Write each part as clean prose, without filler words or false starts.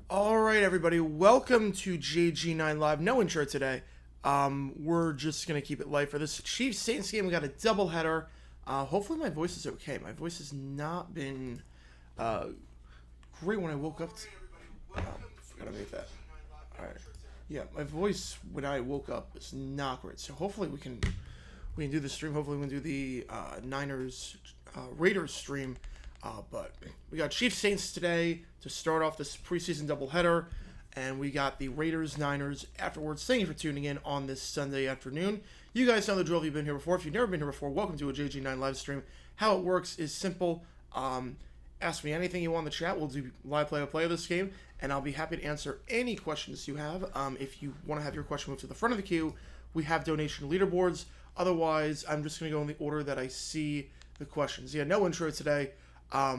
All right, everybody, welcome to JG9 Live. No intro today. We're just gonna keep it light for this Chiefs Saints game. We got a doubleheader. Hopefully, my voice is okay. My voice has not been great when I woke up. Gotta make that. All right. Yeah, my voice when I woke up is not great. So hopefully we can do the stream. Hopefully we can do the Niners Raiders stream. But we got Chiefs Saints today to start off this preseason doubleheader, and we got the Raiders Niners afterwards. Thank you for tuning in on this Sunday afternoon. You guys know the drill if you've been here before. If you've never been here before, welcome to a JG9 live stream. How it works is simple. Ask me anything you want in the chat. We'll do live play of this game, and I'll be happy to answer any questions you have. If you want to have your question moved to the front of the queue, we have donation leaderboards. Otherwise, I'm just going to go in the order that I see the questions. Yeah, no intro today. I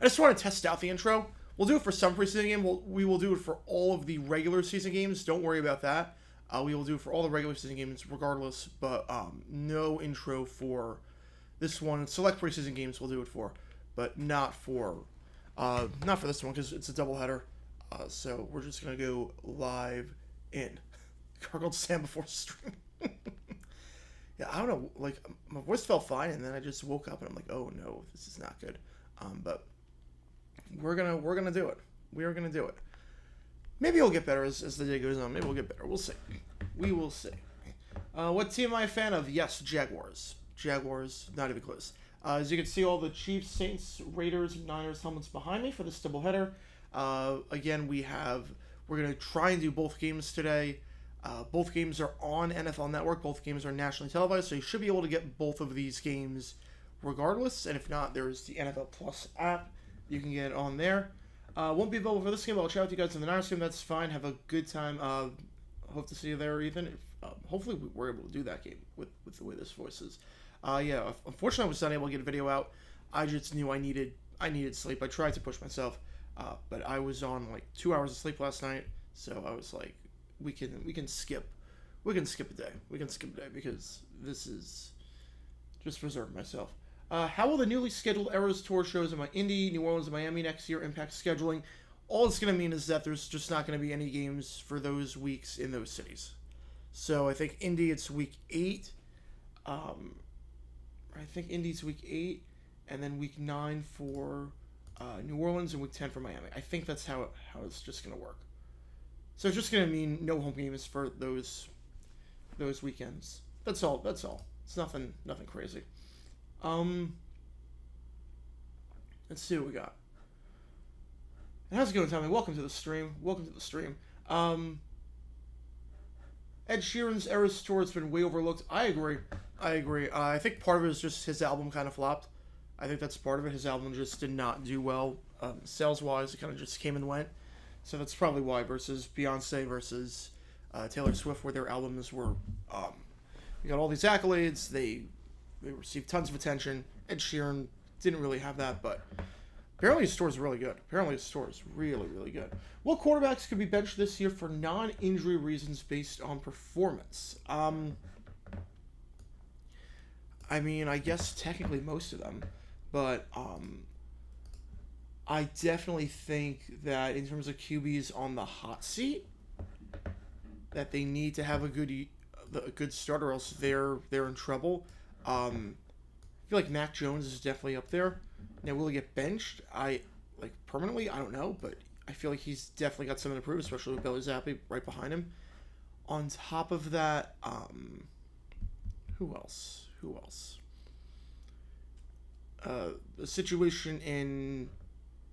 just want to test out the intro. We'll do it for some preseason game. We will do it for all of the regular season games. Don't worry about that. We will do it for all the regular season games regardless, but no intro for this one. Select preseason games we'll do it for, but not for this one because it's a doubleheader. So we're just going to go live in. Gargled Sam before stream. Yeah, I don't know, like, my voice felt fine, and then I just woke up, and I'm like, oh, no, this is not good. But we're gonna do it. We are gonna do it. Maybe it'll get better as the day goes on. Maybe we'll get better. We'll see. We will see. What team am I a fan of? Yes, Jaguars. Jaguars, not even close. As you can see, all the Chiefs, Saints, Raiders, Niners helmets behind me for this doubleheader. Again, we're gonna try and do both games today. Both games are on NFL Network. Both games are nationally televised, so you should be able to get both of these games regardless. And if not, there's the NFL Plus app. You can get it on there. Won't be available for this game, but I'll chat with you guys in the Niners game. That's fine. Have a good time. Hope to see you there, Ethan. Hopefully we're able to do that game with the way this voice is. Yeah, unfortunately I was not able to get a video out. I just knew I needed sleep. I tried to push myself, but I was on like 2 hours of sleep last night, so I was like, we can skip a day. We can skip a day because this is just reserve myself. How will the newly scheduled Eras Tour shows in my Indy, New Orleans, and Miami next year impact scheduling? All it's going to mean is that there's just not going to be any games for those weeks in those cities. So I think Indy, it's week 8. I think Indy's week 8, and then week 9 for New Orleans, and week 10 for Miami. I think that's how it's just going to work. So it's just going to mean no home games for those weekends. That's all. It's nothing crazy. Let's see what we got. And how's it going, Tommy? Welcome to the stream. Ed Sheeran's Eras Tour has been way overlooked. I agree. I think part of it is just his album kind of flopped. I think that's part of it. His album just did not do well. Sales-wise, it kind of just came and went. So that's probably why, versus Beyonce versus Taylor Swift, where their albums were, we got all these accolades, they received tons of attention. Ed Sheeran didn't really have that, but apparently his store is really good. Really good. What quarterbacks could be benched this year for non-injury reasons based on performance? I mean, I guess technically most of them, but I definitely think that in terms of QBs on the hot seat, that they need to have a good starter, or else they're in trouble. I feel like Mac Jones is definitely up there. Now, will he get benched? Permanently? I don't know, but I feel like he's definitely got something to prove, especially with Billy Zappi right behind him. On top of that, who else? The situation in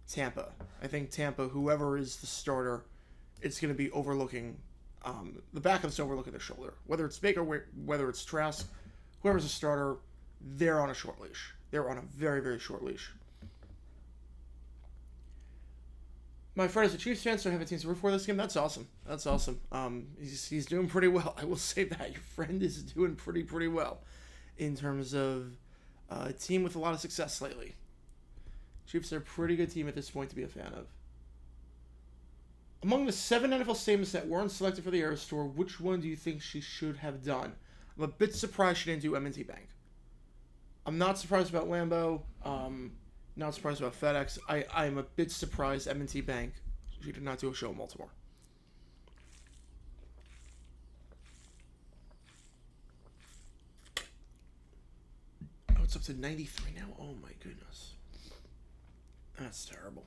Tampa. I think Tampa, whoever is the starter, it's going to be overlooking, the back of it's overlooking their shoulder. Whether it's Baker, whether it's Trask, whoever's a starter, they're on a short leash. They're on a very, very short leash. My friend is a Chiefs fan, so I have a team to root for this game. That's awesome. He's doing pretty well. I will say that. Your friend is doing pretty well in terms of a team with a lot of success lately. Chiefs are a pretty good team at this point to be a fan of. Among the 7 NFL statements that weren't selected for the Eras Tour, which one do you think she should have done? I'm a bit surprised she didn't do M&T Bank. I'm not surprised about Lambeau. Not surprised about FedEx. I'm a bit surprised M&T Bank She did not do a show in Baltimore. Oh, it's up to 93 now. Oh my goodness. That's terrible.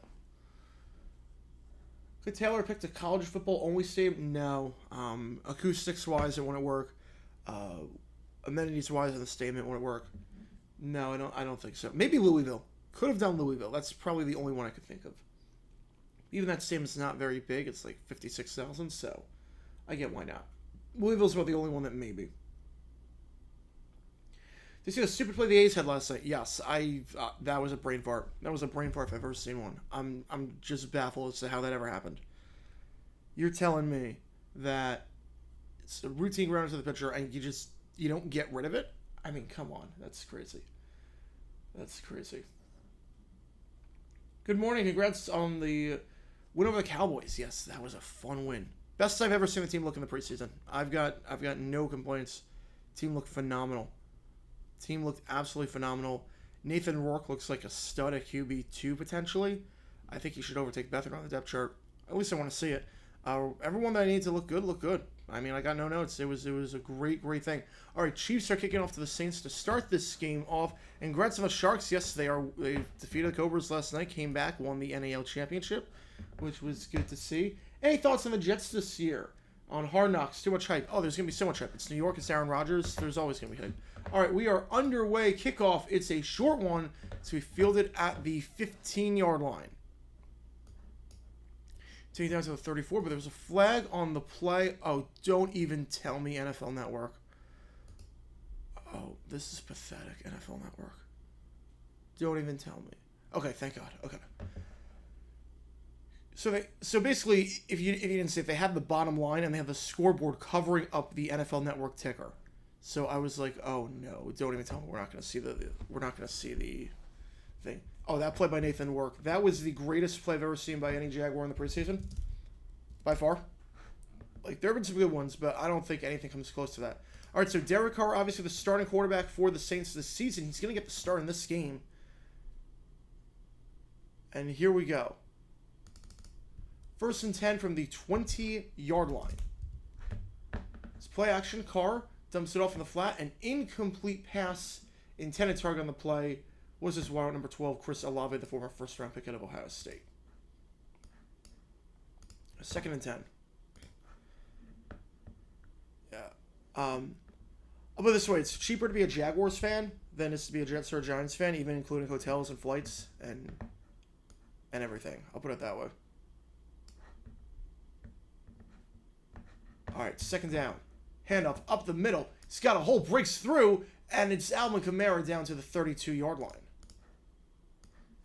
Could Taylor pick a college football only stadium? No. Acoustics wise, it wouldn't work. Amenities wise, in the stadium, it wouldn't work. No, I don't think so. Maybe Louisville. Could have done Louisville. That's probably the only one I could think of. Even that stadium's not very big. It's like 56,000, so I get why not. Louisville's about the only one that maybe. Did you see the stupid play the A's had last night? Yes, that was a brain fart. That was a brain fart if I've ever seen one. I'm just baffled as to how that ever happened. You're telling me that it's a routine ground to the pitcher and you don't get rid of it? I mean, come on. That's crazy. That's crazy. Good morning. Congrats on the win over the Cowboys. Yes, that was a fun win. Best I've ever seen the team look in the preseason. I've got no complaints. Team looked phenomenal. Team looked absolutely phenomenal. Nathan Rourke looks like a stud at QB2 potentially. I think he should overtake Beathard on the depth chart. At least I want to see it. Everyone that I need to look good. I mean, I got no notes. It was a great thing. All right, Chiefs are kicking off to the Saints to start this game off. And congrats on the Sharks. Yes, they defeated the Cobras last night, came back, won the NAL championship, which was good to see. Any thoughts on the Jets this year? On Hard Knocks, too much hype. Oh, there's going to be so much hype. It's New York, it's Aaron Rodgers. There's always going to be hype. All right, we are underway. Kickoff. It's a short one to be fielded at the 15-yard line. Taking down to the 34, but there was a flag on the play. Oh, don't even tell me NFL Network. Oh, this is pathetic, NFL Network. Don't even tell me. Okay, thank God. Okay. So basically, if you didn't see it, they have the bottom line and they have the scoreboard covering up the NFL Network ticker. So I was like, oh no, don't even tell me we're not going to see the thing. Oh, that play by Nathan Rourke. That was the greatest play I've ever seen by any Jaguar in the preseason. By far. Like, there have been some good ones, but I don't think anything comes close to that. All right, so Derek Carr, obviously the starting quarterback for the Saints this season. He's going to get the start in this game. And here we go. 1st and 10 from the 20-yard line. It's play action. Carr dumps it off in the flat. An incomplete pass intended target on the play was his wide number 12, Chris Olave, the former first-round pick out of Ohio State. 2nd and 10. Yeah. I'll put it this way. It's cheaper to be a Jaguars fan than it is to be a Jets or a Giants fan, even including hotels and flights and everything. I'll put it that way. All right, 2nd down. Handoff up the middle. He's got a hole, breaks through, and it's Alvin Kamara down to the 32-yard line.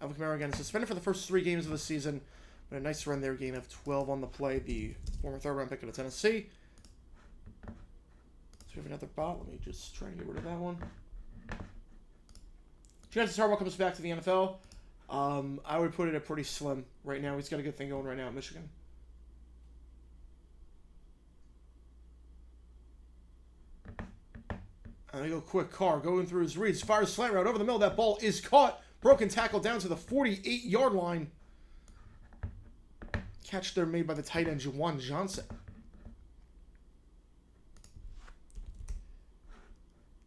Alvin Kamara, again, suspended for the first 3 games of the season, but a nice run there, gain of 12 on the play, the former 3rd-round pick out of Tennessee. So we have another bot. Let me just try and get rid of that one. Chances Harbaugh comes back to the NFL. I would put it at pretty slim right now. He's got a good thing going right now at Michigan. And they go quick. Carr going through his reads. Fires slant route over the middle. That ball is caught. Broken tackle down to the 48-yard line. Catch there made by the tight end, Juwan Johnson.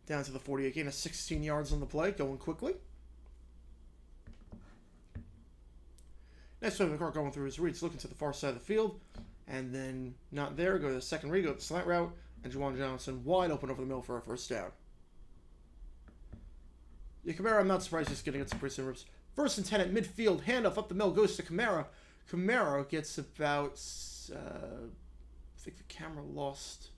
Down to the 48. Gain of 16 yards on the play. Going quickly. Next time, Carr going through his reads. Looking to the far side of the field. And then not there. Go to the second read. Go to the slant route. And Juwan Johnson wide open over the middle for a 1st down. Yeah, Kamara, I'm not surprised he's getting some pretty rips. 1st and 10 at midfield. Handoff up the middle. Goes to Kamara. Kamara gets about... I think the camera lost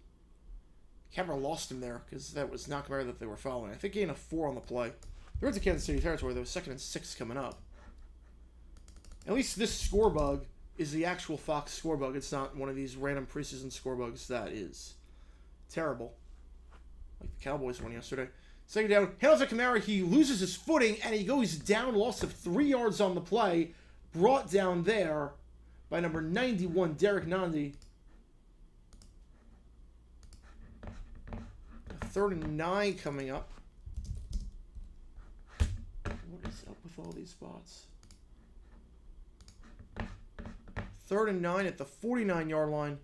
him there because that was not Kamara that they were following. I think gain of 4 on the play. They're into Kansas City territory. There was 2nd and 6 coming up. At least this score bug is the actual Fox score bug. It's not one of these random preseason score bugs that is terrible. Like the Cowboys one yesterday. 2nd down. Handoff to Kamara. He loses his footing and he goes down. Loss of 3 yards on the play. Brought down there by number 91, Derek Nandi. 3rd and 9 coming up. What is up with all these spots? 3rd and 9 at the 49-yard line.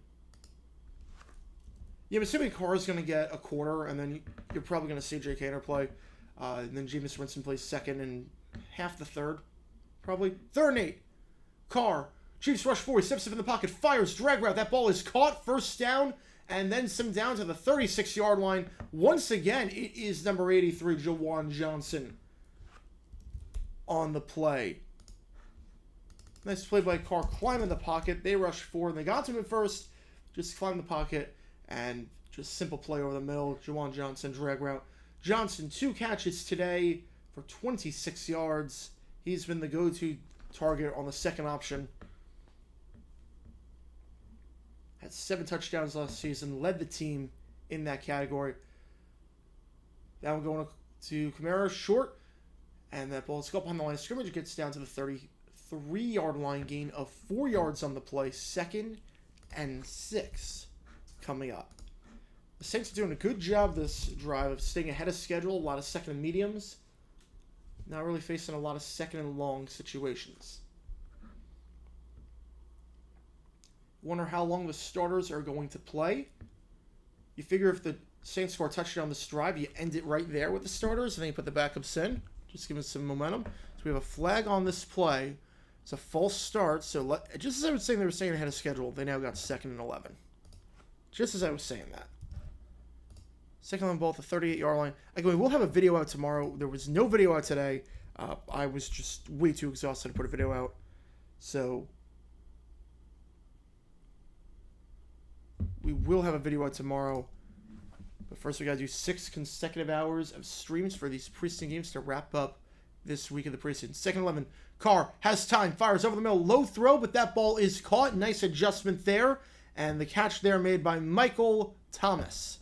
Yeah, I'm assuming Carr's going to get a quarter, and then you're probably going to see Jake Hader play. And then Jameis Winston plays second and half the third. Probably. 3rd and 8. Carr. Chiefs rush forward. Steps up in the pocket. Fires. Drag route. That ball is caught. First down. And then some down to the 36-yard line. Once again, it is number 83, Juwan Johnson, on the play. Nice play by Carr. Climbing the pocket. They rushed forward. They got to him at first. Just climbed the pocket. And just simple play over the middle. Juwan Johnson, drag route. Johnson, 2 catches today for 26 yards. He's been the go-to target on the second option. Had 7 touchdowns last season. Led the team in that category. Now we're going to Kamara, short. And that ball is caught behind the line of scrimmage. It gets down to the 33-yard line. Gain of 4 yards on the play. 2nd and 6 coming up. The Saints are doing a good job this drive of staying ahead of schedule. A lot of second and mediums. Not really facing a lot of second and long situations. Wonder how long the starters are going to play. You figure if the Saints score a touchdown this drive, you end it right there with the starters, and then you put the backups in. Just give us some momentum. So we have a flag on this play. It's a false start. So just as I was saying they were staying ahead of schedule, they now got 2nd and 11. Just as I was saying that. 2nd and ball at the 38-yard line. Again, we'll have a video out tomorrow. There was no video out today. I was just way too exhausted to put a video out. So we will have a video out tomorrow. But first we got to do 6 consecutive hours of streams for these preseason games to wrap up this week of the preseason. 2nd and 11. Carr has time. Fires over the middle. Low throw, but that ball is caught. Nice adjustment there. And the catch there made by Michael Thomas.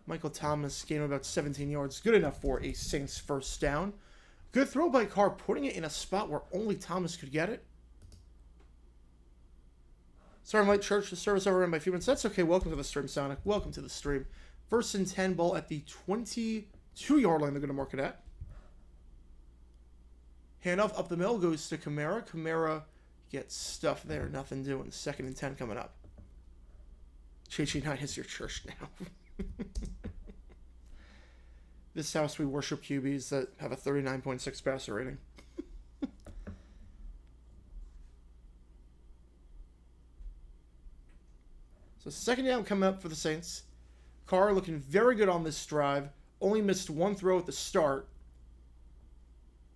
Michael Thomas gained about 17 yards. Good enough for a Saints first down. Good throw by Carr, putting it in a spot where only Thomas could get it. Sorry, I'm late, church. The service overran by a few minutes. That's okay. Welcome to the stream, Sonic. Welcome to the stream. 1st and 10, ball at the 22-yard line they're going to mark it at. Handoff up the middle goes to Kamara. Kamara gets stuffed there. Nothing doing. 2nd and 10 coming up. JG9 is your church now. This house we worship QBs that have a 39.6 passer rating. So 2nd down coming up for the Saints. Carr looking very good on this drive. Only missed 1 throw at the start.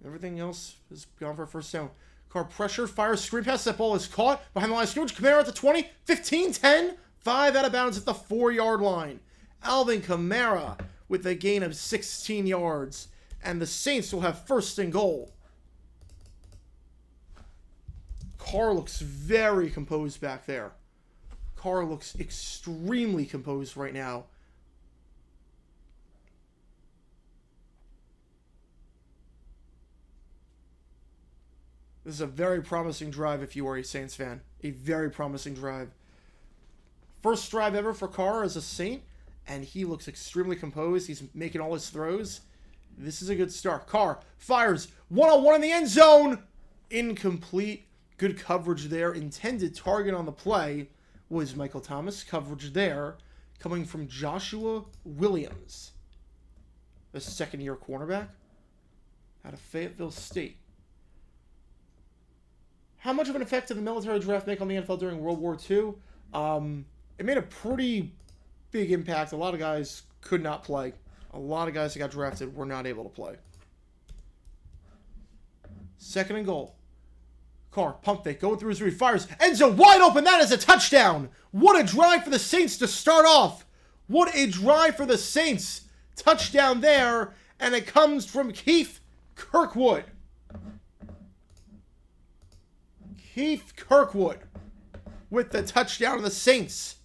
Everything else has gone for a first down. Carr pressure, fires, screen pass. That ball is caught behind the line of scrimmage. Kamara at the 20, 15, 10, 5 out of bounds at the 4-yard line. Alvin Kamara with a gain of 16 yards. And the Saints will have 1st and goal. Carr looks very composed back there. Carr looks extremely composed right now. This is a very promising drive if you are a Saints fan. A very promising drive. First drive ever for Carr as a Saint, and he looks extremely composed. He's making all his throws. This is a good start. Carr fires one-on-one in the end zone. Incomplete. Good coverage there. Intended target on the play was Michael Thomas. Coverage there coming from Joshua Williams, the 2nd-year cornerback out of Fayetteville State. How much of an effect did the military draft make on the NFL during World War II? It made a pretty big impact. A lot of guys could not play. A lot of guys that got drafted were not able to play. 2nd and goal. Carr, pump fake, going through his read, fires. End zone wide open. That is a touchdown. What a drive for the Saints to start off. What a drive for the Saints. Touchdown there. And it comes from Keith Kirkwood. Keith Kirkwood with the touchdown of the Saints.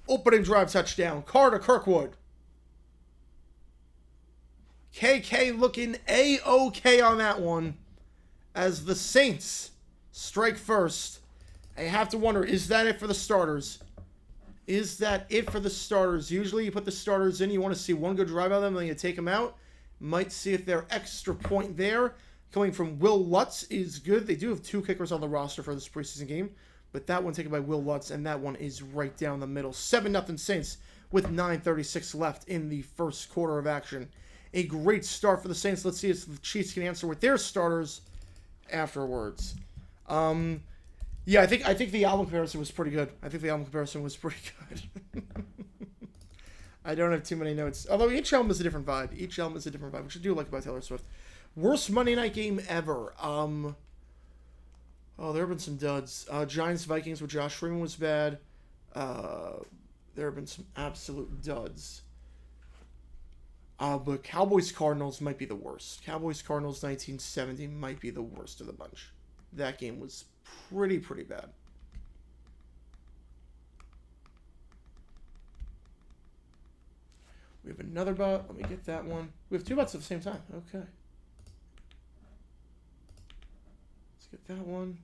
Opening drive touchdown. Carr to Kirkwood. KK looking A-OK on that one as the Saints strike first. I have to wonder, is that it for the starters? Is that it for the starters? Usually you put the starters in, you want to see one good drive out of them, and then you take them out. Might see if they're extra point there. coming from Will Lutz is good. They do have 2 kickers on the roster for this preseason game, but that one taken by Will Lutz, and that one is right down the middle. 7-0 Saints with 9:36 left in the first quarter of action. A great start for the Saints. Let's see if the Chiefs can answer with their starters afterwards. Yeah, I think the album comparison was pretty good. I don't have too many notes. Although each album is a different vibe. Which I do like about Taylor Swift. Worst Monday night game ever. Oh, there have been some duds. Giants-Vikings with Josh Freeman was bad. There have been some absolute duds. But Cowboys-Cardinals might be the worst. Cowboys-Cardinals 1970 might be the worst of the bunch. That game was pretty bad. We have another bot. Let me get that one. We have 2 bots at the same time. Okay. Let's get that one.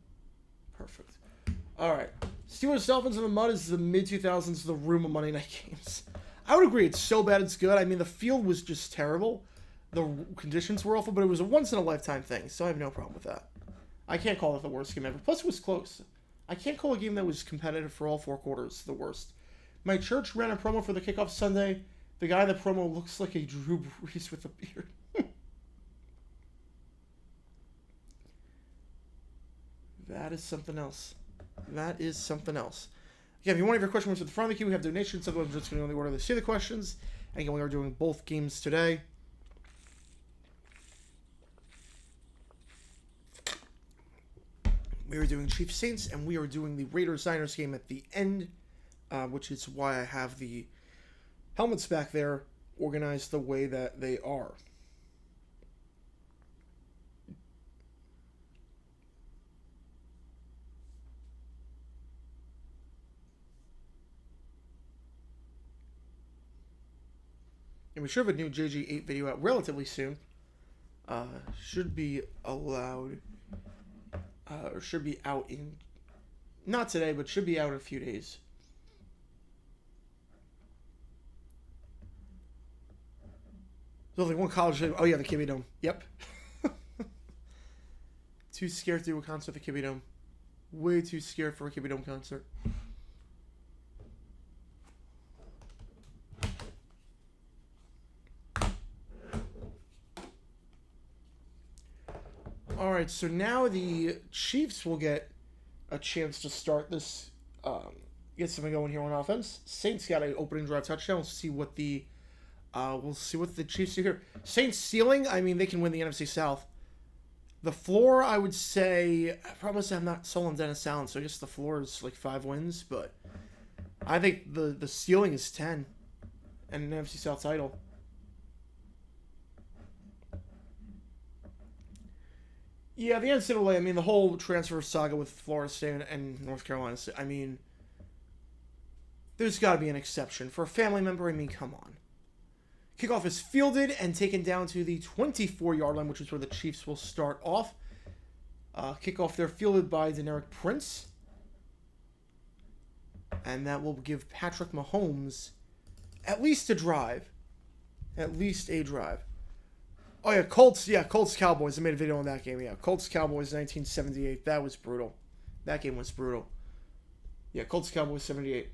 Perfect. All right. Steelers-Dolphins in the mud is the mid-2000s, the room of Monday night games. I would agree. It's so bad it's good. I mean, the field was just terrible. The conditions were awful, but it was a once-in-a-lifetime thing, so I have no problem with that. I can't call it the worst game ever. Plus, it was close. I can't call a game that was competitive for all 4 quarters the worst. My church ran a promo for the kickoff Sunday. The guy in the promo looks like a Drew Brees with a beard. That is something else. Again, if you want to have your question answered at the front of the queue, we have donations. Otherwise, I'm just going to go in the order they see the questions. And again, we are doing both games today. We are doing Chiefs Saints, and we are doing the Raiders-Niners game at the end, which is why I have the helmets back there organized the way that they are. And we should have a new JG8 video out relatively soon. Should be allowed, or should be out in, not today, but should be out in a few days. There's only one college. Oh yeah, the Kibbe Dome. Yep. Too scared to do a concert at the Kibbe Dome. Way too scared for a Kibbe Dome concert. All right, so now the Chiefs will get a chance to start this, get something going here on offense. Saints got an opening drive touchdown. We'll see what the Chiefs do here. Saints ceiling, I mean, they can win the NFC South. The floor, I would say, I promise I'm not sold on Dennis Allen, so I guess the floor is like 5 wins, but I think the ceiling is 10 and an NFC South title. Yeah, the NCAA, I mean, the whole transfer saga with Florida State and North Carolina State, I mean, there's got to be an exception. For a family member, I mean, come on. Kickoff is fielded and taken down to the 24-yard line, which is where the Chiefs will start off. Kickoff there fielded by Deneric Prince. And that will give Patrick Mahomes at least a drive. At least a drive. Oh, yeah, Colts Cowboys. I made a video on that game. Yeah, Colts Cowboys 1978. That was brutal. That game was brutal. Yeah, Colts Cowboys 78.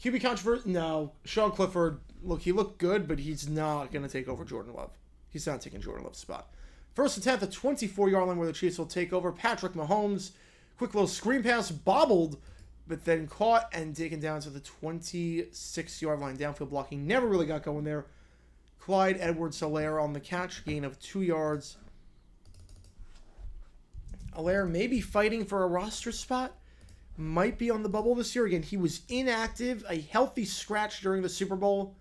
QB controversy? No. Sean Clifford, look, he looked good, but he's not going to take over Jordan Love. He's not taking Jordan Love's spot. First and 10 at the 24-yard line where the Chiefs will take over. Patrick Mahomes, quick little screen pass, bobbled, but then caught and taken down to the 26-yard line. Downfield blocking never really got going there. Clyde Edwards-Helaire on the catch, gain of 2 yards. Helaire may be fighting for a roster spot. Might be on the bubble this year. Again, he was inactive, a healthy scratch during the Super Bowl.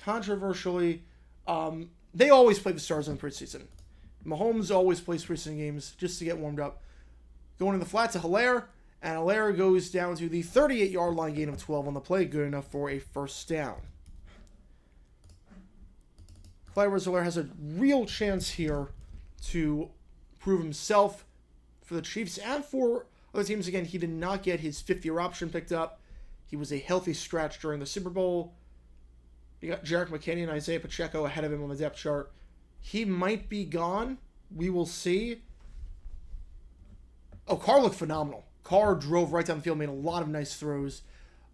Controversially, they always play the stars in preseason. Mahomes always plays preseason games just to get warmed up. Going in the flat to Helaire, and Helaire goes down to the 38-yard line, gain of 12 on the play, good enough for a first down. Clyde Edwards-Helaire has a real chance here to prove himself for the Chiefs and for other teams. Again, he did not get his 5th-year option picked up. He was a healthy scratch during the Super Bowl. You got Jerick McKinney and Isaiah Pacheco ahead of him on the depth chart. He might be gone. We will see. Oh, Carr looked phenomenal. Carr drove right down the field, made a lot of nice throws.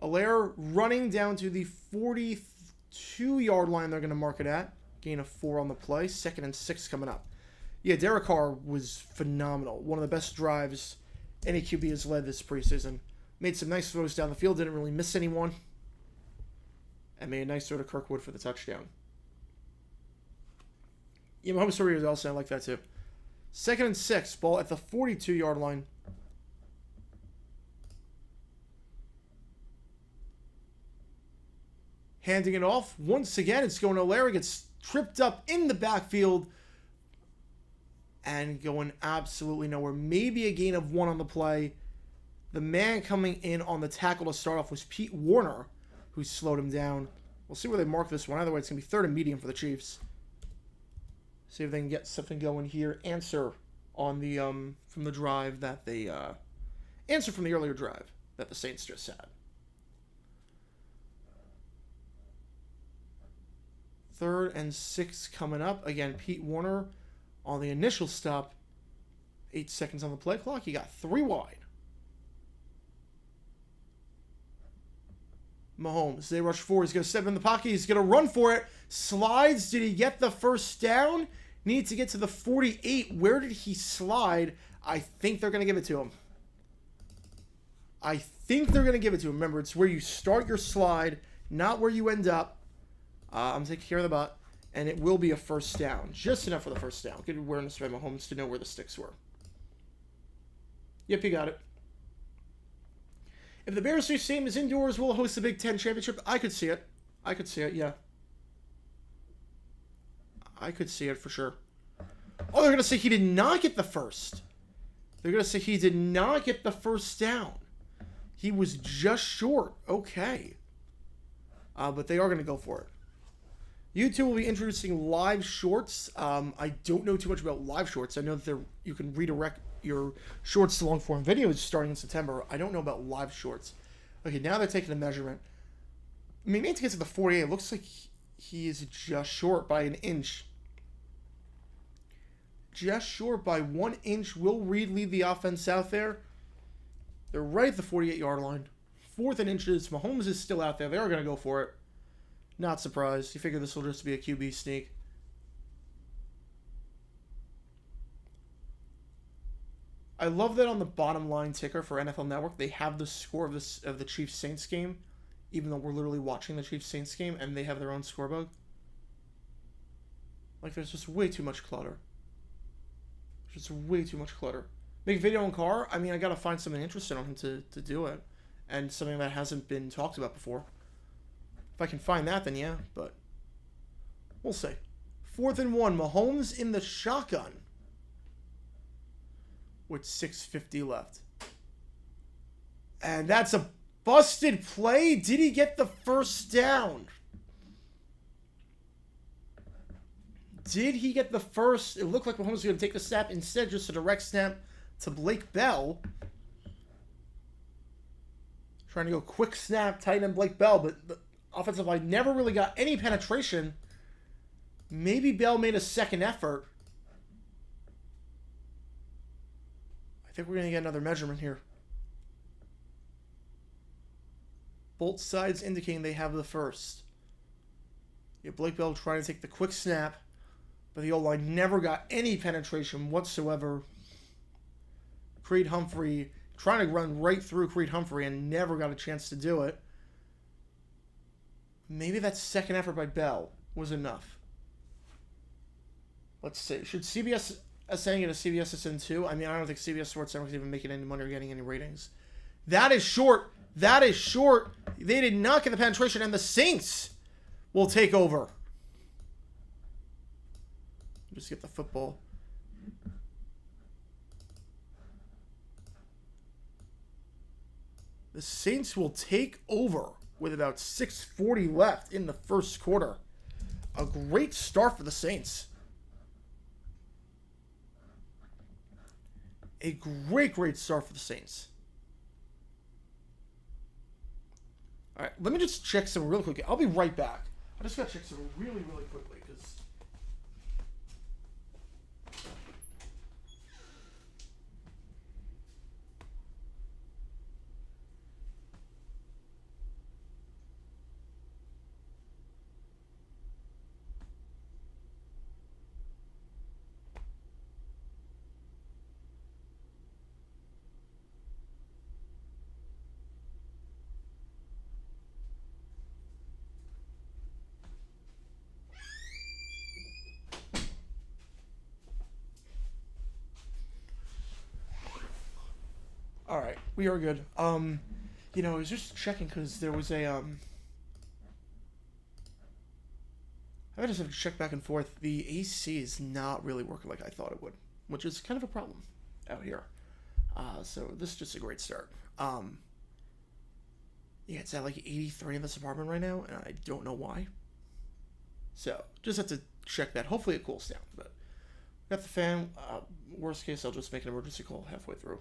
Allaire running down to the 42-yard line they're going to mark it at. Gain of 4 on the play. 2nd and 6 coming up. Yeah, Derek Carr was phenomenal. One of the best drives any QB has led this preseason. Made some nice throws down the field. Didn't really miss anyone. And made a nice throw to Kirkwood for the touchdown. Yeah, Mahomes story was also, I like that too. 2nd and 6. Ball at the 42-yard line. Handing it off. Once again, it's going to Larry. Gets tripped up in the backfield. And going absolutely nowhere. Maybe a gain of 1 on the play. The man coming in on the tackle to start off was Pete Warner, who slowed him down. We'll see where they mark this one. Either way, it's going to be 3rd and medium for the Chiefs. See if they can get something going here. Answer on the from the drive that they answer from the earlier drive that the Saints just had. 3rd and 6 coming up. Again, Pete Warner on the initial stop. 8 seconds on the play clock. He got 3 wide. Mahomes, they rush 4. He's going to step in the pocket. He's going to run for it. Slides. Did he get the first down? Needs to get to the 48. Where did he slide? I think they're going to give it to him. Remember, it's where you start your slide, not where you end up. I'm taking care of the butt, and it will be a first down. Just enough for the first down. Good awareness by Mahomes to know where the sticks were. Yep, you got it. If the Bears do same as indoors, we'll host the Big Ten Championship. I could see it. Yeah. I could see it for sure. Oh, they're going to say he did not get the first. They're going to say he did not get the first down. He was just short. Okay. But they are going to go for it. YouTube will be introducing live shorts. I don't know too much about live shorts. I know that you can redirect your shorts to long-form videos starting in September. I don't know about live shorts. Okay, now they're taking a measurement. I mean, to get to the 48, it looks like he is just short by an inch. Just short by 1 inch. Will Reed lead the offense out there? They're right at the 48-yard line. 4th and inches. Mahomes is still out there. They are going to go for it. Not surprised. You figure this will just be a QB sneak. I love that on the bottom line ticker for NFL Network, they have the score of the Chiefs-Saints game, even though we're literally watching the Chiefs-Saints game, and they have their own scorebug. Like, there's just way too much clutter. Make a video on Carr? I mean, I gotta find something interesting on him to do it, and something that hasn't been talked about before. If I can find that, then yeah, but we'll see. 4th and 1, Mahomes in the shotgun with 6:50 left. And that's a busted play. Did he get the first down? Did he get the first? It looked like Mahomes was going to take the snap. Instead, just a direct snap to Blake Bell. Trying to go quick snap, tight end Blake Bell, but the offensive line never really got any penetration. Maybe Bell made a second effort. I think we're going to get another measurement here. Both sides indicating they have the first. Yeah, Blake Bell trying to take the quick snap, but the O-line never got any penetration whatsoever. Creed Humphrey trying to run right through Creed Humphrey and never got a chance to do it. Maybe that second effort by Bell was enough. Let's see. Should CBS saying it as CBS is in 2? I mean, I don't think CBS Sports Network is even making any money or getting any ratings. That is short. That is short. They did not get the penetration, and the Saints will take over. Just get the football. The Saints will take over with about 6:40 left in the first quarter. A great start for the Saints. A great start for the Saints. All right, let me just check some real quick. I'll be right back. I just got to check some really quickly because We are good. You know, I was just checking because there was a, I just have to check back and forth. The AC is not really working like I thought it would, which is kind of a problem out here. So this is just a great start. Yeah, it's at like 83 in this apartment right now, and I don't know why. So, just have to check that. Hopefully it cools down, but got the fan. Worst case, I'll just make an emergency call halfway through.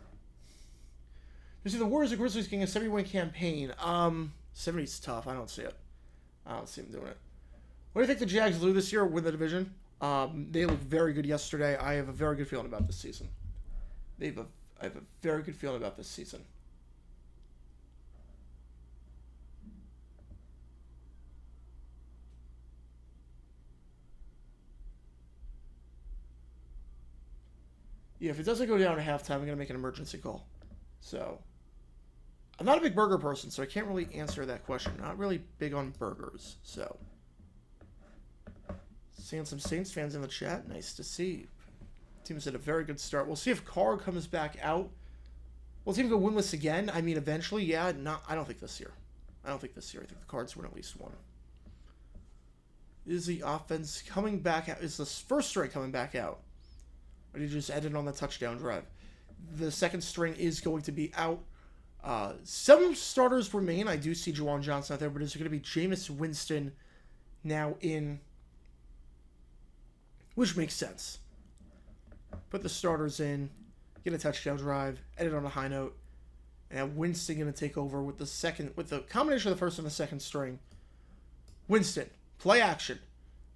You see, the Warriors and Grizzlies getting a 70-win campaign. 70's tough. I don't see it. I don't see them doing it. What do you think the Jags will do this year? Win the division? They looked very good yesterday. I have a very good feeling about this season. I have a very good feeling about this season. Yeah, if it doesn't go down at halftime, I'm going to make an emergency call. So, I'm not a big burger person, so I can't really answer that question. Not really big on burgers, so. Seeing some Saints fans in the chat. Nice to see. Team's had a very good start. We'll see if Carr comes back out. Will the team go winless again? I mean, eventually, yeah. I don't think this year. I think the Cards win at least one. Is the offense coming back out? Is the first string coming back out? Or did you just end it on the touchdown drive? The second string is going to be out. Some starters remain. I do see Juwan Johnson out there, but is it going to be Jameis Winston now in? Which makes sense. Put the starters in, get a touchdown drive, end it on a high note, and Winston going to take over with the combination of the first and the second string. Winston, play action,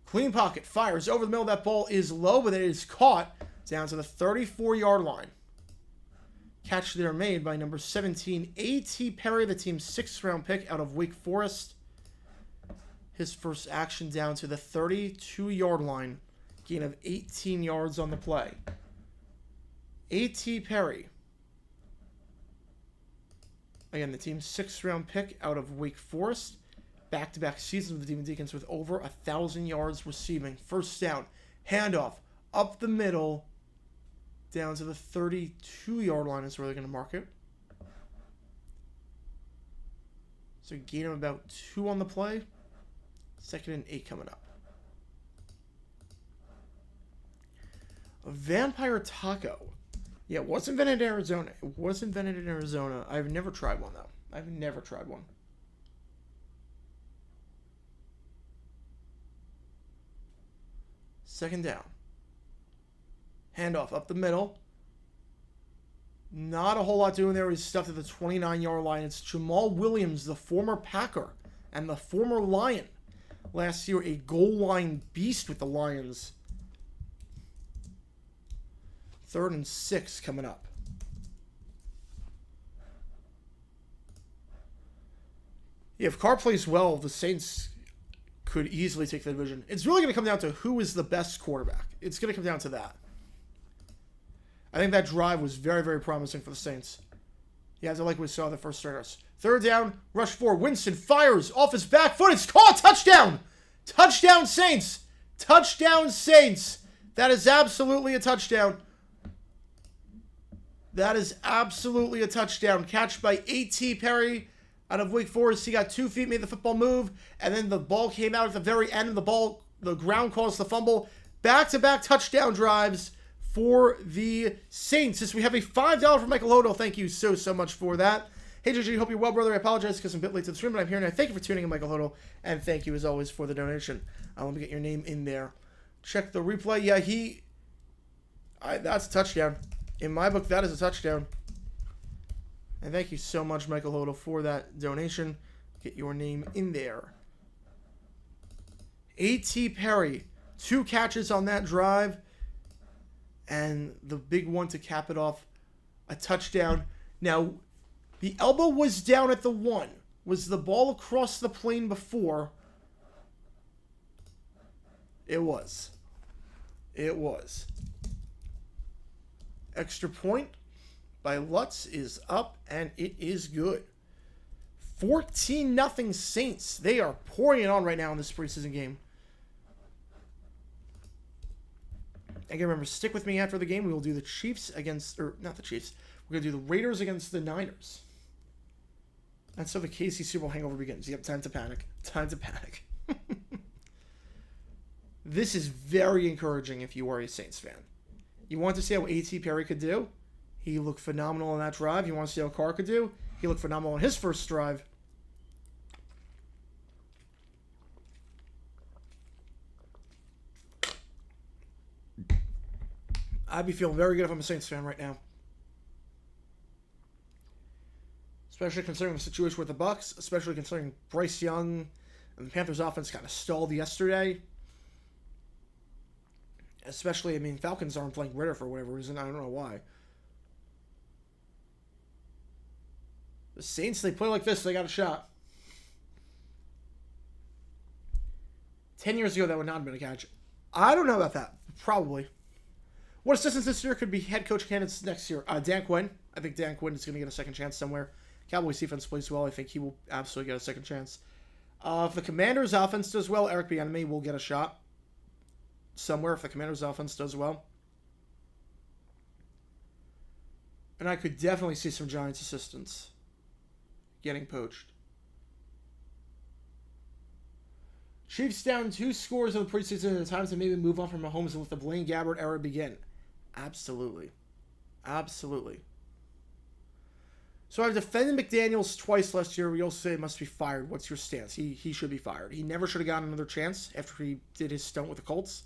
clean pocket, fires over the middle. That ball is low, but it is caught down to the 34-yard line. Catch there made by number 17, A.T. Perry, the team's 6th-round pick out of Wake Forest. His first action down to the 32-yard line. Gain of 18 yards on the play. A.T. Perry. Again, the team's 6th-round pick out of Wake Forest. Back-to-back seasons with the Demon Deacons with over 1,000 yards receiving. First down. Handoff. Up the middle. Down to the 32-yard line is where they're going to mark it. So gain of about 2 on the play. 2nd and 8 coming up. A Vampire Taco. Yeah, it was invented in Arizona. It was invented in Arizona. I've never tried one, though. I've never tried one. Second down. Handoff up the middle. Not a whole lot doing there. He's stuffed at the 29-yard line. It's Jamal Williams, the former Packer and the former Lion. Last year, a goal line beast with the Lions. 3rd and 6 coming up. Yeah, if Carr plays well, the Saints could easily take the division. It's really going to come down to who is the best quarterback. It's going to come down to that. I think that drive was very, very promising for the Saints. Yeah, I like we saw the first starters. 3rd down, rush 4. Winston fires off his back foot. It's caught. Touchdown! Touchdown, Saints! Touchdown, Saints! That is absolutely a touchdown. That is absolutely a touchdown. Catch by A.T. Perry out of Wake Forest. He got 2 feet, made the football move, and then the ball came out at the very end of the ground caused the fumble. Back-to-back touchdown drives for the Saints. As we have a $5 from Michael Hodel. Thank you so much for that. Hey, JJ, hope you're well, brother. I apologize because I'm a bit late to the stream, but I'm here now. Thank you for tuning in, Michael Hodel, and thank you, as always, for the donation. Let me get your name in there. Check the replay. Yeah, that's a touchdown. In my book, that is a touchdown. And thank you so much, Michael Hodel, for that donation. Get your name in there. A.T. Perry, 2 catches on that drive. And the big one to cap it off, a touchdown. Now, the elbow was down at the 1. Was the ball across the plane before? It was. It was. Extra point by Lutz is up, and it is good. 14-0 Saints. They are pouring it on right now in this preseason game. Again, remember, stick with me after the game. We will do the Chiefs against, or not the Chiefs. We're We're going to do the Raiders against the Niners. And so the KC Super Bowl hangover begins. Yep, time to panic. Time to panic. This is very encouraging if you are a Saints fan. You want to see how A.T. Perry could do? He looked phenomenal on that drive. You want to see how Carr could do? He looked phenomenal on his first drive. I'd be feeling very good if I'm a Saints fan right now. Especially considering the situation with the Bucs, especially considering Bryce Young and the Panthers offense kind of stalled yesterday. Especially, I mean, Falcons aren't playing Ritter for whatever reason. I don't know why. The Saints, they play like this, they got a shot. 10 years ago, that would not have been a catch. I don't know about that. Probably. What assistants this year could be head coach candidates next year? Dan Quinn. I think Dan Quinn is going to get a second chance somewhere. Cowboys defense plays well. I think he will absolutely get a second chance. If the Commanders offense does well, Eric Bieniemy will get a shot somewhere if the Commanders offense does well. And I could definitely see some Giants assistants getting poached. Chiefs down 2 scores of the preseason at a time to maybe move on from Mahomes and let the Blaine Gabbert era begin. Absolutely. Absolutely. So I've defended McDaniels twice last year. We also say he must be fired. What's your stance? He should be fired. He never should have gotten another chance after he did his stunt with the Colts.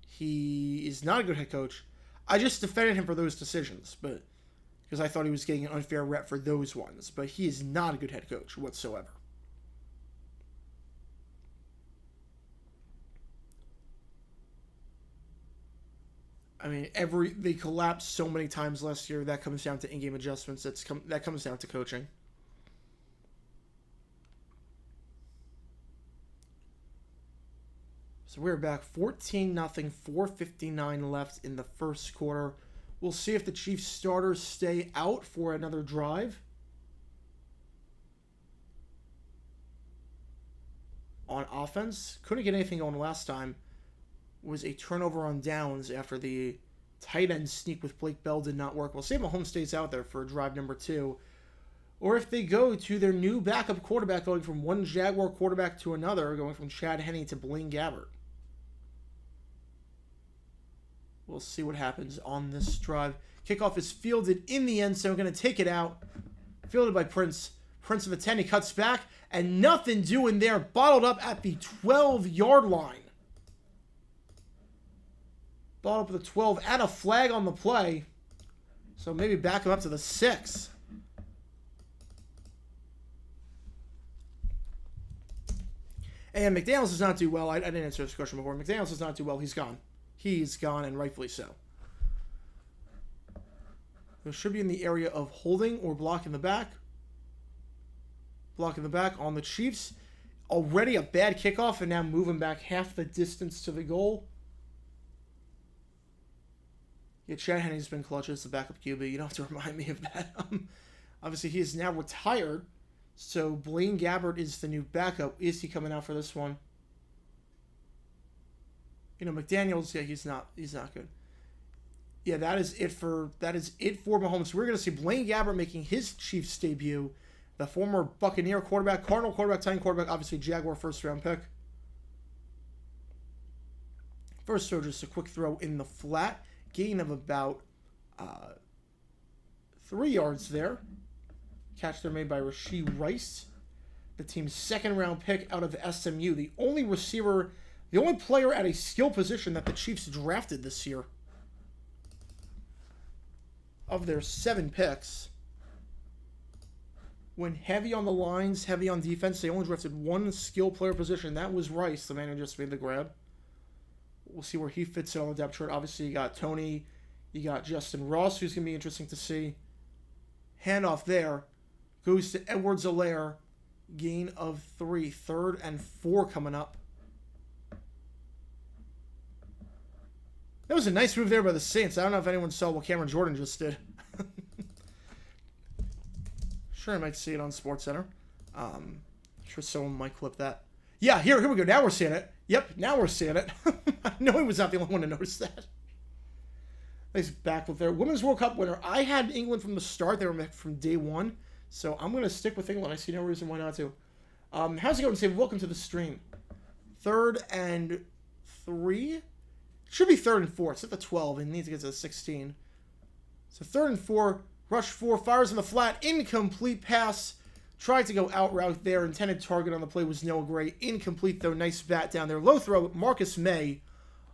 He is not a good head coach. I just defended him for those decisions, but because I thought he was getting an unfair rep for those ones. But he is not a good head coach whatsoever. I mean, they collapsed so many times last year. That comes down to in-game adjustments. That comes down to coaching. So we're back 14-0, 4:59 left in the first quarter. We'll see if the Chiefs starters stay out for another drive. On offense, couldn't get anything going last time. Was a turnover on downs after the tight end sneak with Blake Bell did not work. We'll see if Mahomes stays out there for drive number 2. Or if they go to their new backup quarterback, going from one Jaguar quarterback to another, going from Chad Henne to Blaine Gabbert. We'll see what happens on this drive. Kickoff is fielded in the end zone. Going to take it out. Fielded by Prince. Prince of the 10. He cuts back. And nothing doing there. Bottled up at the 12-yard line. Bottled up at the 12. And a flag on the play. So maybe back him up to the 6. And McDaniels does not do well. I didn't answer this question before. McDaniels does not do well. He's gone. He's gone, and rightfully so. There should be in the area of holding or blocking the back. Blocking the back on the Chiefs. Already a bad kickoff, and now moving back half the distance to the goal. Yeah, Chad Henne's been clutch as the backup QB. You don't have to remind me of that. Obviously, he is now retired. So Blaine Gabbert is the new backup. Is he coming out for this one? You know, McDaniels, yeah, he's not good. Yeah, that is it for Mahomes. So we're going to see Blaine Gabbert making his Chiefs debut. The former Buccaneer quarterback, Cardinal quarterback, Titan quarterback, obviously Jaguar first-round pick. First throw, just a quick throw in the flat. Gain of about 3 yards there. Catch there made by Rashee Rice, the team's second-round pick out of SMU. The only receiver, the only player at a skill position that the Chiefs drafted this year. Of their 7 picks, when heavy on the lines, heavy on defense, they only drafted one skill player position. That was Rice, the man who just made the grab. We'll see where he fits in on the depth chart. Obviously, you got Tony, you got Justin Ross, who's going to be interesting to see. Handoff there. Goes to Edwards-Helaire. Gain of 3. 3rd and 4 coming up. That was a nice move there by the Saints. I don't know if anyone saw what Cameron Jordan just did. Sure, I might see it on SportsCenter. Sure someone might clip that. Yeah, here we go. Now we're seeing it. Yep, now we're seeing it. I know he was not the only one to notice that. Nice backflip there. Women's World Cup winner. I had England from the start. They were from day one. So I'm going to stick with England. I see no reason why not to. How's it going, Dave? Welcome to the stream. 3rd and 3? It should be 3rd and 4. It's at the 12. It needs to get to the 16. So 3rd and 4. Rush 4. Fires in the flat. Incomplete pass. Tried to go out route there. Intended target on the play was Noah Gray. Incomplete, though. Nice bat down there. Low throw. Marcus May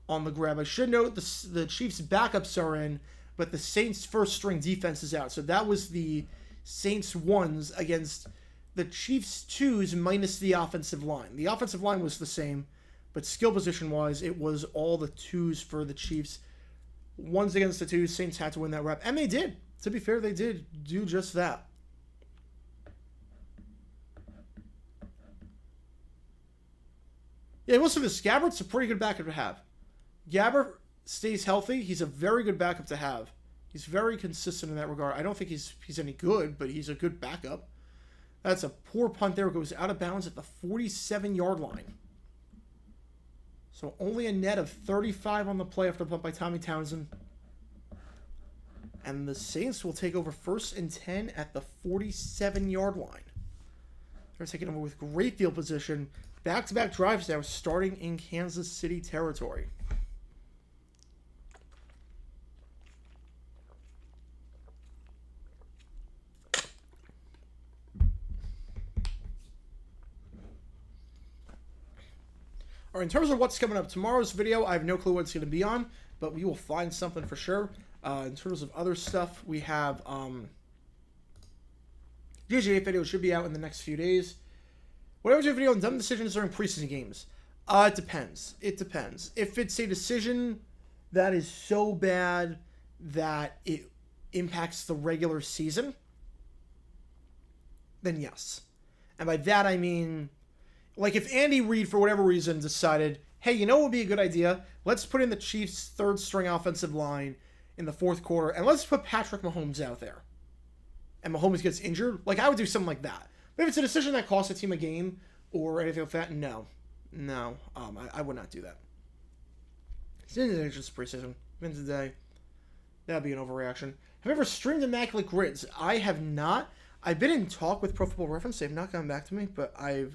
on the grab. I should note the Chiefs' backups are in, but the Saints' first-string defense is out. So that was the Saints 1s against the Chiefs 2s minus the offensive line. The offensive line was the same, but skill position-wise, it was all the 2s for the Chiefs. 1s against the 2s. Saints had to win that rep, and they did. To be fair, they did do just that. Yeah, most of this, Gabbard's a pretty good backup to have. Gabbard stays healthy. He's a very good backup to have. He's very consistent in that regard. I don't think he's any good, but he's a good backup. That's a poor punt there. It goes out of bounds at the 47-yard line. So only a net of 35 on the play after the punt by Tommy Townsend. And the Saints will take over 1st and 10 at the 47-yard line. They're taking over with great field position. Back-to-back drives now starting in Kansas City territory. All right, in terms of what's coming up tomorrow's video, I have no clue what it's going to be on, but we will find something for sure. In terms of other stuff, we have GGA video should be out in the next few days. Whatever your video on dumb decisions during preseason games. It depends. It depends. If it's a decision that is so bad that it impacts the regular season, then yes. And by that I mean, like if Andy Reid, for whatever reason, decided, hey, you know what would be a good idea? Let's put in the Chiefs' 3rd-string offensive line in the 4th quarter, and let's put Patrick Mahomes out there. And Mahomes gets injured. Like, I would do something like that. But if it's a decision that costs a team a game or anything like that, no. No, I would not do that. It's just preseason. End of the day, that'd be an overreaction. Have you ever streamed Immaculate Grids? I have not. I've been in talk with Pro Football Reference. They've not gotten back to me, but I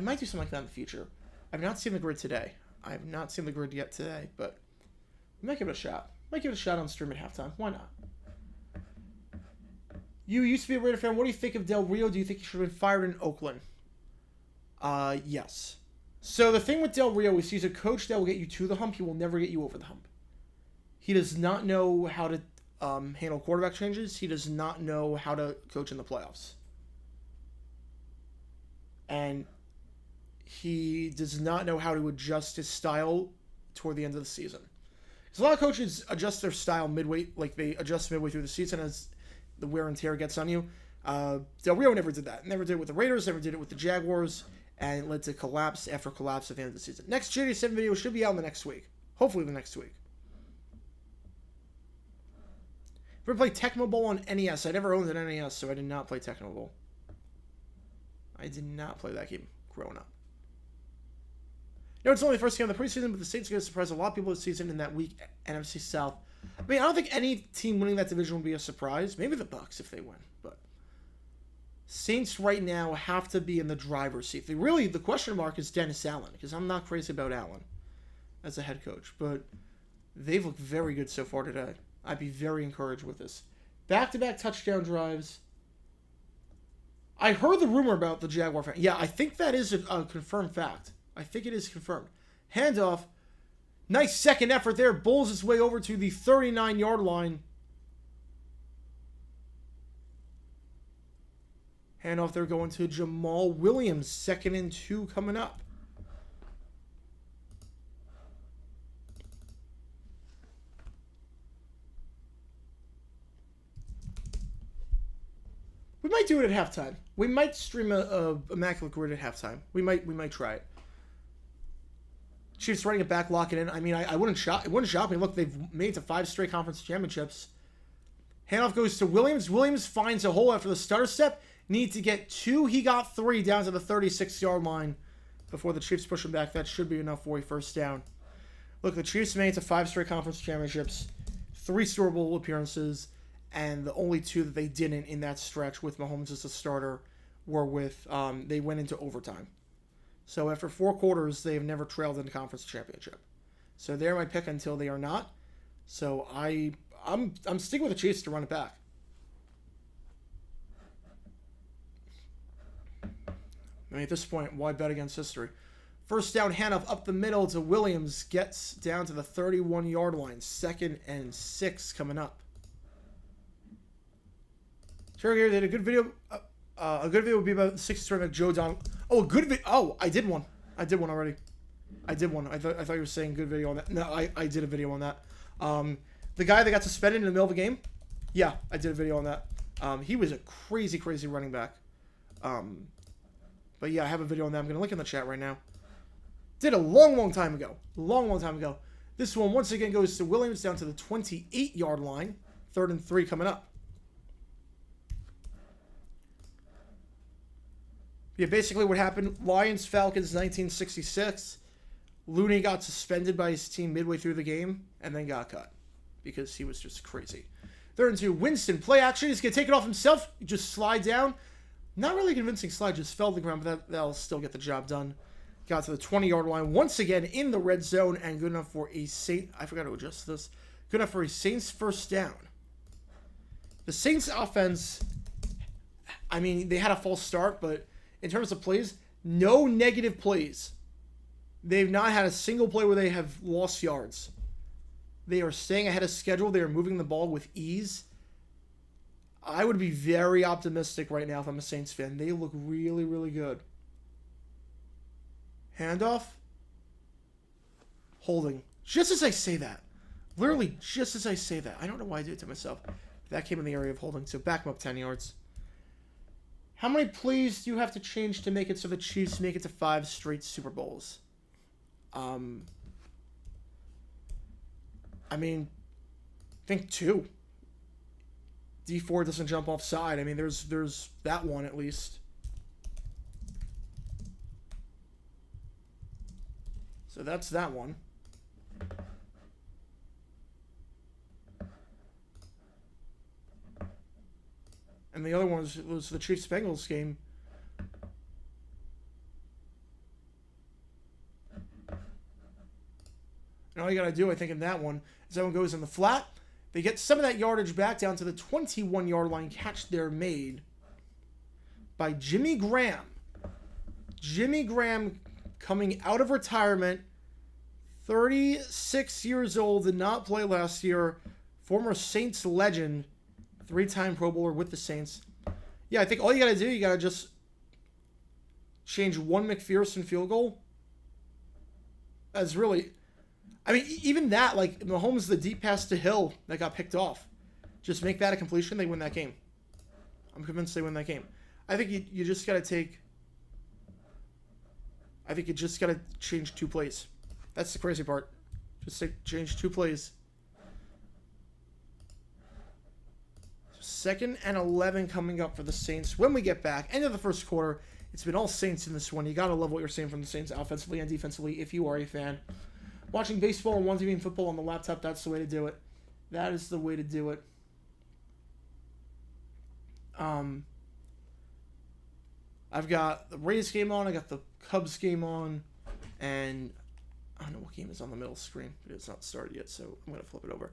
might do something like that in the future. I've not seen the grid today. I have not seen the grid yet today, but we might give it a shot. Might give it a shot on stream at halftime. Why not? You used to be a Raider fan. What do you think of Del Rio? Do you think he should have been fired in Oakland? Yes. So the thing with Del Rio is he's a coach that will get you to the hump. He will never get you over the hump. He does not know how to handle quarterback changes. He does not know how to coach in the playoffs. And he does not know how to adjust his style toward the end of the season. Because a lot of coaches adjust their style midway, like they adjust midway through the season as the wear and tear gets on you. Del Rio never did that. Never did it with the Raiders, never did it with the Jaguars, and it led to collapse after collapse at the end of the season. Next GD7 video should be out in the next week. Hopefully the next week. Ever played Tecmo Bowl on NES? I never owned an NES, so I did not play Tecmo Bowl. I did not play that game growing up. No, it's only the first game of the preseason, but the Saints are going to surprise a lot of people this season in that weak NFC South. I mean, I don't think any team winning that division would be a surprise. Maybe the Bucs if they win, but Saints right now have to be in the driver's seat. The question mark is Dennis Allen, because I'm not crazy about Allen as a head coach, but they've looked very good so far today. I'd be very encouraged with this. Back-to-back touchdown drives. I heard the rumor about the Jaguar fan. Yeah, I think that is a confirmed fact. I think it is confirmed. Handoff. Nice second effort there. Bulls his way over to the 39-yard line. Handoff there going to Jamal Williams. 2nd and 2 coming up. We might do it at halftime. We might stream a Immaculate Grid at halftime. We might try it. Chiefs running it back, locking in. I mean, it wouldn't shock me. Look, they've made it to 5 straight conference championships. Handoff goes to Williams. Williams finds a hole after the stutter step. Need to get 2. He got 3 down to the 36-yard line before the Chiefs push him back. That should be enough for a first down. Look, the Chiefs made it to 5 straight conference championships. 3 Super Bowl appearances, and the only 2 that they didn't in that stretch with Mahomes as a starter were with they went into overtime. So after 4 quarters, they have never trailed in the conference championship. So they're my pick until they are not. So I'm sticking with the Chiefs to run it back. I mean, at this point, why bet against history? First down, handoff up the middle to Williams. Gets down to the 31-yard line. 2nd and 6 coming up. Sure, here they had a good video. A good video would be about the 60s running back Joe Don. Oh, a good video. Oh, I did one. I did one already. I did one. I thought you were saying good video on that. No, I did a video on that. The guy that got suspended in the middle of the game. Yeah, I did a video on that. He was a crazy, crazy running back. But yeah, I have a video on that. I'm going to link in the chat right now. Did a long, long time ago. Long, long time ago. This one, once again, goes to Williams down to the 28-yard line. 3rd and 3 coming up. Yeah, basically what happened, Lions-Falcons 1966. Looney got suspended by his team midway through the game and then got cut because he was just crazy. 3rd and 2, Winston, play action. He's going to take it off himself. Just slide down. Not really convincing slide, just fell to the ground, but that'll still get the job done. Got to the 20-yard line once again in the red zone and good enough for a Saints. I forgot to adjust this. Good enough for a Saints first down. The Saints offense, I mean, they had a false start, but in terms of plays, no negative plays. They've not had a single play where they have lost yards. They are staying ahead of schedule. They are moving the ball with ease. I would be very optimistic right now if I'm a Saints fan. They look really, really good. Handoff. Holding. Just as I say that. Literally, just as I say that. I don't know why I did it to myself. That came in the area of holding, so back him up 10 yards. How many plays do you have to change to make it so the Chiefs make it to 5 straight Super Bowls? I mean, I think 2. D4 doesn't jump offside. I mean, there's that one at least. So that's that one. And the other one was the Chiefs-Bengals game. And all you got to do, I think, in that one is that one goes in the flat. They get some of that yardage back down to the 21-yard line. Catch there made by Jimmy Graham. Jimmy Graham coming out of retirement. 36 years old, did not play last year. Former Saints legend. 3-time Pro Bowler with the Saints. Yeah, I think all you got to do, you got to just change one McPherson field goal. That's really... I mean, even that, like, Mahomes, the deep pass to Hill that got picked off. Just make that a completion, they win that game. I'm convinced they win that game. I think you just got to take... I think you just got to change 2 plays. That's the crazy part. Just change 2 plays. 2nd and 11 coming up for the Saints. When we get back, end of the first quarter, it's been all Saints in this one. You got to love what you're seeing from the Saints offensively and defensively if you are a fan. Watching baseball and one-TV and football on the laptop, that's the way to do it. That is the way to do it. I've got the Rays game on, I got the Cubs game on, and I don't know what game is on the middle screen, but it's not started yet, so I'm going to flip it over.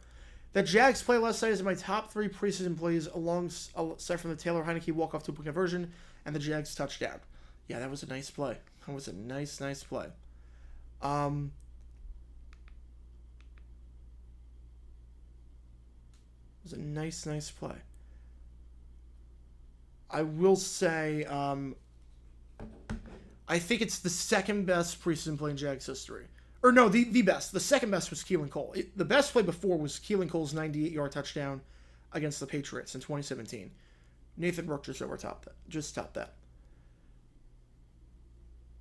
The Jags play last night is my top 3 preseason plays, aside from the Taylor Heineke walk-off 2-point conversion and the Jags touchdown. Yeah, that was a nice play. That was a nice, nice play. It was a nice, nice play. I will say, I think it's the 2nd best preseason play in Jags history. Or no, the best. The 2nd best was Keelan Cole. The best play before was Keelan Cole's 98-yard touchdown against the Patriots in 2017. Nathan Rook just topped that.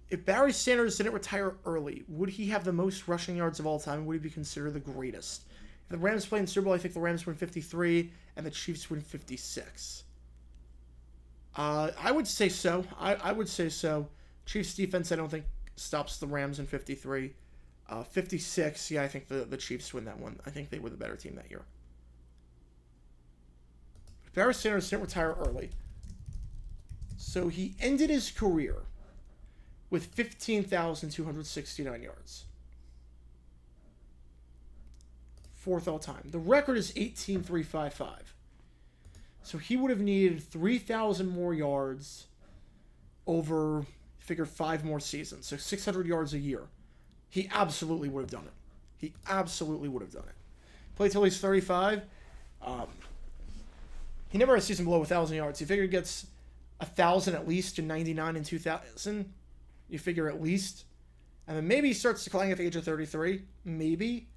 If Barry Sanders didn't retire early, would he have the most rushing yards of all time? Would he be considered the greatest? If the Rams play in Super Bowl, I think the Rams win 53 and the Chiefs win 56. I would say so. I would say so. Chiefs defense, I don't think, stops the Rams in 53. 56, yeah, I think the Chiefs win that one. I think they were the better team that year. Barry Sanders didn't retire early. So he ended his career with 15,269 yards. Fourth all time. The record is 18,355. So he would have needed 3,000 more yards over, figure, 5 more seasons. So 600 yards a year. He absolutely would have done it. He absolutely would have done it. Played till he's 35. He never had a season below 1,000 yards. You figure he gets 1,000 at least to 99 and 2,000. You figure at least. And then maybe he starts declining at the age of 33. Maybe.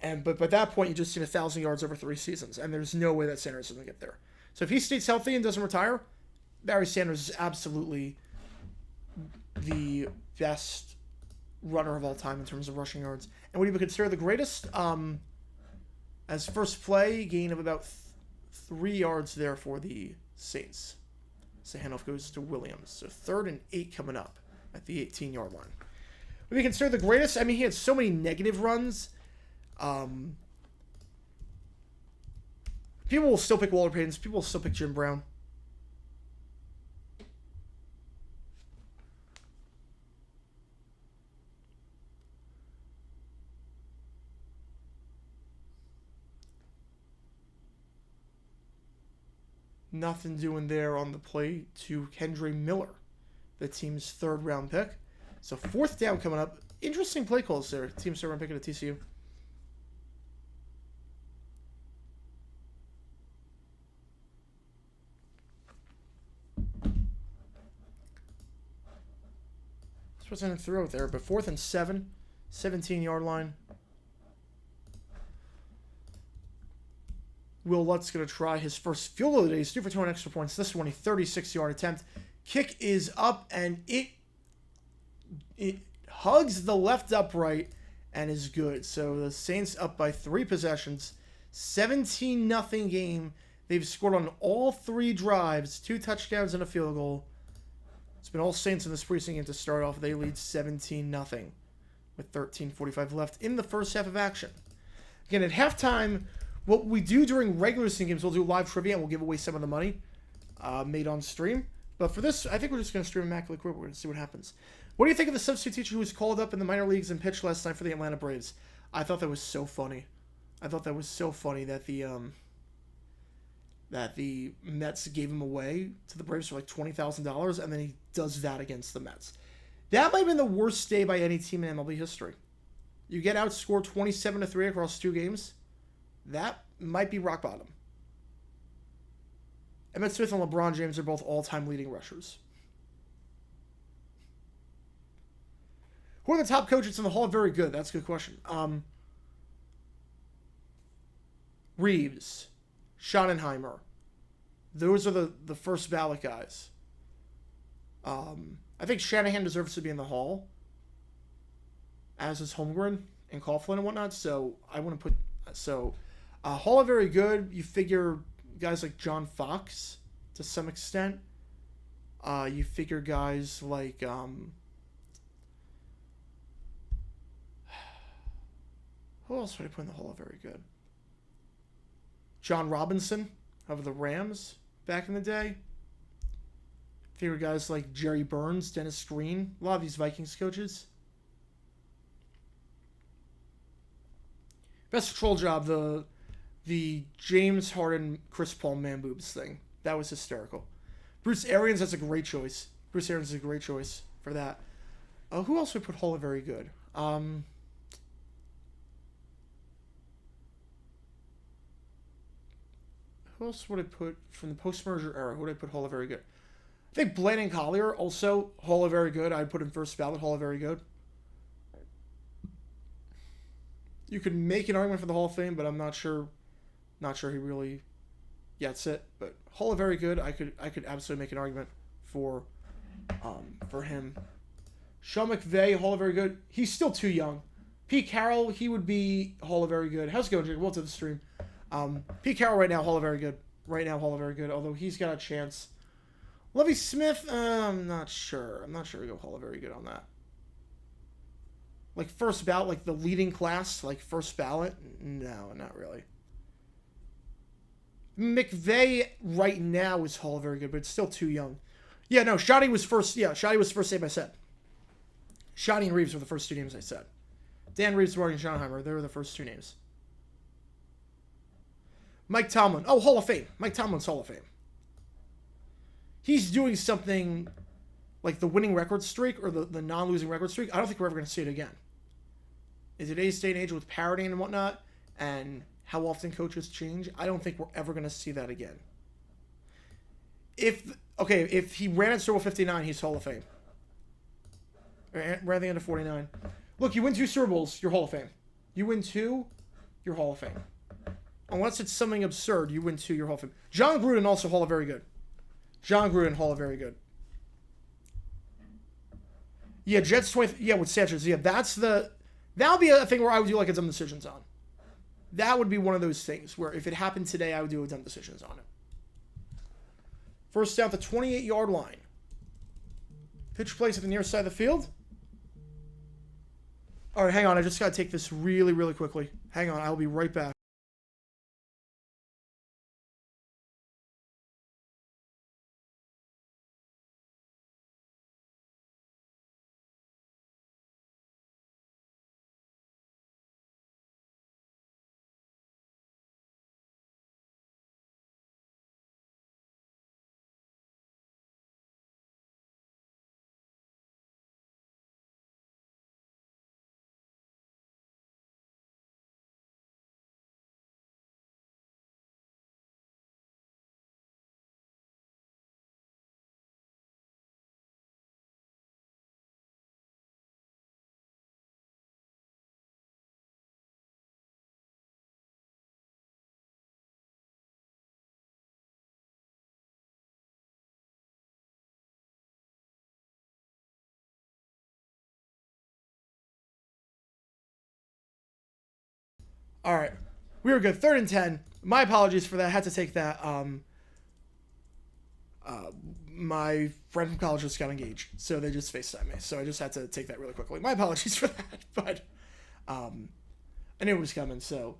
But by that point, you just seen 1,000 yards over 3 seasons. And there's no way that Sanders is going to get there. So if he stays healthy and doesn't retire, Barry Sanders is absolutely the best runner of all time in terms of rushing yards. And would he be considered the greatest? As first play, gain of about 3 yards there for the Saints. So handoff goes to Williams. So 3rd and 8 coming up at the 18-yard line. Would he be considered the greatest? I mean, he had so many negative runs. People will still pick Walter Payton. People will still pick Jim Brown. Nothing doing there on the play to Kendre Miller, the team's 3rd round pick. So 4th down coming up. Interesting play calls there. Team's 3rd round pick at TCU. This wasn't a throw there, but 4th and 7, 17-yard line. Will Lutz's going to try his first field goal of the day. He's 2 for 2 on extra points. This one, a 36-yard attempt. Kick is up, and it hugs the left upright and is good. So the Saints up by 3 possessions. 17-0 game. They've scored on all 3 drives. 2 touchdowns and a field goal. It's been all Saints in this preseason game to start off. They lead 17-0 with 13:45 left in the first half of action. Again, at halftime, what we do during regular season games, we'll do live trivia and we'll give away some of the money made on stream. But for this, I think we're just going to stream Immaculate Group. We're going to see what happens. What do you think of the substitute teacher who was called up in the minor leagues and pitched last night for the Atlanta Braves? I thought that was so funny. I thought that was so funny that the Mets gave him away to the Braves for like $20,000, and then he does that against the Mets. That might have been the worst day by any team in MLB history. You get outscored 27-3 across 2 games. That might be rock bottom. Emmitt Smith and LeBron James are both all-time leading rushers. Who are the top coaches in the Hall? Very good. That's a good question. Reeves, Schottenheimer. Those are the first ballot guys. I think Shanahan deserves to be in the Hall, as is Holmgren and Coughlin and whatnot. So I want to put Hall are very good. You figure guys like John Fox to some extent. You figure guys like who else would I put in the Hall of very good? John Robinson of the Rams back in the day. Figure guys like Jerry Burns, Dennis Green, a lot of these Vikings coaches. Best troll job, the James Harden, Chris Paul man boobs thing. That was hysterical. Bruce Arians, that's a great choice. Bruce Arians is a great choice for that. Who else would put Hall of very good? Who else would I put from the post-merger era? Who would I put Hall of very good? I think Blandon Collier, also Hall of very good. I'd put him first ballot, Hall of very good. You could make an argument for the Hall of Fame, but I'm not sure he really gets it. But Hall of very good. I could absolutely make an argument for him. Sean McVay, Hall of very good. He's still too young. Pete Carroll, he would be Hall of very good. How's it going, Jake? Welcome to the stream. Pete Carroll right now, Hall of very good. Right now, Hall of very good. Although he's got a chance. Lovie Smith, I'm not sure. I'm not sure we go Hall of very good on that. Like first ballot, like the leading class, like first ballot? No, not really. McVay right now is Hall of very good, but it's still too young. Yeah, no, Shoddy was first. Yeah, Shoddy was first name I said. Shoddy and Reeves were the first two names I said. Dan Reeves, Morgan Schottenheimer, they were the first two names. Mike Tomlin. Oh, Hall of Fame. Mike Tomlin's Hall of Fame. He's doing something like the winning record streak or the non-losing record streak. I don't think we're ever going to see it again. In today's day and age with parity and whatnot, and how often coaches change, I don't think we're ever going to see that again. If he ran at Super Bowl 59, he's Hall of Fame. Ran the end of 49. Look, you win 2 Super Bowls, you're Hall of Fame. You win 2, you're Hall of Fame. Unless it's something absurd, you win 2, you're Hall of Fame. John Gruden also Hall of very good. John Gruden Hall of very good. Yeah, Jets 20. Yeah, with Sanchez. Yeah, that'll be a thing where I would do like a dumb decisions on. That would be one of those things where if it happened today, I would do a dumb decisions on it. First down at the 28-yard line. Pitch plays at the near side of the field. All right, hang on. I just got to take this really, really quickly. Hang on. I'll be right back. All right. We were good. 3rd and 10. My apologies for that. I had to take that. My friend from college just got engaged, so they just FaceTimed me. So I just had to take that really quickly. My apologies for that, but I knew it was coming. So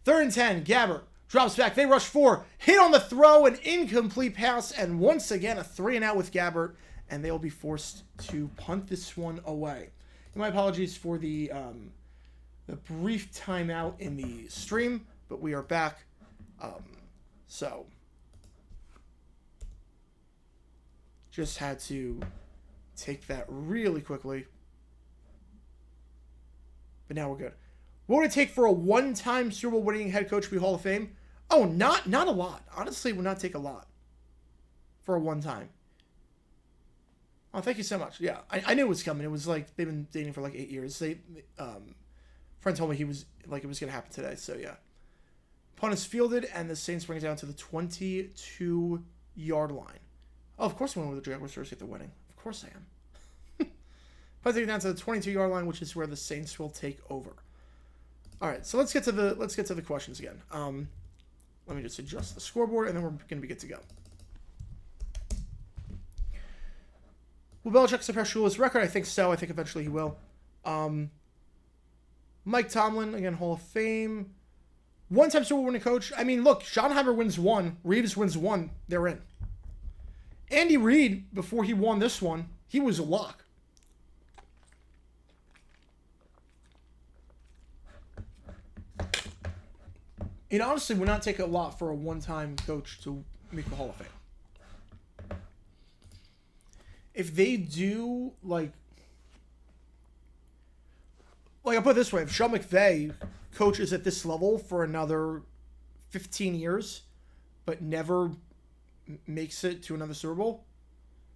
3rd and 10. Gabbert drops back. They rush 4. Hit on the throw. An incomplete pass. And once again, a 3-and-out with Gabbert. And they'll be forced to punt this one away. And my apologies for the brief timeout in the stream, but we are back. So just had to take that really quickly. But now we're good. What would it take for a one-time Super Bowl winning head coach to be Hall of Fame? Oh, not a lot. Honestly, it would not take a lot for a one-time. Oh, thank you so much. Yeah, I knew it was coming. It was like they've been dating for like 8 years. Friend told me it was going to happen today. So yeah, punt is fielded and the Saints bring it down to the 22-yard line. Oh, of course I'm going with the Jaguars first get the winning. Of course I am. Punting it down to the 22-yard line, which is where the Saints will take over. All right, so let's get to the questions again. Let me just adjust the scoreboard, and then we're going to be good to go. Will Belichick surpass Shula's record? I think so. I think eventually he will. Mike Tomlin, again, Hall of Fame. One-time Super Bowl winning coach. I mean, look, Schottenheimer wins 1. Reeves wins 1. They're in. Andy Reid, before he won this one, he was a lock. It honestly would not take a lot for a one-time coach to make the Hall of Fame. If they do, like I'll put it this way. If Sean McVay coaches at this level for another 15 years, but never makes it to another Super Bowl,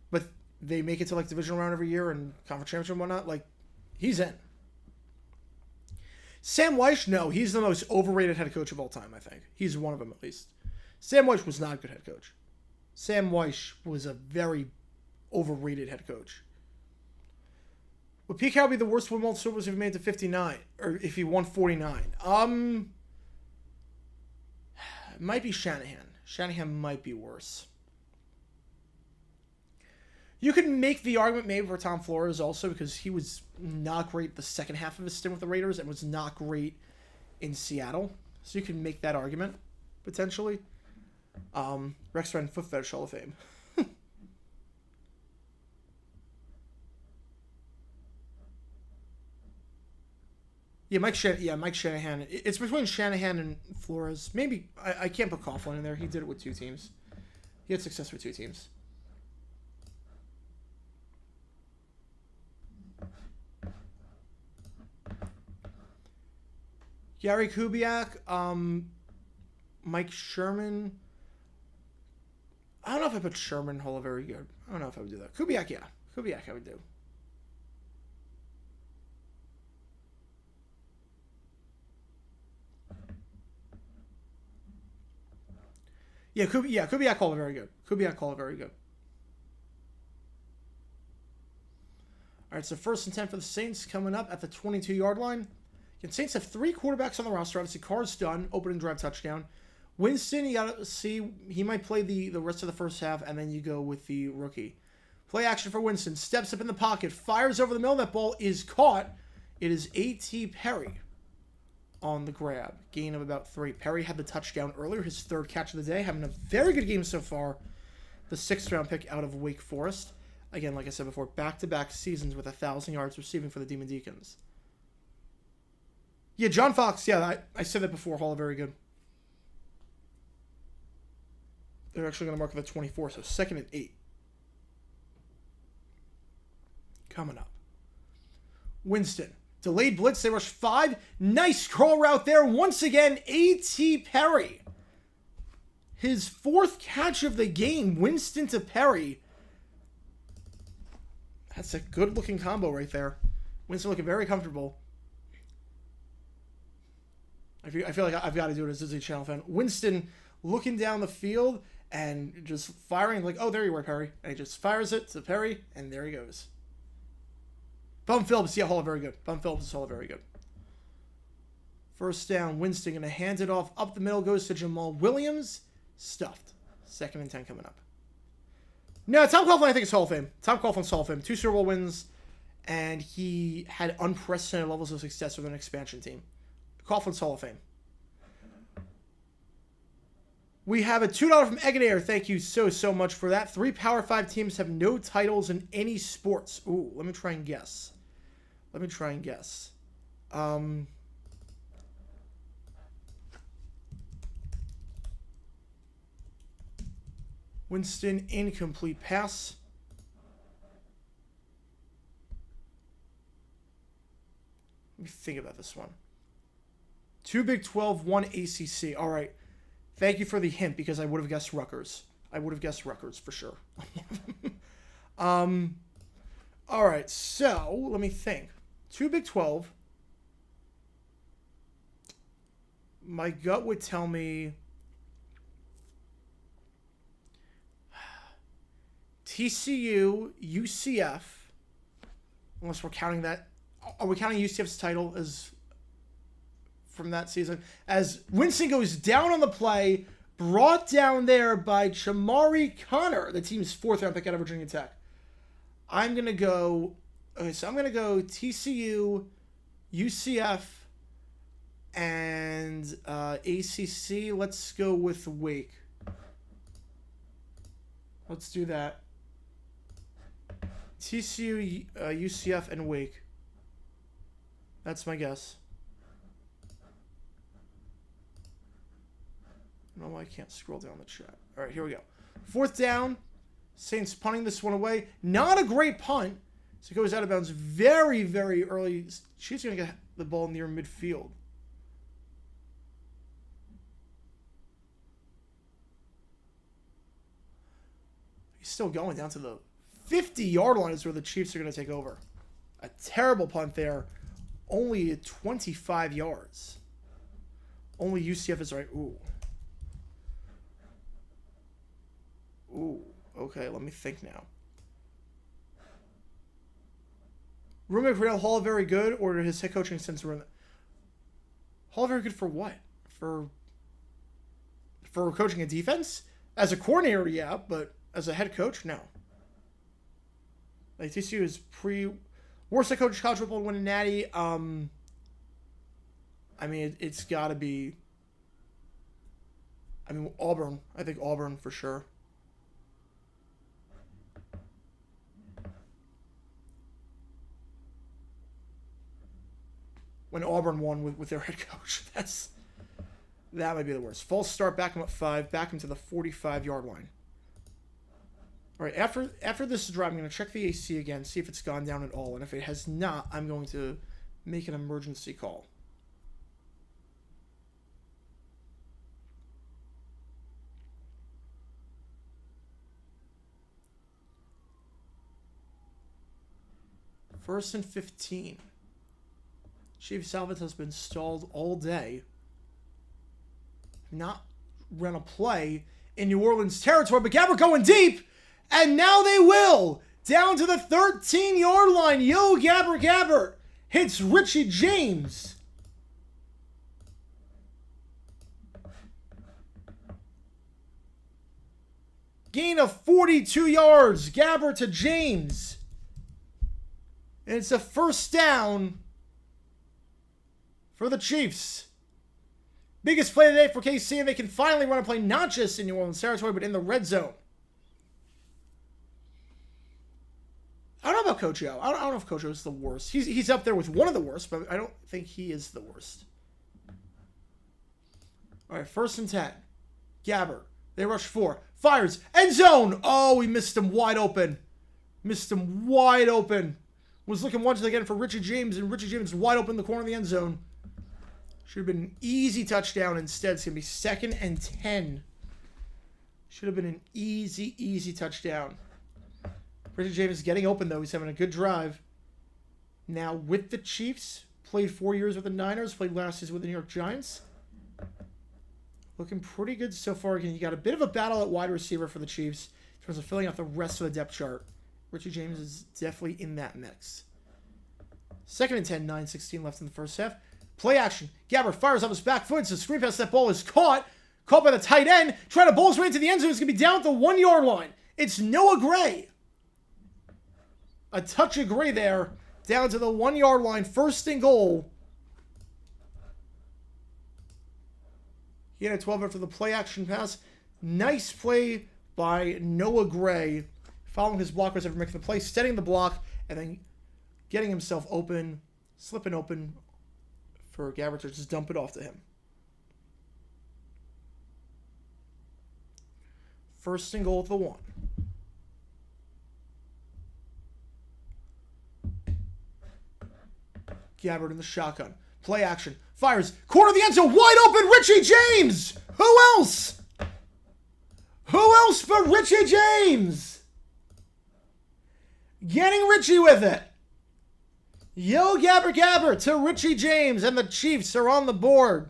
but they make it to like divisional round every year and conference championship and whatnot, like, he's in. Sam Weish, no, he's the most overrated head coach of all time, I think. He's one of them, at least. Sam Weish was not a good head coach. Sam Weish was a very overrated head coach. Would Pete Carroll be the worst win multiple Super Bowls if he made it to 59? Or if he won 49? It might be Shanahan. Shanahan might be worse. You can make the argument maybe for Tom Flores also because he was not great the second half of his stint with the Raiders and was not great in Seattle. So you can make that argument, potentially. Rex Ryan Foot Fetish Hall of Fame. Yeah, Mike Shanahan. It's between Shanahan and Flores. Maybe I can't put Coughlin in there. He did it with 2 teams. He had success with 2 teams. Gary Kubiak, Mike Sherman. I don't know if I put Sherman Hall of Very Good. I don't know if I would do that. Kubiak, yeah. Kubiak I would do. Yeah, Kubiak Hall of Very Good. Kubiak Hall of Very Good. All right, so 1st and 10 for the Saints coming up at the 22-yard line. The Saints have 3 quarterbacks on the roster. Obviously, Carr's done, opening drive touchdown. Winston, you got to see, he might play the rest of the first half, and then you go with the rookie. Play action for Winston. Steps up in the pocket, fires over the middle. That ball is caught. It is A.T. Perry on the grab. Gain of about 3. Perry had the touchdown earlier, his 3rd catch of the day, having a very good game so far. The 6th-round pick out of Wake Forest. Again, like I said before, back-to-back seasons with 1,000 yards receiving for the Demon Deacons. Yeah, John Fox, yeah, I said that before. Hall of Very Good. They're actually going to mark the 24, so 2nd and 8. Coming up. Winston. Delayed blitz. They rush 5. Nice crawl route there. Once again, A.T. Perry. His 4th catch of the game. Winston to Perry. That's a good-looking combo right there. Winston looking very comfortable. I feel like I've got to do it as a Disney Channel fan. Winston looking down the field and just firing like, oh, there you were, Perry. And he just fires it to Perry, and there he goes. Bum Phillips, yeah, Hall of Very Good. Bum Phillips is Hall of Very Good. 1st down, Winston going to hand it off. Up the middle goes to Jamal Williams. Stuffed. 2nd and 10 coming up. No, Tom Coughlin, I think, is Hall of Fame. Tom Coughlin's Hall of Fame. 2 Super Bowl wins, and he had unprecedented levels of success with an expansion team. Coughlin's Hall of Fame. We have a $2 from Eggenair. Thank you so much for that. 3 Power 5 teams have no titles in any sports. Ooh, let me try and guess. Winston, incomplete pass. Let me think about this one. 2 Big 12, 1 ACC. All right. Thank you for the hint, because I would have guessed Rutgers. I would have guessed Rutgers for sure. All right, so let me think. 2 Big 12. My gut would tell me TCU, UCF. Unless we're counting that. Are we counting UCF's title as from that season? As Winston goes down on the play, brought down there by Chamari Connor, the team's 4th-round pick out of Virginia Tech. I'm going to go TCU, UCF, and ACC. Let's go with Wake. Let's do that. TCU, UCF, and Wake. That's my guess. I don't know why I can't scroll down the chat. All right, here we go. 4th down. Saints punting this one away. Not a great punt. So it goes out of bounds very, very early. Chiefs going to get the ball near midfield. He's still going down to the 50-yard line is where the Chiefs are going to take over. A terrible punt there. Only 25 yards. Only UCF is right. Ooh, okay, let me think now. Ruben McRae, Hall of Very Good, or his head coaching since Hall of Very Good for what? For coaching a defense? As a coordinator, yeah, but as a head coach, no. Like, TCU is worst head coach college football winning natty. I mean, it's got to be. I mean, Auburn. I think Auburn for sure. When Auburn won with their head coach. That might be the worst. False start, back him up 5, back him to the 45-yard line. All right, after this drive, I'm going to check the AC again, see if it's gone down at all. And if it has not, I'm going to make an emergency call. First and 15. Chief Salvit has been stalled all day. Not run a play in New Orleans territory, but Gabbert going deep, and now they will. Down to the 13-yard line. Yo, Gabbert hits Richie James. Gain of 42 yards. Gabbert to James. And it's a first down for the Chiefs. Biggest play today for KC, and they can finally run a play not just in New Orleans territory, but in the red zone. I don't know about Coach O. I don't know if Coach O is the worst. He's up there with one of the worst, but I don't think he is the worst. All right, first and 10. Gabbert. They rush 4. Fires. End zone. Oh, we missed him wide open. Missed him wide open. Was looking once again for Richie James, and Richie James wide open in the corner of the end zone. Should have been an easy touchdown. Instead, it's going to be 2nd and 10. Should have been an easy touchdown. Richie James is getting open, though. He's having a good drive. Now with the Chiefs. Played 4 years with the Niners. Played last season with the New York Giants. Looking pretty good so far. Again, you got a bit of a battle at wide receiver for the Chiefs in terms of filling out the rest of the depth chart. Richie James is definitely in that mix. 2nd and 10, 9:16 left in the first half. Play action. Gabbert fires off his back foot. So screen pass. That ball is caught. Caught by the tight end. Trying to bowl his way into the end zone. It's going to be down at the 1-yard line. It's Noah Gray. A touch of Gray there. Down to the 1-yard line. 1st and goal. He had a 12 after the play action pass. Nice play by Noah Gray. Following his blockers after making the play. Setting the block. And then getting himself open. Slipping open for Gabbert to just dump it off to him. 1st and goal at the 1. Gabbert in the shotgun. Play action. Fires. Corner of the end zone. Wide open. Richie James. Who else? Who else but Richie James? Getting Richie with it. Yo, Gabbert to Richie James, and the Chiefs are on the board.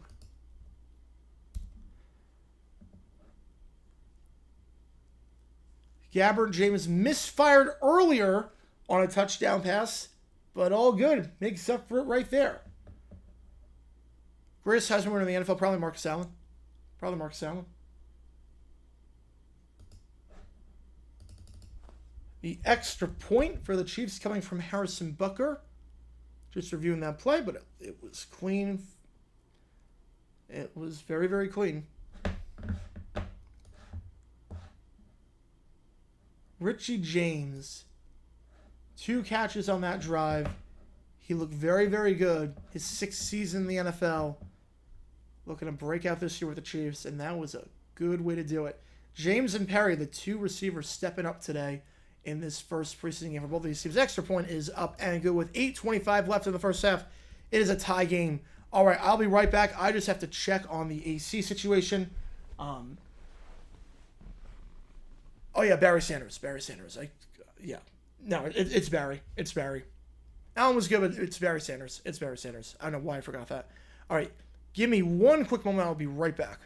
Gabbert and James misfired earlier on a touchdown pass, but all good. Makes up for it right there. Greatest Heisman winner in the NFL, probably Marcus Allen. The extra point for the Chiefs coming from Harrison Butker. Just reviewing that play, but it was clean. It was very, very clean. Richie James. 2 catches on that drive. He looked very, very good. His 6th season in the NFL. Looking to break out this year with the Chiefs, and that was a good way to do it. James and Perry, the 2 receivers stepping up today in this first preseason game for both of these teams. Extra point is up and good with 8:25 left in the first half. It is a tie game. All right, I'll be right back. I just have to check on the AC situation. Oh, yeah, Barry Sanders. No, it's Barry. It's Barry. Allen was good, but it's Barry Sanders. I don't know why I forgot that. All right, give me one quick moment. I'll be right back.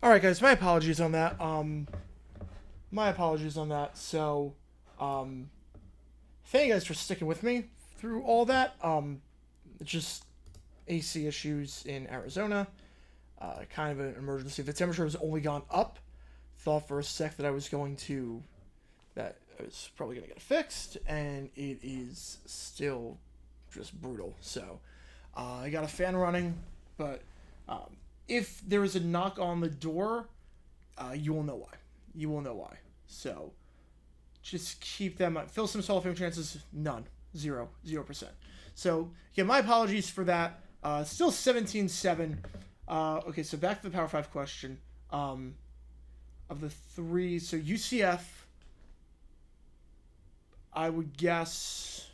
All right, guys, my apologies on that. My apologies on that. So, thank you guys for sticking with me through all that. Just AC issues in Arizona. Kind of an emergency. The temperature has only gone up. Thought for a sec that I was probably going to get fixed, and it is still just brutal. So, I got a fan running, but if there is a knock on the door, you will know why. You will know why. So, just keep them up. Fill some Hall of Fame chances, none. 0%. So, again, my apologies for that. Still 17-7. Okay, so back to the Power 5 question. Of the three, so UCF, I would guess...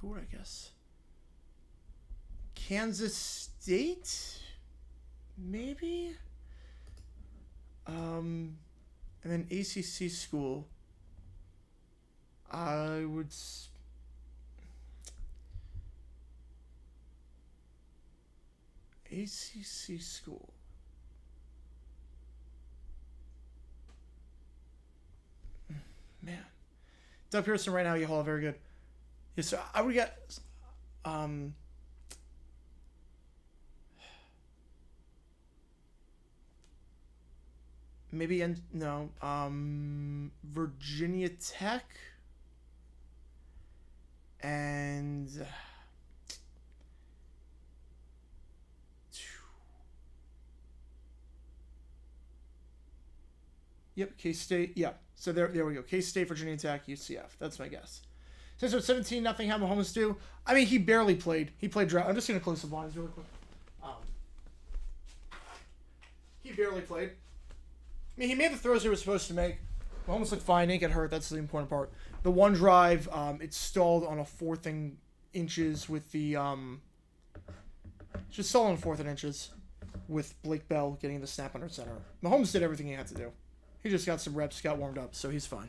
Who would I guess? Kansas State? Maybe? And then ACC school. I would... ACC school. Man. Doug Pearson right now, Yehola, very good. Yeah, so I would get... maybe, no. Virginia Tech. And... Yep, K-State. Yeah, so there we go. K-State, Virginia Tech, UCF. That's my guess. Since it's 17-0, how Mahomes do? I mean, he barely played. He played draft. I'm just going to close the blinds really quick. He barely played. I mean, he made the throws he was supposed to make. Mahomes looked fine. Didn't get hurt. That's the important part. The one drive, it stalled on a 4th and inches with the... just stalled on 4th and inches with Blake Bell getting the snap under center. Mahomes did everything he had to do. He just got some reps, got warmed up, so he's fine.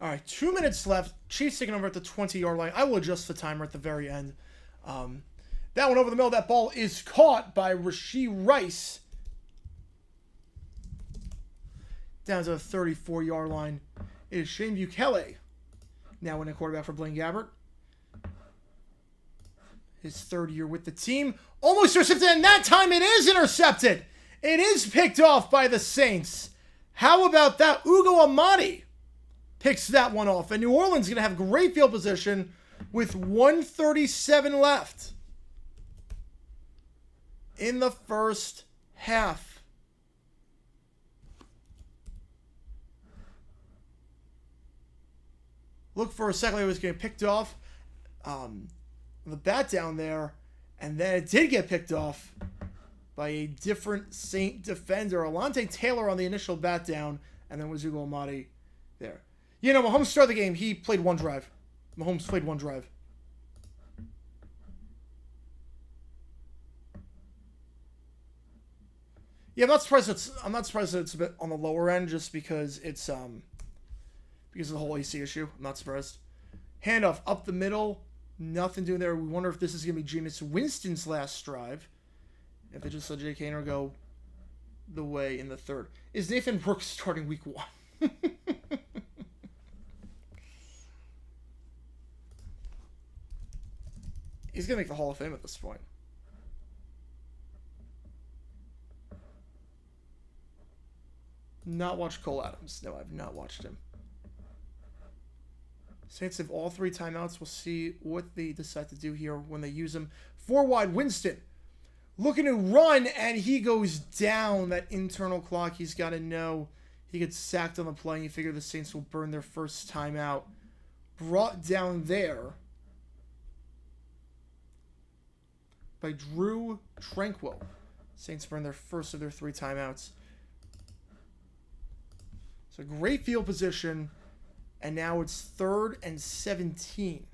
All right, 2 minutes left. Chiefs taking over at the 20-yard line. I will adjust the timer at the very end. That one over the middle. That ball is caught by Rashee Rice. Down to the 34-yard line. It is Shane Bukele. Now in a quarterback for Blaine Gabbert. His 3rd year with the team. Almost intercepted, and that time it is intercepted. It is picked off by the Saints. How about that? Ugo Amadi picks that one off. And New Orleans is going to have great field position with 1:37 left in the first half. Look for a second, it was getting picked off. The bat down there, and then it did get picked off by a different Saint defender. Alontae Taylor on the initial bat down, and then was Ugo Amadi there. You know, Mahomes started the game. He played one drive. Mahomes played one drive. Yeah, I'm not surprised that it's a bit on the lower end, just because it's because of the whole AC issue. I'm not surprised. Handoff up the middle. Nothing doing there. We wonder if this is going to be Jameis Winston's last drive. If they just let Jake Haener go the way in the 3rd. Is Nathan Brooks starting week 1? He's going to make the Hall of Fame at this point. Not watched Cole Adams. No, I've not watched him. Saints have all 3 timeouts. We'll see what they decide to do here when they use them. 4 wide, Winston. Looking to run, and he goes down. That internal clock, he's got to know. He gets sacked on the play, and you figure the Saints will burn their first timeout. Brought down there by Drew Tranquil. Saints burn their first of their 3 timeouts. So great field position. And now it's 3rd and 17.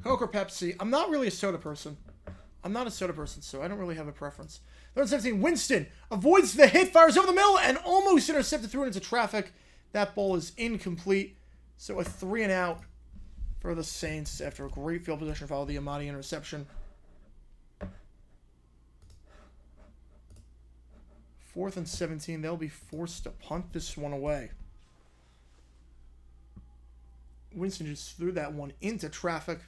Coke or Pepsi? I'm not really a soda person. I'm not a soda person, so I don't really have a preference. 3rd 17, Winston avoids the hit, fires over the middle, and almost intercepted through into traffic. That ball is incomplete. So a 3 and out for the Saints after a great field position followed the Amadi interception. 4th and 17, they'll be forced to punt this one away. Winston just threw that one into traffic.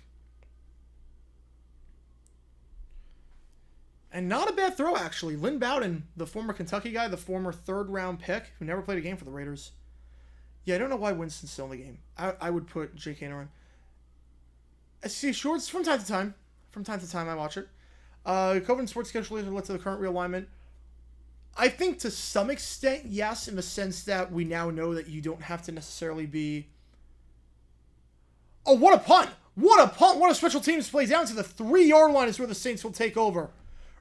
And not a bad throw, actually. Lynn Bowden, the former Kentucky guy, the former 3rd-round pick, who never played a game for the Raiders. Yeah, I don't know why Winston's still in the game. I would put J.K. in. I see shorts from time to time. From time to time, I watch it. COVID and sports schedule led to the current realignment. I think to some extent, yes, in the sense that we now know that you don't have to necessarily be... Oh, what a punt! What a punt! What a special teams play down to the 3-yard line is where the Saints will take over.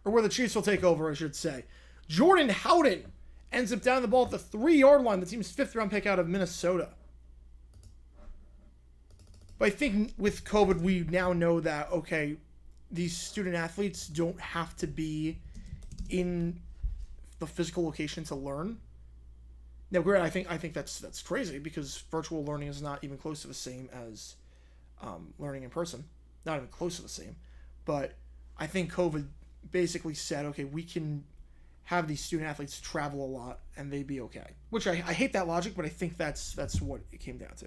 Or where the Chiefs will take over, I should say. Jordan Howden ends up down the ball at the 3-yard line, the team's 5th-round pick out of Minnesota. But I think with COVID, we now know that, okay, these student-athletes don't have to be in the physical location to learn. Now, granted, I think that's crazy because virtual learning is not even close to the same as learning in person. Not even close to the same. But I think COVID basically said, okay, we can have these student athletes travel a lot and they'd be okay. Which I hate that logic, but I think that's what it came down to.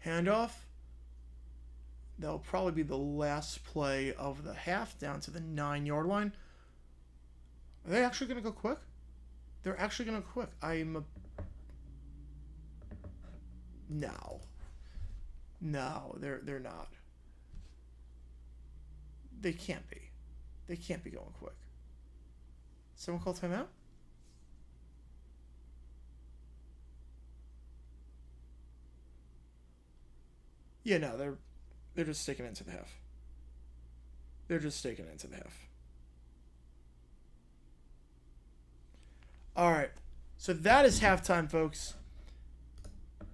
Handoff. That'll probably be the last play of the half down to the 9-yard line. Are they actually going to go quick? They're actually going to go quick. No. No, they're not. They can't be. They can't be going quick. Someone call timeout? Yeah, no, they're just sticking it into the half. They're just sticking it into the half. All right, so that is halftime, folks.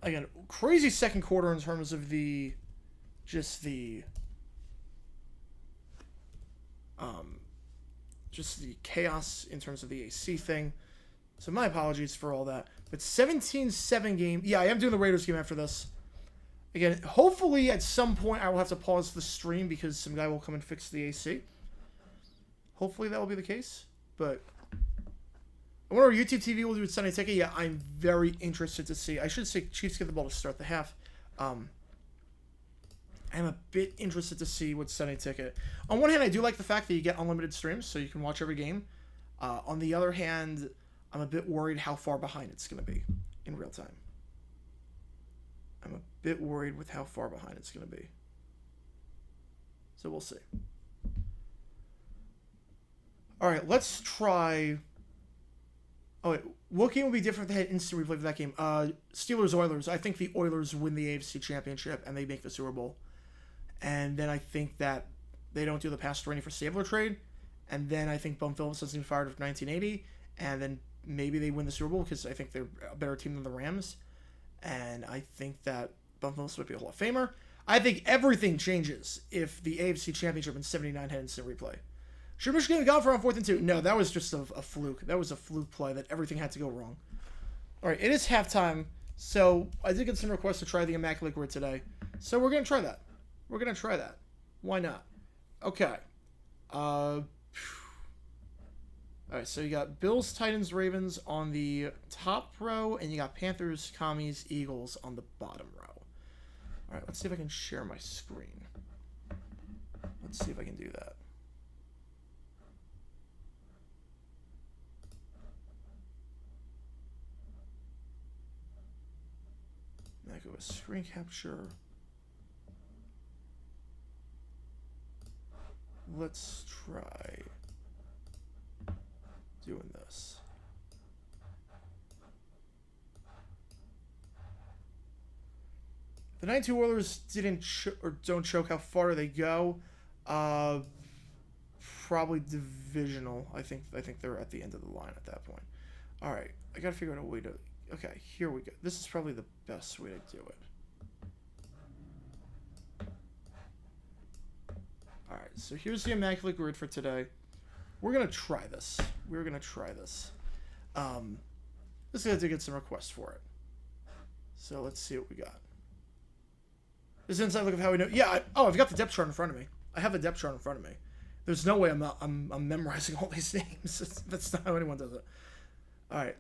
Again, crazy second quarter in terms of the chaos in terms of the AC thing. So my apologies for all that. But 17-7 game. Yeah, I am doing the Raiders game after this. Again, hopefully at some point I will have to pause the stream because some guy will come and fix the AC. Hopefully that will be the case. But I wonder what YouTube TV will do with Sunday Ticket. Yeah, I'm very interested to see. I should say Chiefs get the ball to start the half. I'm a bit interested to see what Sunday Ticket. On one hand, I do like the fact that you get unlimited streams, so you can watch every game. On the other hand, I'm a bit worried how far behind it's going to be in real time. I'm a bit worried with how far behind it's going to be. So we'll see. All right, let's try... Oh, wait. What game would be different if they had instant replay for that game? Steelers-Oilers. I think the Oilers win the AFC Championship and they make the Super Bowl. And then I think that they don't do the Pastor Rainey for Stabler trade. And then I think Bum Phillips doesn't get fired for 1980. And then maybe they win the Super Bowl because I think they're a better team than the Rams. And I think that Bum Phillips would be a Hall of Famer. I think everything changes if the AFC Championship in 79 had instant replay. Should Michigan have gone for on 4th and 2? No, that was just a fluke. That was a fluke play that everything had to go wrong. All right, it is halftime. So I did get some requests to try the Immaculate Grid today. So we're going to try that. We're going to try that. Why not? Okay. All right, so you got Bills, Titans, Ravens on the top row, and you got Panthers, Commies, Eagles on the bottom row. All right, let's see if I can share my screen. Let's see if I can do that. Now go with screen capture. Let's try doing this. The 92 Oilers don't choke. How far do they go? probably divisional. I think they're at the end of the line at that point. All right, I gotta figure out a way to. Okay, here we go. This is probably the best way to do it. All right, so here's the immaculate grid for today. We're gonna try this. We're gonna try this. This is to get some requests for it. So let's see what we got. This is an inside look of how we know. Yeah. I've got the depth chart in front of me. I have the depth chart in front of me. There's no way I'm memorizing all these names. That's not how anyone does it. All right.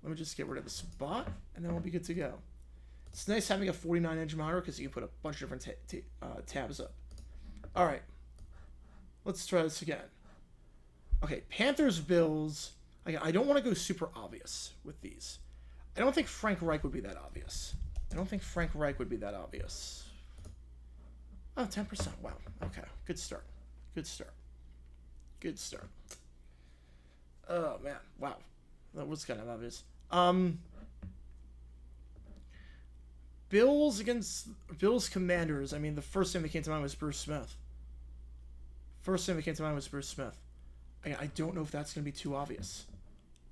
Let me just get rid of the spot, and then we'll be good to go. It's nice having a 49-inch monitor because you can put a bunch of different tabs up. All right. Let's try this again. Okay, Panthers, Bills. I don't want to go super obvious with these. I don't think Frank Reich would be that obvious. Oh, 10%. Wow. Okay. Good start. Oh, man. Wow. That was kind of obvious. Bills Commanders. I mean, the first thing that came to mind was Bruce Smith. I don't know if that's going to be too obvious.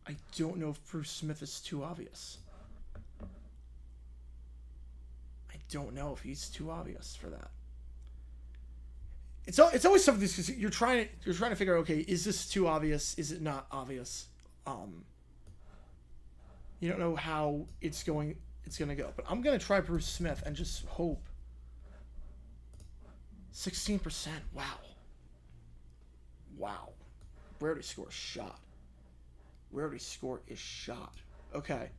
I don't know if Bruce Smith is too obvious. I don't know if he's too obvious for that. It's always something because you're trying to figure out, okay, is this too obvious? Is it not obvious? You don't know how it's going to go. But I'm going to try Bruce Smith and just hope. 16%. Wow. Rarely score a shot. Okay.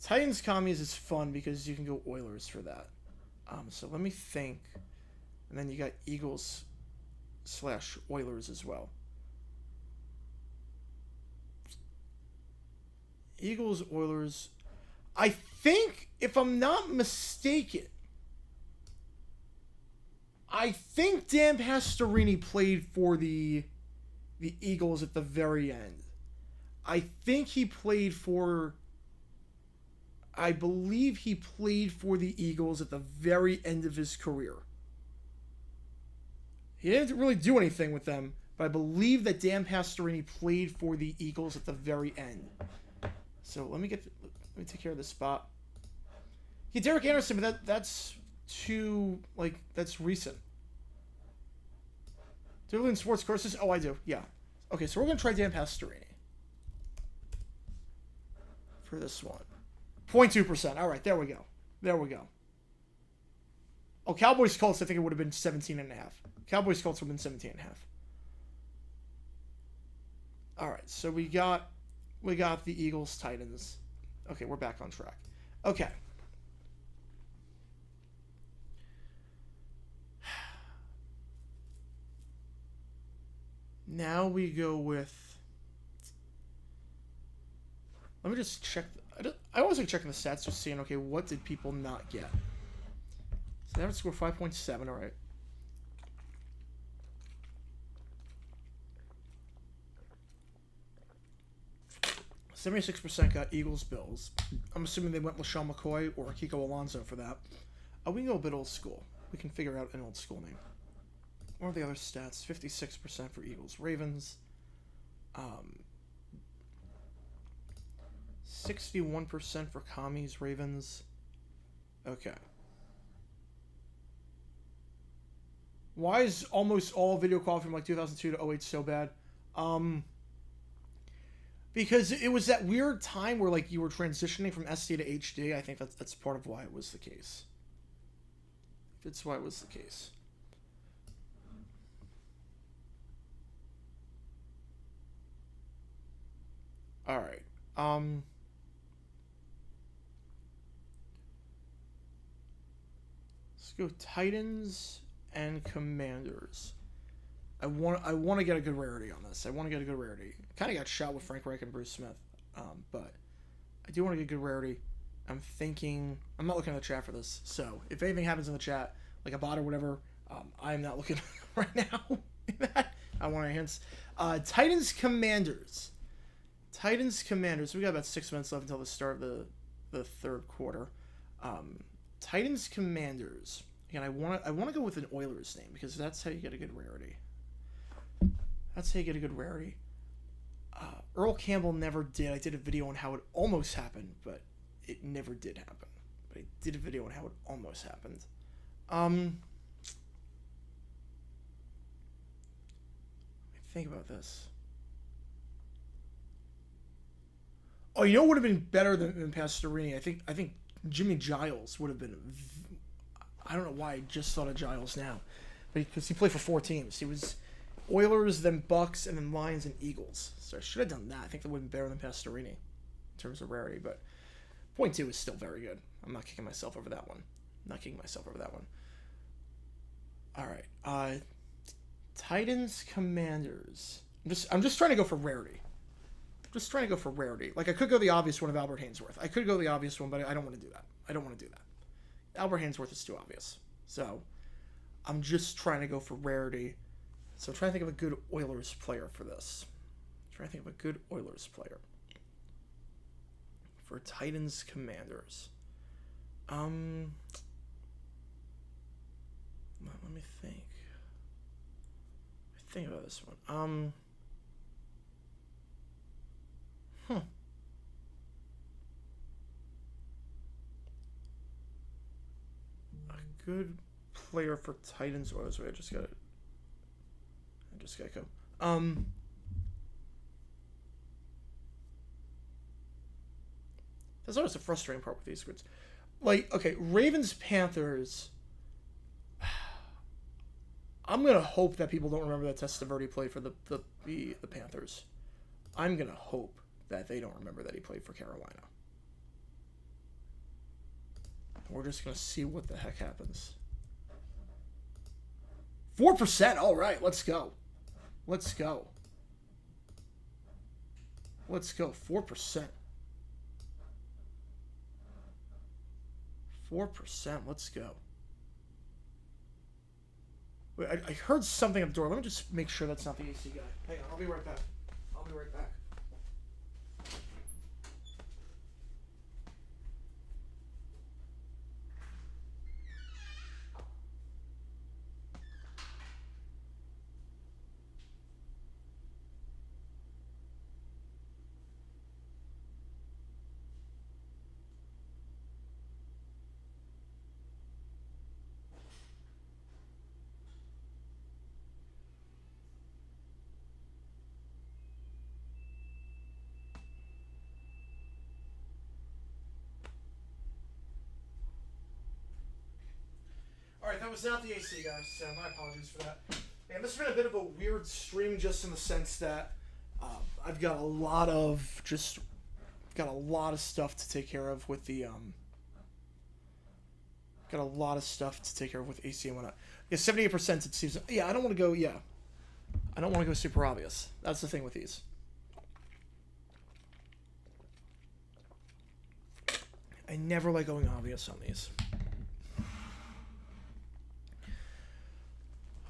Titans Commies is fun because you can go Oilers for that. So let me think. And then you got Eagles / Oilers as well. Eagles, Oilers. I think, if I'm not mistaken, I think Dan Pastorini played for the Eagles at the very end. I believe he played for the Eagles at the very end of his career. He didn't really do anything with them, but I believe that Dan Pastorini played for the Eagles at the very end. So let me take care of this spot. Yeah, Derek Anderson, but that's recent. Do you live in sports courses? Oh, I do. Yeah. Okay, so we're gonna try Dan Pastorini for this one. 0.2%. All right, there we go. Oh, Cowboys Colts. I think it would have been 17.5. Cowboys Colts would have been 17.5. All right, so we got the Eagles Titans. Okay, we're back on track. Okay. Now we go with. Let me just check. I always like checking the stats, just seeing, okay, what did people not get? So that would score 5.7. All right. %76% got Eagles, Bills. I'm assuming they went LaShawn McCoy or Kiko Alonso for that. We can go a bit old school. We can figure out an old school name. What are the other stats? 56% for Eagles, Ravens. 61% for Commies, Ravens. Okay. Why is almost all video quality from like 2002 to 08 so bad? Because it was that weird time where like you were transitioning from SD to HD. I think that's part of why it was the case. That's why it was the case. All right. Let's go Titans and Commanders. I want to get a good rarity on this. Kind of got shot with Frank Reich and Bruce Smith, but I do want to get a good rarity. I'm not looking at the chat for this, so if anything happens in the chat, like a bot or whatever, I am not looking right now. I want hints. Titans Commanders. We got about 6 minutes left until the start of the third quarter. Titans Commanders. Again, I want to go with an Oilers name because that's how you get a good rarity. That's how you get a good rarity. Earl Campbell never did. I did a video on how it almost happened, but it never did happen. But I did a video on how it almost happened. Think about this. Oh, you know what would have been better than Pastorini? I think Jimmy Giles would have been. I don't know why I just thought of Giles now, because he played for 4 teams. He was Oilers, then Bucks, and then Lions and Eagles. So I should have done that. I think that would have been better than Pastorini in terms of rarity. But 0.2 is still very good. I'm not kicking myself over that one. All right. Titans, Commanders. I'm just trying to go for rarity. Like, I could go the obvious one of Albert Hainsworth. I could go the obvious one, but I don't want to do that. Albert Hainsworth is too obvious. So, I'm just trying to go for rarity. So, I'm trying to think of a good Oilers player for this. For Titans, Commanders. Let me think. Think about this one. A good player for Titans. Wait, I just gotta go. That's always the frustrating part with these grids. Like, okay, Ravens, Panthers. I'm going to hope that people don't remember that Testaverde played for the Panthers. I'm going to hope that they don't remember that he played for Carolina. We're just going to see what the heck happens. 4%. All right, let's go. 4%. Let's go. Wait, I heard something at the door. Let me just make sure that's not the AC guy. Hang on, I'll be right back. Alright, that was not the AC, guys, so my apologies for that. And this has been a bit of a weird stream just in the sense that I've got a lot of stuff to take care of with the AC and whatnot. Yeah, 78% it seems. Yeah, I don't want to go super obvious. That's the thing with these. I never like going obvious on these.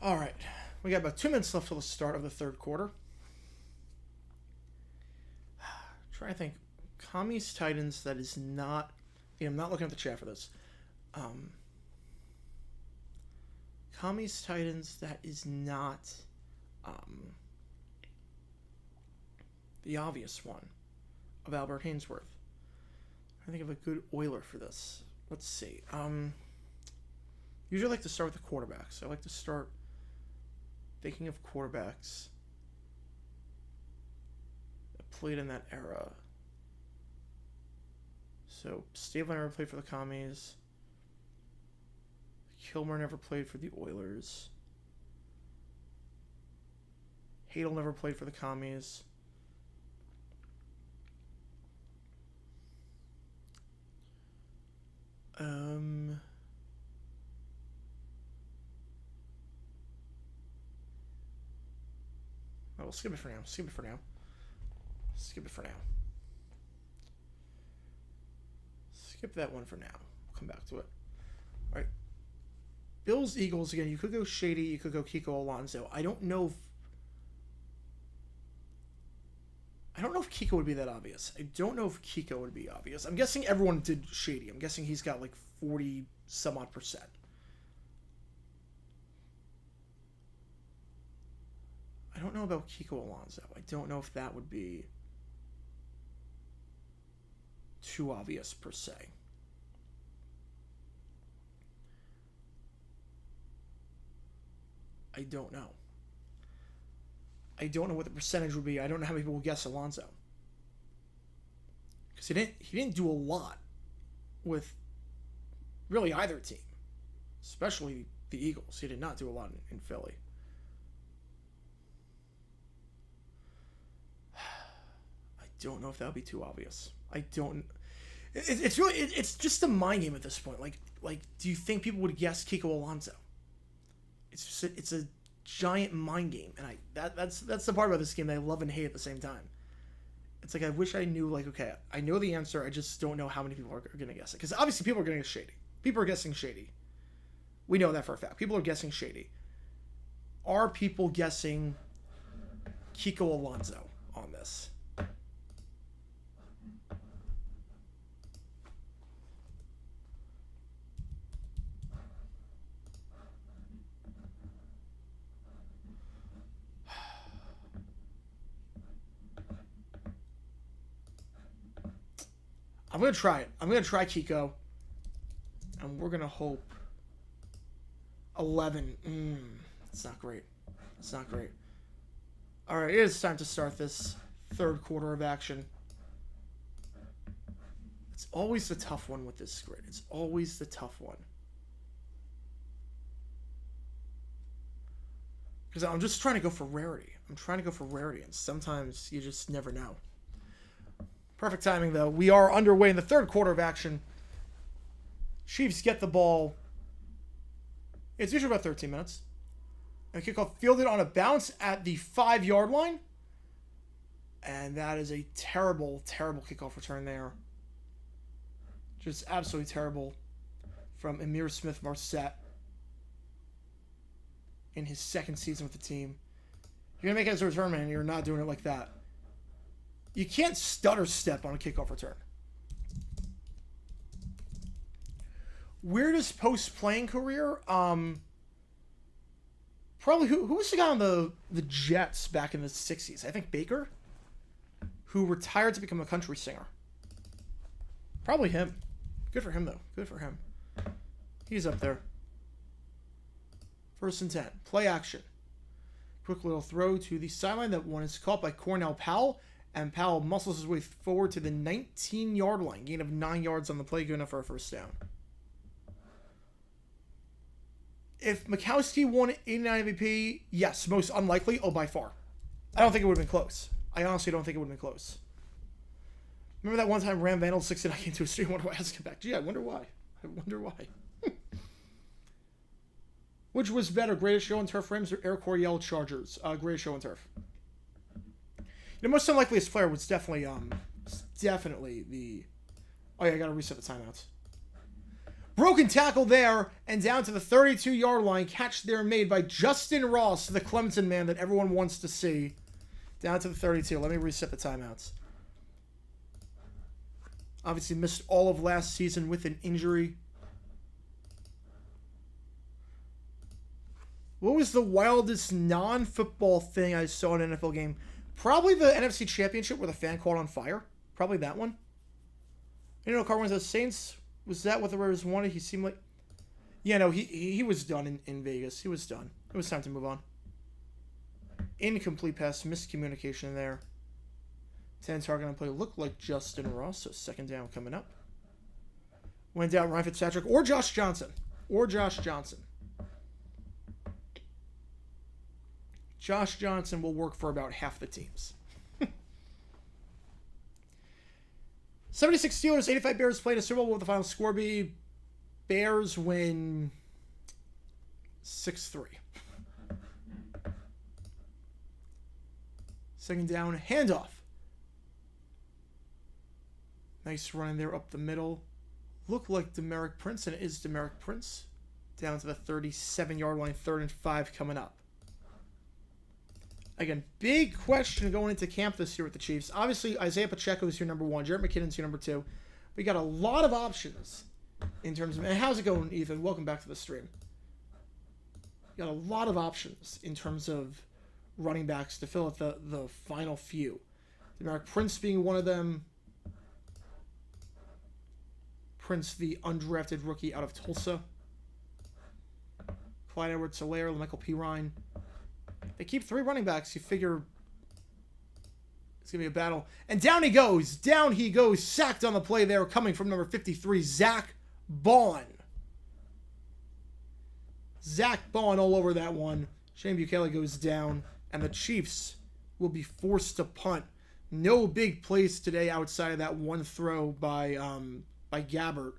All right, we got about 2 minutes left till the start of the third quarter. Try to think. Commies Titans. That is not. I'm not looking at the chat for this. Commies Titans. That is not the obvious one of Albert Hainsworth. I think of a good Oiler for this. Let's see. Usually I like to start with the quarterbacks. I like to start thinking of quarterbacks that played in that era. So Stabler never played for the Commies. Kilmer never played for the Oilers. Hadel never played for the Commies. We'll skip it for now. Skip that one for now. We'll come back to it. All right. Bills, Eagles, again, you could go Shady, you could go Kiko Alonso. I don't know if Kiko would be that obvious. I'm guessing everyone did Shady. I'm guessing he's got like 40 some odd %. I don't know about Kiko Alonso. I don't know if that would be too obvious per se. I don't know. I don't know what the percentage would be. I don't know how many people will guess Alonso. Because he didn't do a lot with really either team. Especially the Eagles. He did not do a lot in Philly. I don't know if that would be too obvious. I don't... It's really... It's just a mind game at this point. Like, do you think people would guess Kiko Alonso? It's a giant mind game, and that's the part about this game that I love and hate at the same time. It's like I wish I knew. Like, okay, I know the answer, I just don't know how many people are going to guess it. Because obviously people are going to guess shady. People are guessing shady. We know that for a fact. People are guessing shady. Are people guessing Kiko Alonso on this? I'm going to try it. I'm going to try Kiko. And we're going to hope 11. That's not great. That's not great. All right, it is time to start this third quarter of action. It's always the tough one with this grid. It's always the tough one. Because I'm just trying to go for rarity. I'm trying to go for rarity, and sometimes you just never know. Perfect timing, though. We are underway in the third quarter of action. Chiefs get the ball. It's usually about 13 minutes. And kickoff fielded on a bounce at the 5-yard line. And that is a terrible, terrible kickoff return there. Just absolutely terrible from Emir Smith-Marset in his second season with the team. You're going to make it as a return man, and you're not doing it like that. You can't stutter step on a kickoff return. Weirdest post-playing career? Probably who was the guy on the Jets back in the 60s? I think Baker, who retired to become a country singer. Probably him. Good for him, though. Good for him. He's up there. 1st and 10. Play action. Quick little throw to the sideline. That one is caught by Cornell Powell. And Powell muscles his way forward to the 19-yard line. Gain of 9 yards on the play. Good enough for a first down. If Mikowski won 89 MVP, yes, most unlikely. Oh, by far. I don't think it would have been close. I honestly don't think it would have been close. Remember that one time Ram Vandal 69 into a stream? What do I ask him back? Gee, I wonder why. I wonder why. Which was better, Greatest Show on Turf Rims or Air Coryell Chargers? Greatest Show on Turf. The most unlikeliest player was definitely the... Oh, yeah, I got to reset the timeouts. Broken tackle there, and down to the 32-yard line. Catch there made by Justin Ross, the Clemson man that everyone wants to see. Down to the 32. Let me reset the timeouts. Obviously missed all of last season with an injury. What was the wildest non-football thing I saw in an NFL game? Probably the NFC Championship where the fan caught on fire. Probably that one. You know, Carwin says Saints... Was that what the Raiders wanted? He seemed like... Yeah, no, he was done in Vegas. He was done. It was time to move on. Incomplete pass. Miscommunication there. 10 target on play. Looked like Justin Ross. So second down coming up. Went down Ryan Fitzpatrick or Josh Johnson. Josh Johnson will work for about half the teams. 76 Steelers, 85 Bears played a Super Bowl. What would the final score be? Bears win 6-3. Second down, handoff. Nice run there up the middle. Looked like Demeric Prince, and it is Demeric Prince. Down to the 37-yard line, 3rd and 5 coming up. Again, big question going into camp this year with the Chiefs. Obviously, Isaiah Pacheco is your number 1. Jarrett McKinnon's your number 2. We got a lot of options in terms of... And how's it going, Ethan? Welcome back to the stream. We got a lot of options in terms of running backs to fill out the final few. Demaric Prince being one of them. Prince, the undrafted rookie out of Tulsa. Clyde Edwards-Helaire, Michael Pirine. They keep 3 running backs. You figure it's going to be a battle. And down he goes. Down he goes. Sacked on the play there, coming from number 53, Zach Baun. Zach Baun all over that one. Shane Bukele goes down, and the Chiefs will be forced to punt. No big plays today outside of that one throw by Gabbert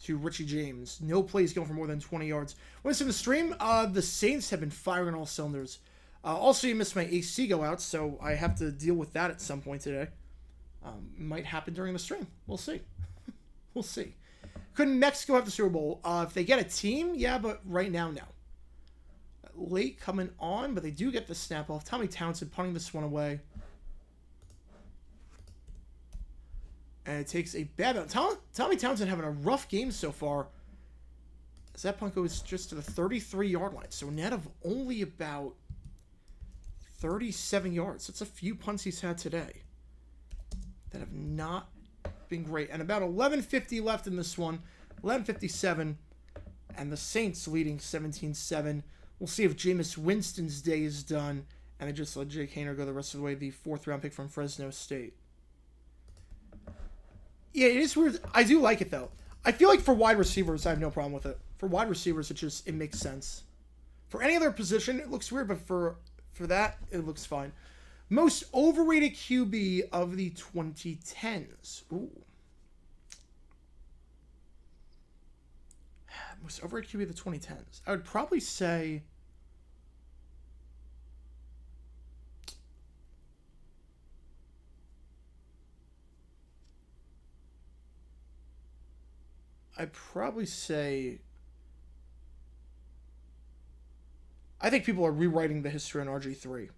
to Richie James. No plays going for more than 20 yards. When it's in the stream, the Saints have been firing on all cylinders. Also, you missed my AC go out, so I have to deal with that at some point today. Might happen during the stream. We'll see. We'll see. Couldn't Mexico have the Super Bowl? If they get a team, yeah, but right now, no. Late coming on, but they do get the snap off. Tommy Townsend punting this one away. And it takes a bad out. Tommy Townsend having a rough game so far. As that punt goes just to the 33-yard line. So a net of only about 37 yards. That's a few punts he's had today that have not been great. And about 11:50 left in this one. 11:57. And the Saints leading 17-7. We'll see if Jameis Winston's day is done. And they just let Jake Haener go the rest of the way. The 4th-round pick from Fresno State. Yeah, it is weird. I do like it, though. I feel like for wide receivers, I have no problem with it. For wide receivers, it makes sense. For any other position, it looks weird, but for that, it looks fine. Most overrated QB of the 2010s. Ooh. Most overrated QB of the 2010s. I would probably say... I'd probably say... I think people are rewriting the history on RG3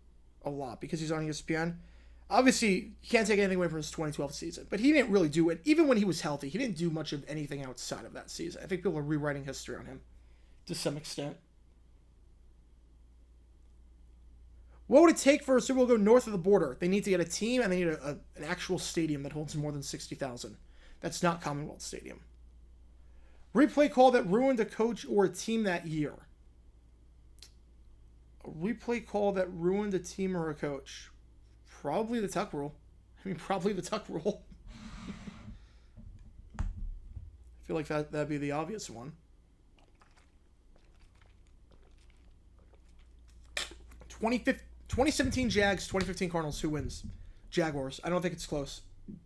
a lot because he's on ESPN. Obviously, you can't take anything away from his 2012 season, but he didn't really do it. Even when he was healthy, he didn't do much of anything outside of that season. I think people are rewriting history on him to some extent. What would it take for a Super Bowl to go north of the border? They need to get a team, and they need an actual stadium that holds more than 60,000. That's not Commonwealth Stadium. Replay call that ruined a coach or a team that year. A replay call that ruined a team or a coach. Probably the Tuck rule. Probably the Tuck rule. I feel like that'd be the obvious one. 2017 Jags, 2015 Cardinals. Who wins? Jaguars. I don't think it's close.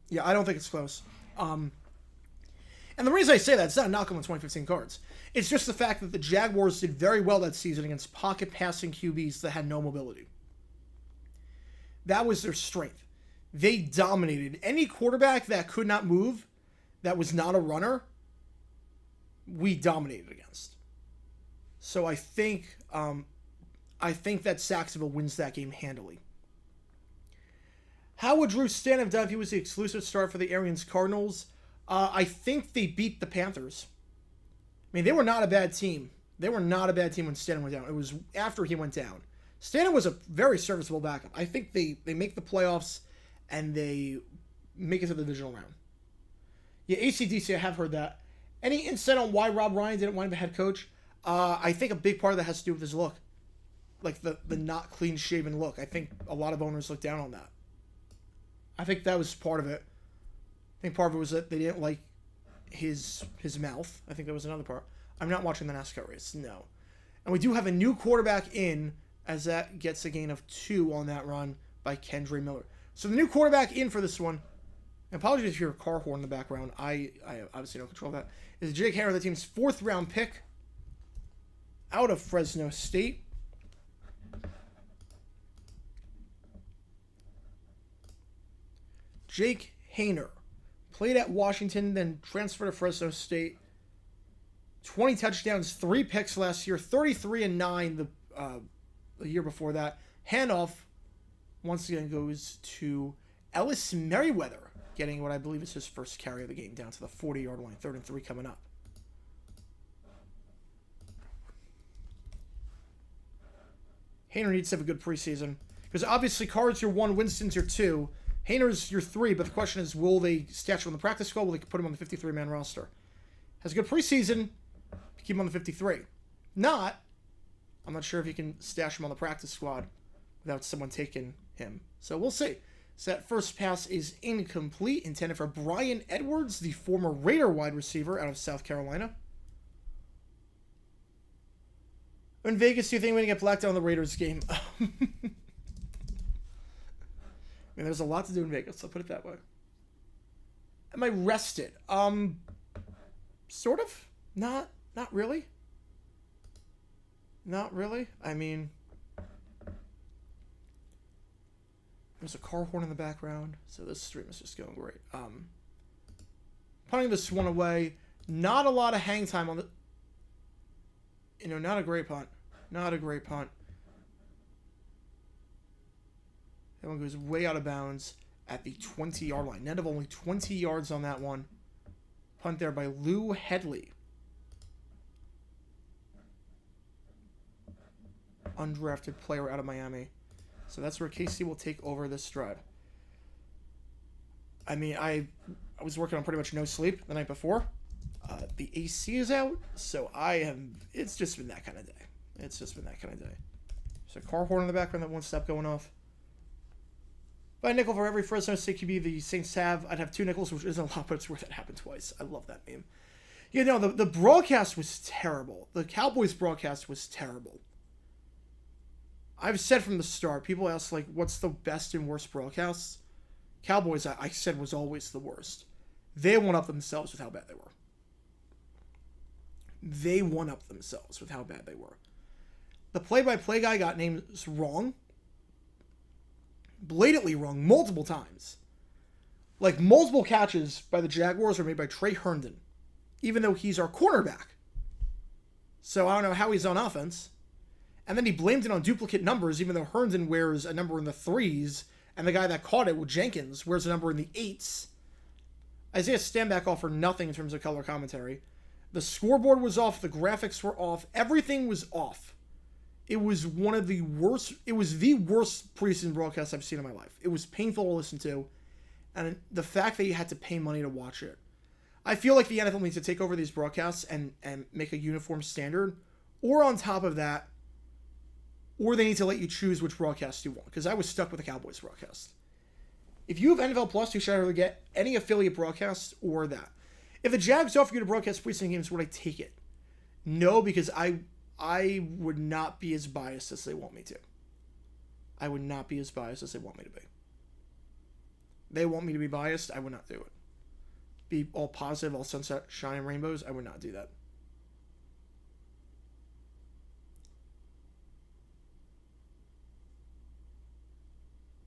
Yeah, I don't think it's close. And the reason I say that, it's not a knock on the 2015 Cards. It's just the fact that the Jaguars did very well that season against pocket passing QBs that had no mobility. That was their strength. They dominated. Any quarterback that could not move, that was not a runner, we dominated against. So I think that Saxonville wins that game handily. How would Drew Stanton have done if he was the exclusive start for the Arians Cardinals? I think they beat the Panthers. I mean, they were not a bad team. They were not a bad team when Stanton went down. It was after he went down. Stanton was a very serviceable backup. I think they make the playoffs and they make it to the divisional round. Yeah, AC/DC, I have heard that. Any insight on why Rob Ryan didn't wind up a head coach? I think a big part of that has to do with his look. Like the not clean-shaven look. I think a lot of owners look down on that. I think that was part of it. I think part of it was that they didn't like his mouth. I think that was another part. I'm not watching the NASCAR race, no. And we do have a new quarterback in, as that gets a gain of 2 on that run by Kendre Miller. So the new quarterback in for this one, and apologies if you hear a car horn in the background, I obviously don't control that, is Jake Haener, the team's 4th-round pick out of Fresno State. Jake Haener played at Washington, then transferred to Fresno State. 20 touchdowns, 3 picks last year, 33-9 the year before that. Handoff once again goes to Ellis Merriweather, getting what I believe is his first carry of the game down to the 40-yard line. 3rd and 3 coming up. Hayner needs to have a good preseason. Because obviously Carr's your 1, Winston's your 2. Hayner's your 3, but the question is, will they stash him on the practice squad? Will they put him on the 53-man roster? Has a good preseason, keep him on the 53. Not, I'm not sure if you can stash him on the practice squad without someone taking him. So we'll see. So that first pass is incomplete, intended for Brian Edwards, the former Raider wide receiver out of South Carolina. In Vegas, do you think we're going to get blacked out on the Raiders game? I mean, there's a lot to do in Vegas, I'll put it that way. Am I rested? Sort of. Not really. Not really. I mean, there's a car horn in the background, so this stream is just going great. Punting this one away. Not a lot of hang time on the... not a great punt. Not a great punt. That one goes way out of bounds at the 20-yard line. Net of only 20 yards on that one. Punt there by Lou Headley. Undrafted player out of Miami. So that's where KC will take over this drive. I mean, I was working on pretty much no sleep the night before. The AC is out, so it's just been that kind of day. It's just been that kind of day. There's a car horn in the background that won't stop going off. Buy a nickel for every Fresno State QB the Saints have. I'd have 2 nickels, which isn't a lot, but it's worth it. Happened twice. I love that meme. The broadcast was terrible. The Cowboys broadcast was terrible. I've said from the start, people ask, like, what's the best and worst broadcasts? Cowboys, I said, was always the worst. They one-upped themselves with how bad they were. They one-upped themselves with how bad they were. The play-by-play guy got names wrong. Blatantly wrong multiple times. Like, multiple catches by the Jaguars were made by Trey Herndon, even though he's our cornerback. So I don't know how he's on offense. And then he blamed it on duplicate numbers, even though Herndon wears a number in the 3s, and the guy that caught it, Jenkins, wears a number in the 8s. Isaiah Stanback offered nothing in terms of color commentary. The scoreboard was off, the graphics were off, everything was off. It was one of the worst, it was the worst preseason broadcast I've seen in my life. It was painful to listen to, and the fact that you had to pay money to watch it. I feel like the NFL needs to take over these broadcasts and make a uniform standard, or on top of that, or they need to let you choose which broadcast you want, because I was stuck with the Cowboys broadcast. If you have NFL Plus, you should either get any affiliate broadcast or that. If the Jags offer you to broadcast preseason games, would I take it? No, because I would not be as biased as they want me to. I would not be as biased as they want me to be. They want me to be biased, I would not do it. Be all positive, all sunset, shine and rainbows, I would not do that.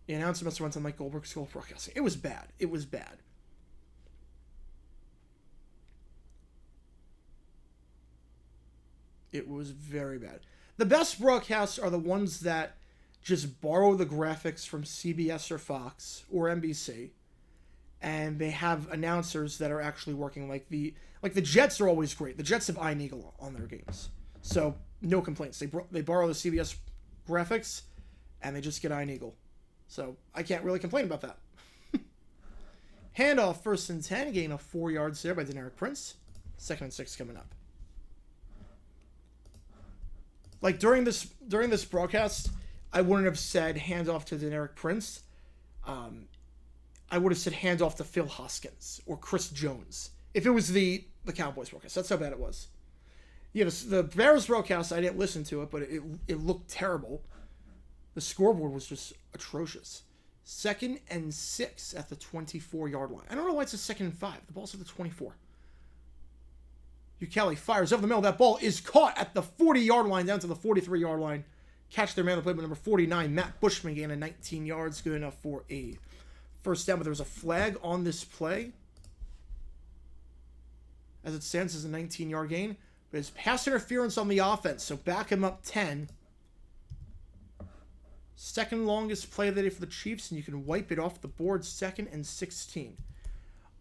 The announcer must have went to Mike Goldberg's school of broadcasting. It was bad. It was bad. It was very bad. The best broadcasts are the ones that just borrow the graphics from CBS or Fox or NBC, and they have announcers that are actually working. Like the Jets are always great. The Jets have Ian Eagle on their games, so no complaints. They borrow the CBS graphics, and they just get Ian Eagle. So I can't really complain about that. Handoff, 1st and 10, gain of 4 yards there by Deneric Prince. 2nd and 6 coming up. Like during this broadcast, I wouldn't have said handoff to Deneric Prince. I would have said handoff to Phil Hoskins or Chris Jones if it was the Cowboys broadcast. That's how bad it was. The Bears broadcast, I didn't listen to it, but it looked terrible. The scoreboard was just atrocious. 2nd and 6 at the 24-yard line. I don't know why it's a 2nd and 5. The ball's at the 24. Kelly fires over the middle. That ball is caught at the 40-yard line down to the 43-yard line. Catch their man of the play by number 49, Matt Bushman, gain of 19 yards. Good enough for a first down, but there was a flag on this play. As it stands, as a 19-yard gain. But it's pass interference on the offense, so back him up 10. Second longest play of the day for the Chiefs, and you can wipe it off the board. 2nd and 16.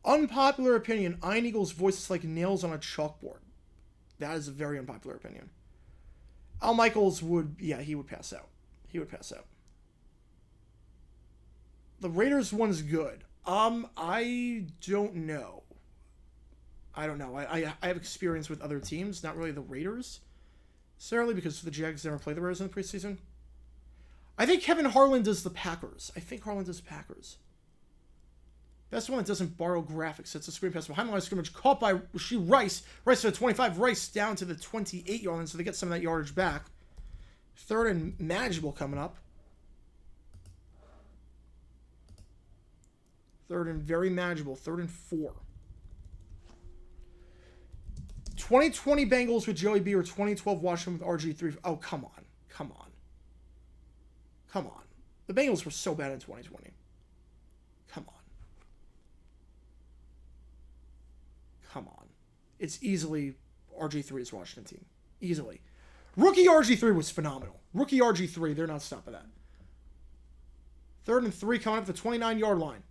Unpopular opinion, Ian Eagle's voice is like nails on a chalkboard. That is a very unpopular opinion. Al Michaels he would pass out. He would pass out. The Raiders one's good. I don't know. I don't know. I have experience with other teams, not really the Raiders. Certainly because the Jags never play the Raiders in the preseason. I think Kevin Harlan does the Packers. That's the one that doesn't borrow graphics. It's a screen pass behind the line of scrimmage, caught by Rashee Rice. Rice to the 25, Rice down to the 28-yard line, so they get some of that yardage back. 3rd and manageable coming up. 3rd and very manageable. 3rd and 4. 2020 Bengals with Joey B or 2012 Washington with RG3. Oh, come on. The Bengals were so bad in 2020. Come on. It's easily RG3's Washington team. Easily. Rookie RG3 was phenomenal. Rookie RG3, they're not stopping that. 3rd and 3 coming up the 29-yard line.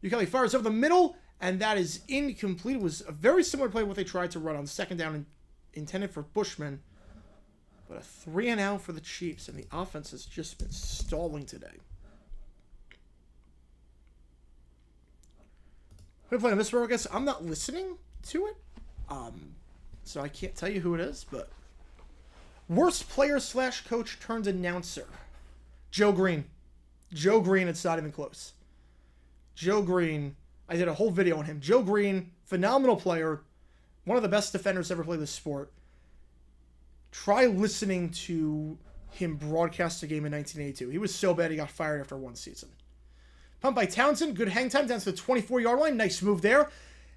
Kelly fires over the middle, and that is incomplete. It was a very similar play to what they tried to run on 2nd down intended for Bushman. But a 3 and out for the Chiefs, and the offense has just been stalling today. We're playing this broadcast. I'm not listening to it, so I can't tell you who it is, but worst player / coach turned announcer. Joe Green. It's not even close. Joe Green, I did a whole video on him. Joe Green, phenomenal player, one of the best defenders to ever play this sport. Try listening to him broadcast a game in 1982. He was so bad he got fired after 1 season. Punt by Townsend, good hang time down to the 24-yard line. Nice move there.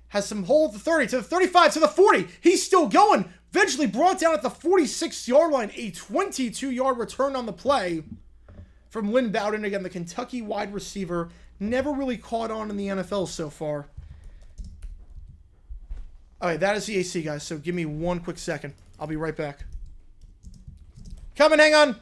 Has some hole at the 30, to the 35, to the 40. He's still going. Eventually brought down at the 46-yard line. A 22-yard return on the play from Lynn Bowden. Again, the Kentucky wide receiver. Never really caught on in the NFL so far. All right, that is the AC, guys. So give me 1 quick second. I'll be right back. Coming, hang on.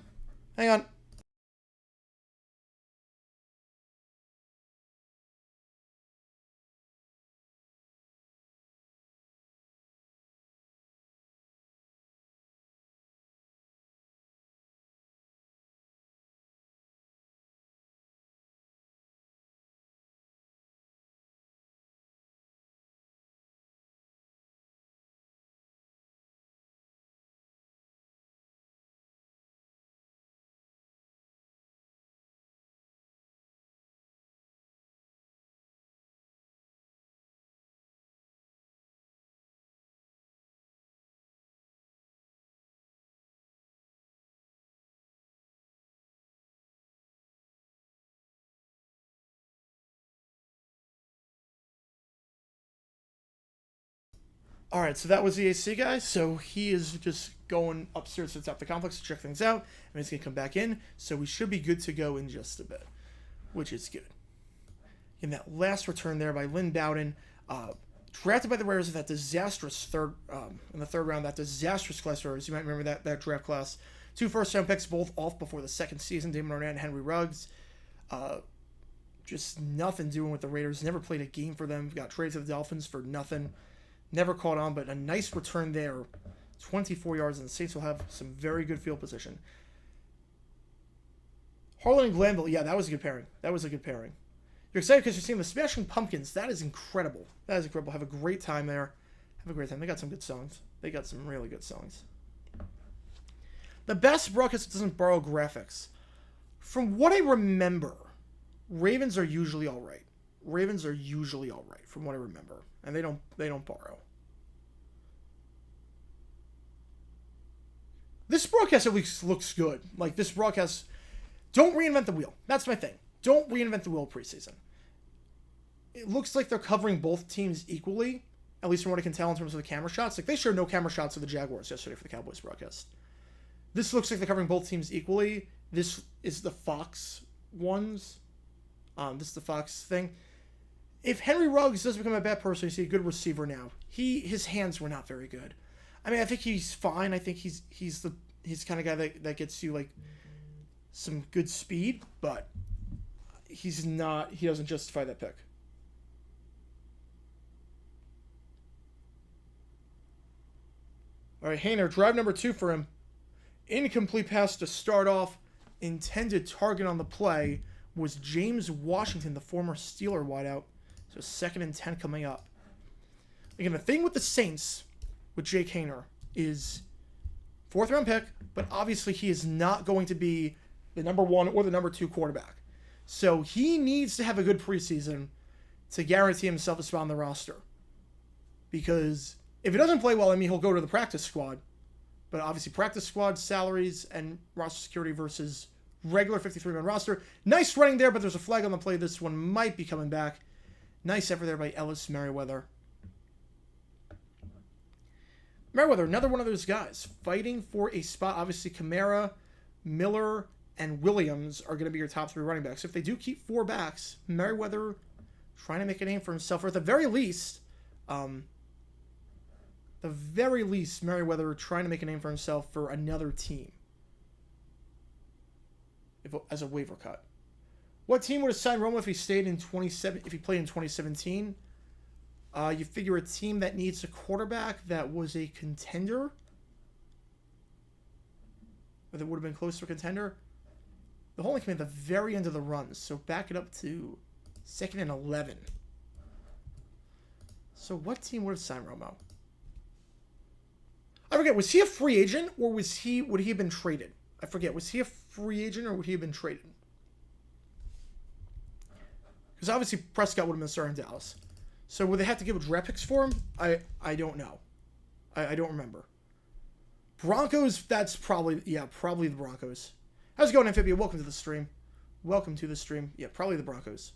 All right, so that was the AC guy. So he is just going upstairs to the top of the complex to check things out, and he's going to come back in. So we should be good to go in just a bit, which is good. In that last return there by Lynn Bowden, drafted by the Raiders in that disastrous in the 3rd round, that disastrous class Raiders. You might remember that draft class. 2 first-round picks, both off before the 2nd season. Damon Arnett and Henry Ruggs. Just nothing doing with the Raiders. Never played a game for them. Got traded to the Dolphins for nothing. Never caught on, but a nice return there. 24 yards, and the Saints will have some very good field position. Harlan and Glanville, yeah, that was a good pairing. You're excited because you're seeing the Smashing Pumpkins. That is incredible. Have a great time there. They got some good songs. They got some really good songs. The best broadcast that doesn't borrow graphics. From what I remember, Ravens are usually all right. From what I remember. And they don't borrow. This broadcast at least looks good. Like, this broadcast, don't reinvent the wheel. That's my thing. Don't reinvent the wheel preseason. It looks like they're covering both teams equally, at least from what I can tell in terms of the camera shots. Like, they showed no camera shots of the Jaguars yesterday for the Cowboys broadcast. This looks like they're covering both teams equally. This is the Fox ones. This is the Fox thing. If Henry Ruggs does become a bad person, you see a good receiver now. His hands were not very good. I mean, I think he's fine. I think he's the kind of guy that gets you like some good speed, but he doesn't justify that pick. All right, Hayner, drive number 2 for him. Incomplete pass to start off intended target on the play was James Washington, the former Steeler wideout. So 2nd and 10 coming up. Again, the thing with the Saints, with Jake Haener, is 4th round pick, but obviously he is not going to be the number 1 or the number 2 quarterback. So he needs to have a good preseason to guarantee himself a spot on the roster. Because if he doesn't play well, I mean, he'll go to the practice squad. But obviously practice squad salaries and roster security versus regular 53-man roster. Nice running there, but there's a flag on the play. This one might be coming back. Nice effort there by Ellis Merriweather. Merriweather, another one of those guys, fighting for a spot. Obviously, Kamara, Miller, and Williams are going to be your top 3 running backs. If they do keep 4 backs, Merriweather trying to make a name for himself, or at the very least, Merriweather trying to make a name for himself for another team as a waiver cut. What team would have signed Romo if he stayed in if he played in 2017? You figure a team that needs a quarterback that was a contender, or that would have been close to a contender. The whole thing came at the very end of the run, so back it up to 2nd and 11. So what team would have signed Romo? I forget, was he a free agent or would he have been traded? I forget, was he a free agent or would he have been traded? Because obviously Prescott would have been starting in Dallas. So would they have to give draft picks for him? I don't know. I don't remember. Broncos, that's probably the Broncos. How's it going, Amphibia? Welcome to the stream. Welcome to the stream. Yeah, probably the Broncos.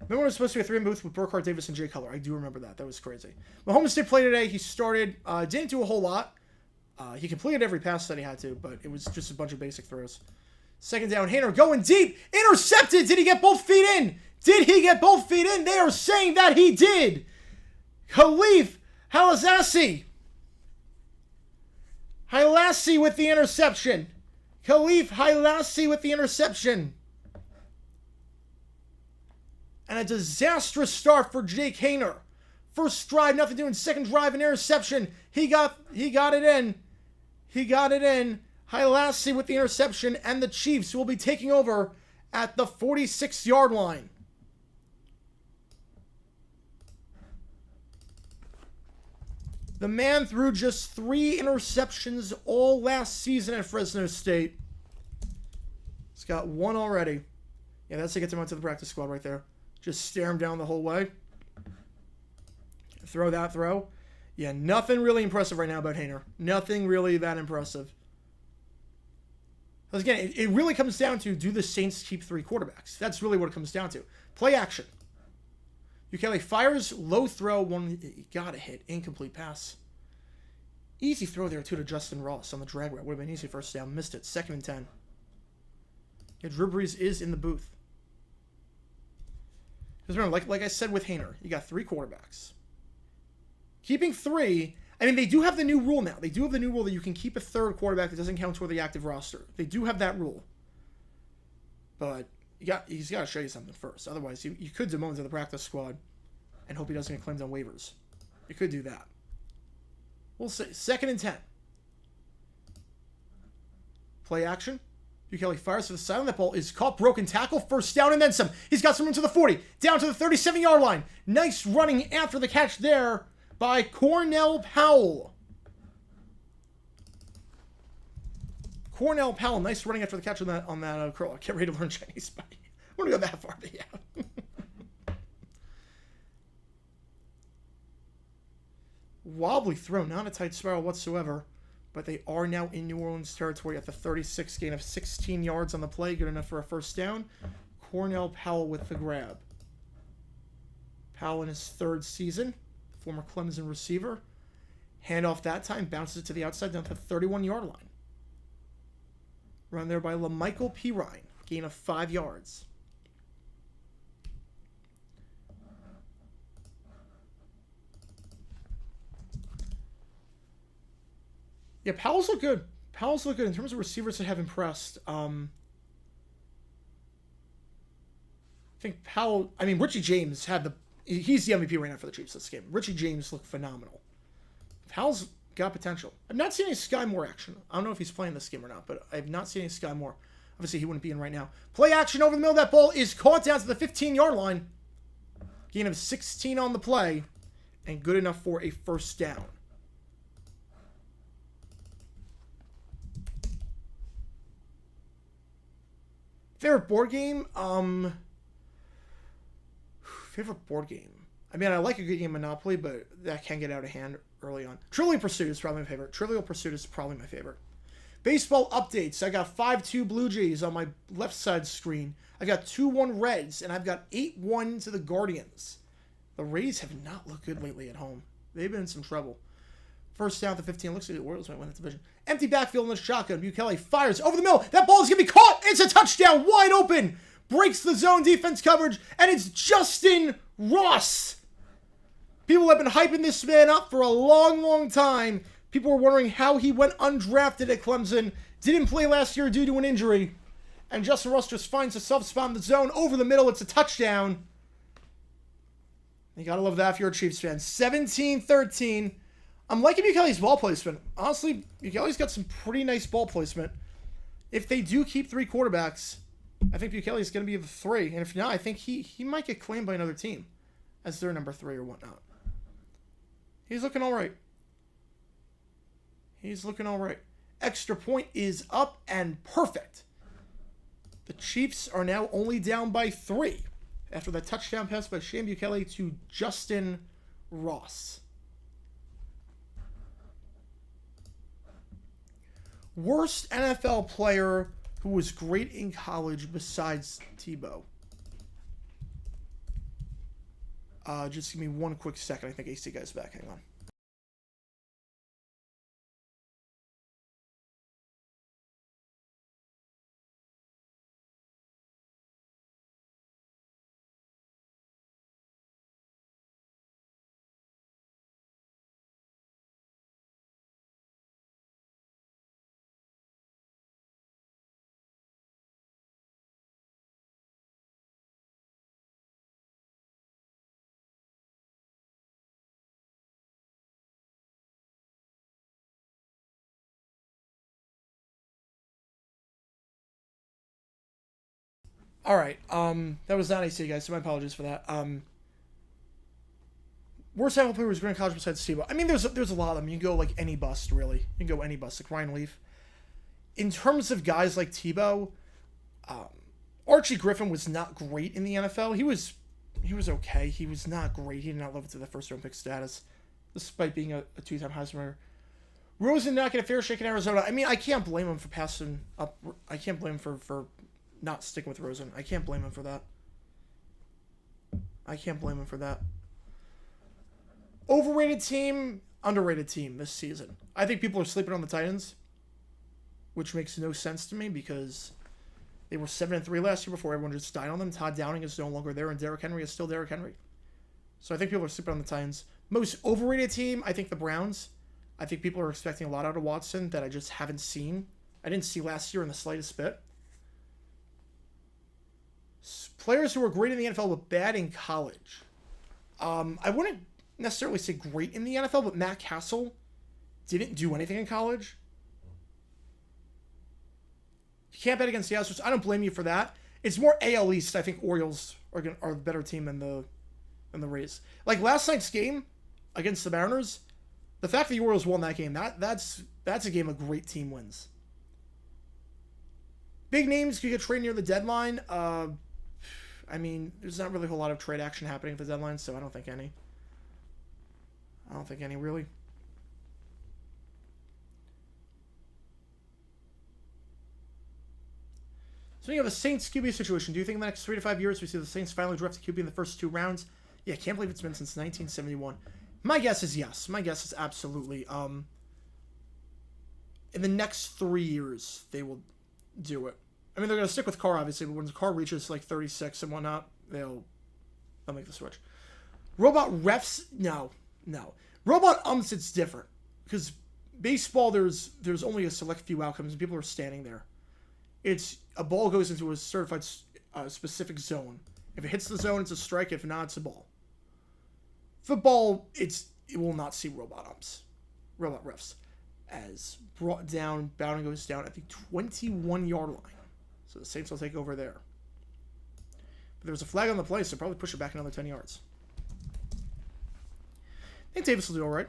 Remember when it was supposed to be a 3-man booth with Burkhardt, Davis, and Jay Cutler? I do remember that. That was crazy. Mahomes did play today. He started. Didn't do a whole lot. He completed every pass that he had to, but it was just a bunch of basic throws. 2nd down, Haener going deep. Intercepted. Did he get both feet in? Did he get both feet in? They are saying that he did. Khalif Halassi. Halassi with the interception. Khalif Halassi with the interception. And a disastrous start for Jake Haener. First drive, nothing doing. 2nd drive, an interception. He got it in. He got it in. Halassi with the interception, and the Chiefs will be taking over at the 46-yard line. The man threw just 3 interceptions all last season at Fresno State. He's got 1 already. Yeah, that's to get him onto the practice squad right there. Just stare him down the whole way. Throw that throw. Yeah, nothing really impressive right now about Haener. Nothing really that impressive. Because again, it really comes down to, do the Saints keep 3 quarterbacks? That's really what it comes down to. Play action. Ukele fires, low throw, one, you gotta hit, incomplete pass. Easy throw there, too, to Justin Ross on the drag route. Would have been easy first down, missed it. 2nd and 10. Yeah, Drew Brees is in the booth. Because remember, like I said with Haener, you got 3 quarterbacks. Keeping 3, I mean, they do have the new rule now. They do have the new rule that you can keep a 3rd quarterback that doesn't count toward the active roster. They do have that rule. But he's got to show you something first. Otherwise, you could demote him to the practice squad and hope he doesn't get claimed on waivers. You could do that. We'll see. 2nd and 10. Play action. Ukele fires to the side of that ball. Is caught, broken tackle, 1st down, and then some. He's got some room to the 40. Down to the 37-yard line. Nice running after the catch there by Cornell Powell. Cornell Powell, nice running after the catch on that curl. I can't ready to learn Chinese, but I want to go that far, but yeah. Wobbly throw, not a tight spiral whatsoever, but they are now in New Orleans territory at the 36, gain of 16 yards on the play, good enough for a 1st down. Cornell Powell with the grab. Powell in his 3rd season, former Clemson receiver. Handoff that time, bounces it to the outside down to the 31-yard line. Run there by LaMichael Pirine, gain of 5 yards. Yeah, Powell's look good. Powell's look good in terms of receivers that have impressed. I think Powell, I mean, Richie James he's the MVP right now for the Chiefs this game. Richie James looked phenomenal. Powell's got potential. I've not seen any Sky Moore action. I don't know if he's playing this game or not, but I've not seen any Sky Moore. Obviously, he wouldn't be in right now. Play action over the middle. That ball is caught down to the 15-yard line. Gain of 16 on the play, and good enough for a first down. Favorite board game? Favorite board game? I mean, I like a good game of Monopoly, but that can get out of hand early on. Trivial Pursuit is probably my favorite. Trivial Pursuit is probably my favorite. Baseball updates. I got 5-2 Blue Jays on my left side screen. I got 2-1 Reds, and I've got 8-1 to the Guardians. The Rays have not looked good lately at home. They've been in some trouble. First down to 15. Looks like the Orioles might win the division. Empty backfield in the shotgun. Bukele fires over the middle. That ball is going to be caught. It's a touchdown. Wide open. Breaks the zone defense coverage, and it's Justin Ross. People have been hyping this man up for a long, long time. People were wondering how he went undrafted at Clemson. Didn't play last year due to an injury. And Justin Ross just finds a soft spot in the zone. Over the middle, it's a touchdown. You gotta love that if you're a Chiefs fan. 17-13. I'm liking Bukele's ball placement. Honestly, Bukele's got some pretty nice ball placement. If they do keep 3 quarterbacks, I think Bukele's going to be the 3. And if not, I think he might get claimed by another team as their number 3 or whatnot. He's looking all right. He's looking all right. Extra point is up and perfect. The Chiefs are now only down by 3 after that touchdown pass by Shane Bukele to Justin Ross. Worst NFL player who was great in college besides Tebow. Just give me one quick second. I think AC guy's back. Hang on. All right. That was not AC, guys, so my apologies for that. Worst NFL player was great in college besides Tebow. I mean, there's a lot of them. You can go like any bust, really. You can go any bust, like Ryan Leaf. In terms of guys like Tebow, Archie Griffin was not great in the NFL. He was okay. He was not great. He did not live up to the first round pick status, despite being a 2-time Heisman winner. Rosen not get a fair shake in Arizona. I mean, I can't blame him for passing up. I can't blame him for not sticking with Rosen. I can't blame him for that. I can't blame him for that. Overrated team, underrated team this season. I think people are sleeping on the Titans, which makes no sense to me because they were 7-3 last year before everyone just died on them. Todd Downing is no longer there, and Derrick Henry is still Derrick Henry. So I think people are sleeping on the Titans. Most overrated team, I think the Browns. I think people are expecting a lot out of Watson that I just haven't seen. I didn't see last year in the slightest bit. Players who were great in the NFL but bad in college. I wouldn't necessarily say great in the NFL, but Matt Castle didn't do anything in college. You can't bet against the Astros. I don't blame you for that. It's more AL East. I think Orioles are the better team than the Rays. Like last night's game against the Mariners, the fact that the Orioles won that game, that's a game a great team wins. Big names could get traded near the deadline. I mean, there's not really a whole lot of trade action happening at the deadline, so I don't think any. Really. So you have a Saints QB situation. Do you think in the next 3 to 5 years we see the Saints finally draft a QB in the first 2 rounds? Yeah, I can't believe it's been since 1971. My guess is yes. My guess is absolutely. In the next 3 years, they will do it. I mean, they're going to stick with Carr, obviously, but when the Carr reaches like 36 and whatnot, they'll make the switch. Robot refs? No. Robot umps, it's different. Because baseball, there's only a select few outcomes, and people are standing there. It's a ball goes into a certified specific zone. If it hits the zone, it's a strike. If not, it's a ball. Football, it will not see robot umps. robot refs. As brought down, Bowden goes down at the 21-yard line. So the Saints will take over there. But there was a flag on the play, so probably push it back another 10 yards. I think Davis will do all right.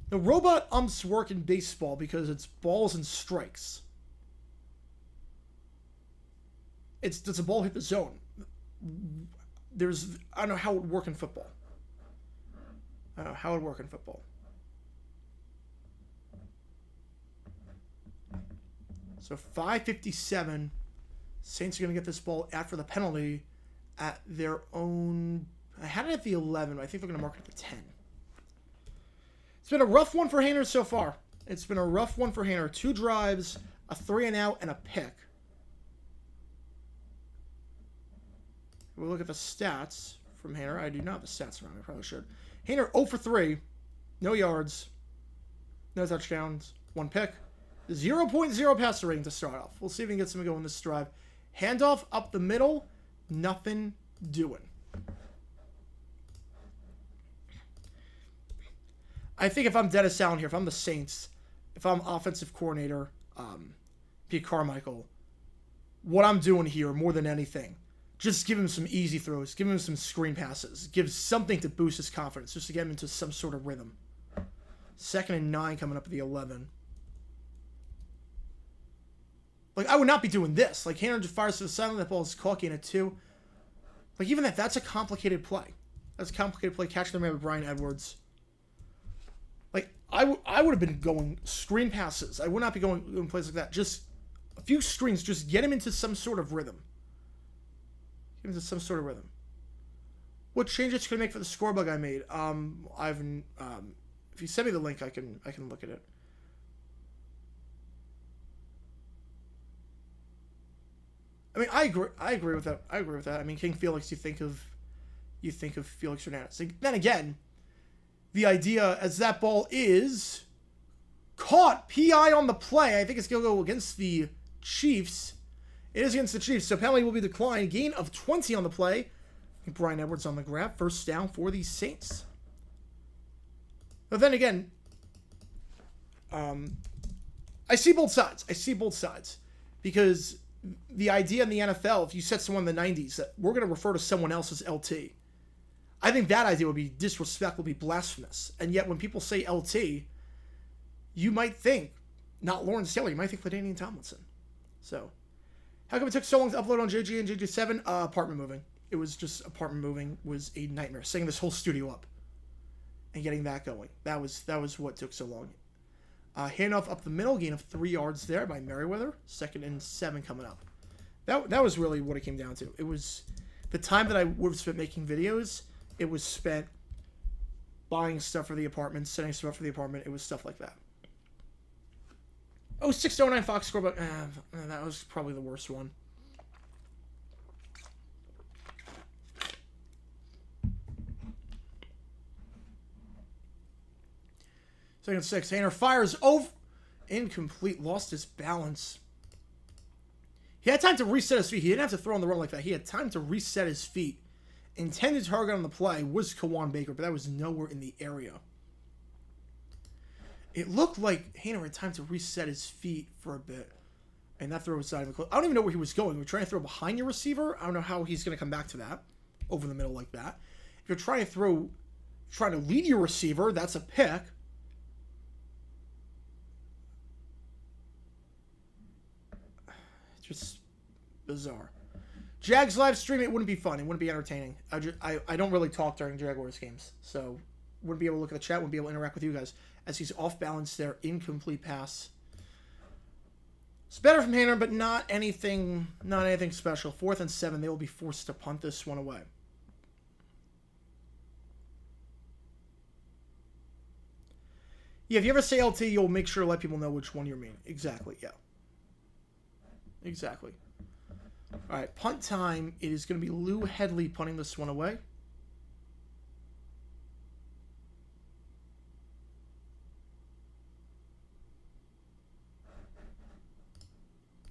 The robot umps work in baseball because it's balls and strikes. Does a ball hit the zone? I don't know how it would work in football. So 5:57. Saints are going to get this ball after the penalty at their own... I had it at the 11, but I think they're going to mark it at the 10. It's been a rough one for Hainer so far. 2 drives, a 3-and-out, and a pick. We'll look at the stats from Hainer. I do not have the stats around. I probably should. Hainer 0 for 3. No yards. No touchdowns. 1 pick. 0.0 passer rating to start off. We'll see if we can get something going this drive. Handoff up the middle. Nothing doing. I think if I'm Dennis Allen here, if I'm the Saints, if I'm offensive coordinator, Pete Carmichael, what I'm doing here more than anything, just give him some easy throws, give him some screen passes, give something to boost his confidence, just to get him into some sort of rhythm. 2nd and 9 coming up at the 11. Like, I would not be doing this. Like, Hainer just fires to the sideline, that ball is caught in at 2. Like, even that's a complicated play. That's a complicated play. Catching the man with Brian Edwards. Like, I would have been going screen passes. I would not be going in plays like that. Just a few screens. Just get him into some sort of rhythm. What changes can I make for the score bug I made? If you send me the link, I can look at it. I mean, I agree with that. I mean, King Felix, you think of Felix Hernandez. Then again, the idea as that ball is caught, PI on the play. I think it's going to go against the Chiefs. It is against the Chiefs, so penalty will be declined. Gain of 20 on the play. I think Brian Edwards on the grab. First down for the Saints. But then again, I see both sides. Because the idea in the NFL, if you said someone in the 90s that we're going to refer to someone else as LT, I think that idea would be disrespectful, would be blasphemous. And yet when people say LT, you might think, not Lawrence Taylor, you might think LaDainian Tomlinson. So, how come it took so long to upload on JG and JG7? Apartment moving. It was just apartment moving was a nightmare. Setting this whole studio up and getting that going. That was what took so long. Handoff up the middle, gain of 3 yards there by Merriweather. 2nd and 7 coming up. That was really what it came down to. It was the time that I would have spent making videos. It was spent buying stuff for the apartment, setting stuff up for the apartment. It was stuff like that. Oh, 609 Fox score, but that was probably the worst one. Second 6. Hainer fires over. Incomplete. Lost his balance. He had time to reset his feet. He didn't have to throw on the run like that. He had time to reset his feet. Intended target on the play was Kawan Baker, but that was nowhere in the area. It looked like Hainer had time to reset his feet for a bit. And that throw was not even close. I don't even know where he was going. We're trying to throw behind your receiver. I don't know how he's going to come back to that. Over the middle like that. If you're trying to lead your receiver, that's a pick. Just bizarre. Jags live stream, it wouldn't be fun. It wouldn't be entertaining. I don't really talk during Jaguars games. So, wouldn't be able to look at the chat. Wouldn't be able to interact with you guys. As he's off balance there. Incomplete pass. It's better from Hainer, but not anything special. 4th and 7. They will be forced to punt this one away. Yeah, if you ever say LT, you'll make sure to let people know which one you mean. Exactly, yeah. Exactly. All right, punt time. It is going to be Lou Headley punting this one away.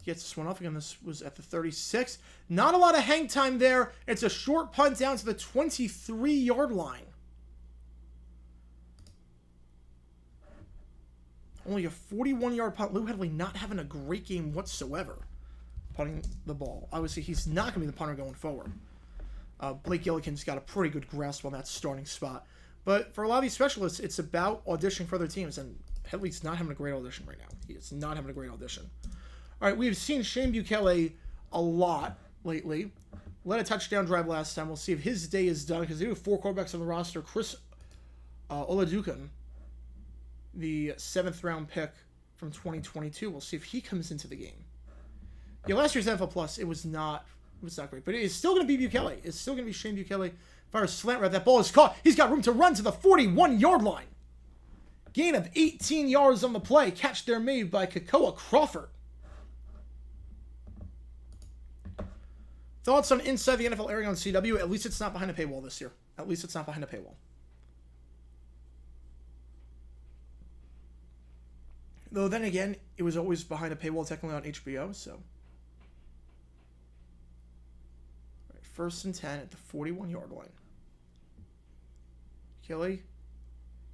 Gets this one off again. This was at the 36. Not a lot of hang time there. It's a short punt down to the 23-yard line. Only a 41-yard punt. Lou Hedley not having a great game whatsoever punting the ball. Obviously, he's not going to be the punter going forward. Blake Gillikin's got a pretty good grasp on that starting spot. But for a lot of these specialists, it's about auditioning for other teams, and Hedley's not having a great audition right now. He is not having a great audition. All right, we've seen Shane Bukele a lot lately. Led a touchdown drive last time. We'll see if his day is done, because they do have 4 quarterbacks on the roster. Chris Olajuwon, the 7th-round pick from 2022. We'll see if he comes into the game. Yeah, last year's NFL Plus, it was not great. But it's still going to be Bukele. It's still going to be Shane Bukele. Fires slant route. That ball is caught. He's got room to run to the 41-yard line. Gain of 18 yards on the play. Catch there made by Kekoa Crawford. Thoughts on Inside the NFL airing on CW? At least it's not behind a paywall this year. At least it's not behind a paywall. Though then again, it was always behind a paywall technically on HBO, so. Right, 1st and 10 at the 41-yard line. Kelly.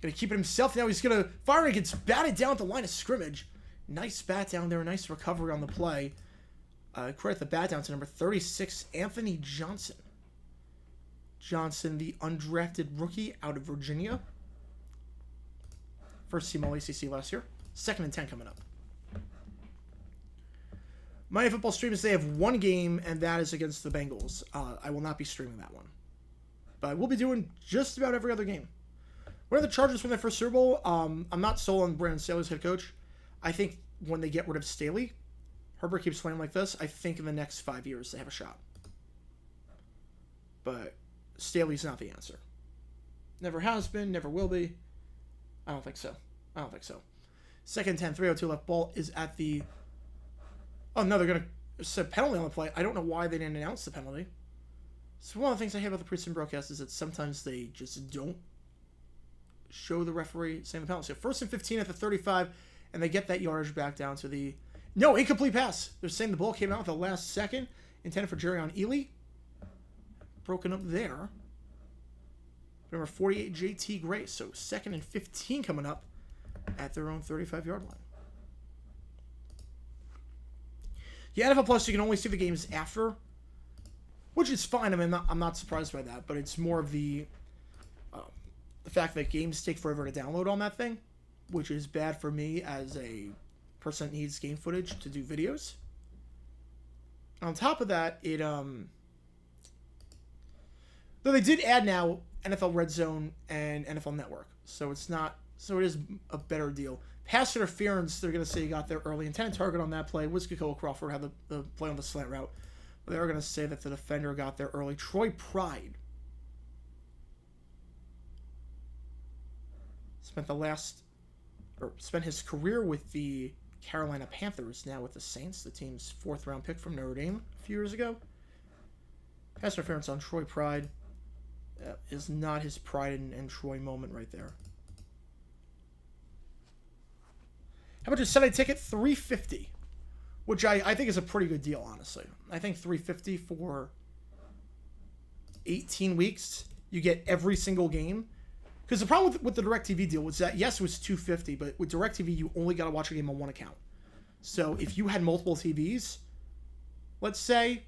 Gonna keep it himself. Now he's gonna fire and gets batted down at the line of scrimmage. Nice bat down there. Nice recovery on the play. Credit the bat down to number 36, Anthony Johnson. Johnson, the undrafted rookie out of Virginia. First team All-ACC last year. 2nd and 10 coming up. Monday Football streams, they have one game, and that is against the Bengals. I will not be streaming that one. But I will be doing just about every other game. Where the Chargers win their first Super Bowl? I'm not sold on Brandon Staley's head coach. I think when they get rid of Staley, Herbert keeps playing like this, I think in the next 5 years they have a shot. But Staley's not the answer. Never has been, never will be. I don't think so. 2nd 10, 3:02 left. Ball is at the... Oh, no, they're going to set penalty on the play. I don't know why they didn't announce the penalty. So one of the things I hate about the PRESEASON broadcast is that sometimes they just don't show the referee saying the penalty. So 1st and 15 at the 35, and they get that yardage back down to the... No, incomplete pass. They're saying the ball came out at the last second. Intended for Jerrion Ely. Broken up there. Number 48, JT Gray. So 2nd and 15 coming up at their own 35-yard line. Yeah, NFL Plus, you can only see the games after, which is fine. I mean, I'm not surprised by that, but it's more of the fact that games take forever to download on that thing, which is bad for me as a person that needs game footage to do videos. On top of that, it though they did add now NFL Red Zone and NFL Network, so it is a better deal. Pass interference, they're going to say you got there early. Intended target on that play was Kekoa Crawford, had the play on the slant route. But they're going to say that the defender got there early. Troy Pride spent his career with the Carolina Panthers, now with the Saints, the team's 4th-round pick from Notre Dame a few years ago. Pass interference on Troy Pride is not his Pride and Troy moment right there. How about your Sunday ticket? $350, which I think is a pretty good deal, honestly. I think $350 for 18 weeks, you get every single game. Because the problem with the DirecTV deal was that, yes, it was $250, but with DirecTV, you only got to watch a game on one account. So if you had multiple TVs, let's say,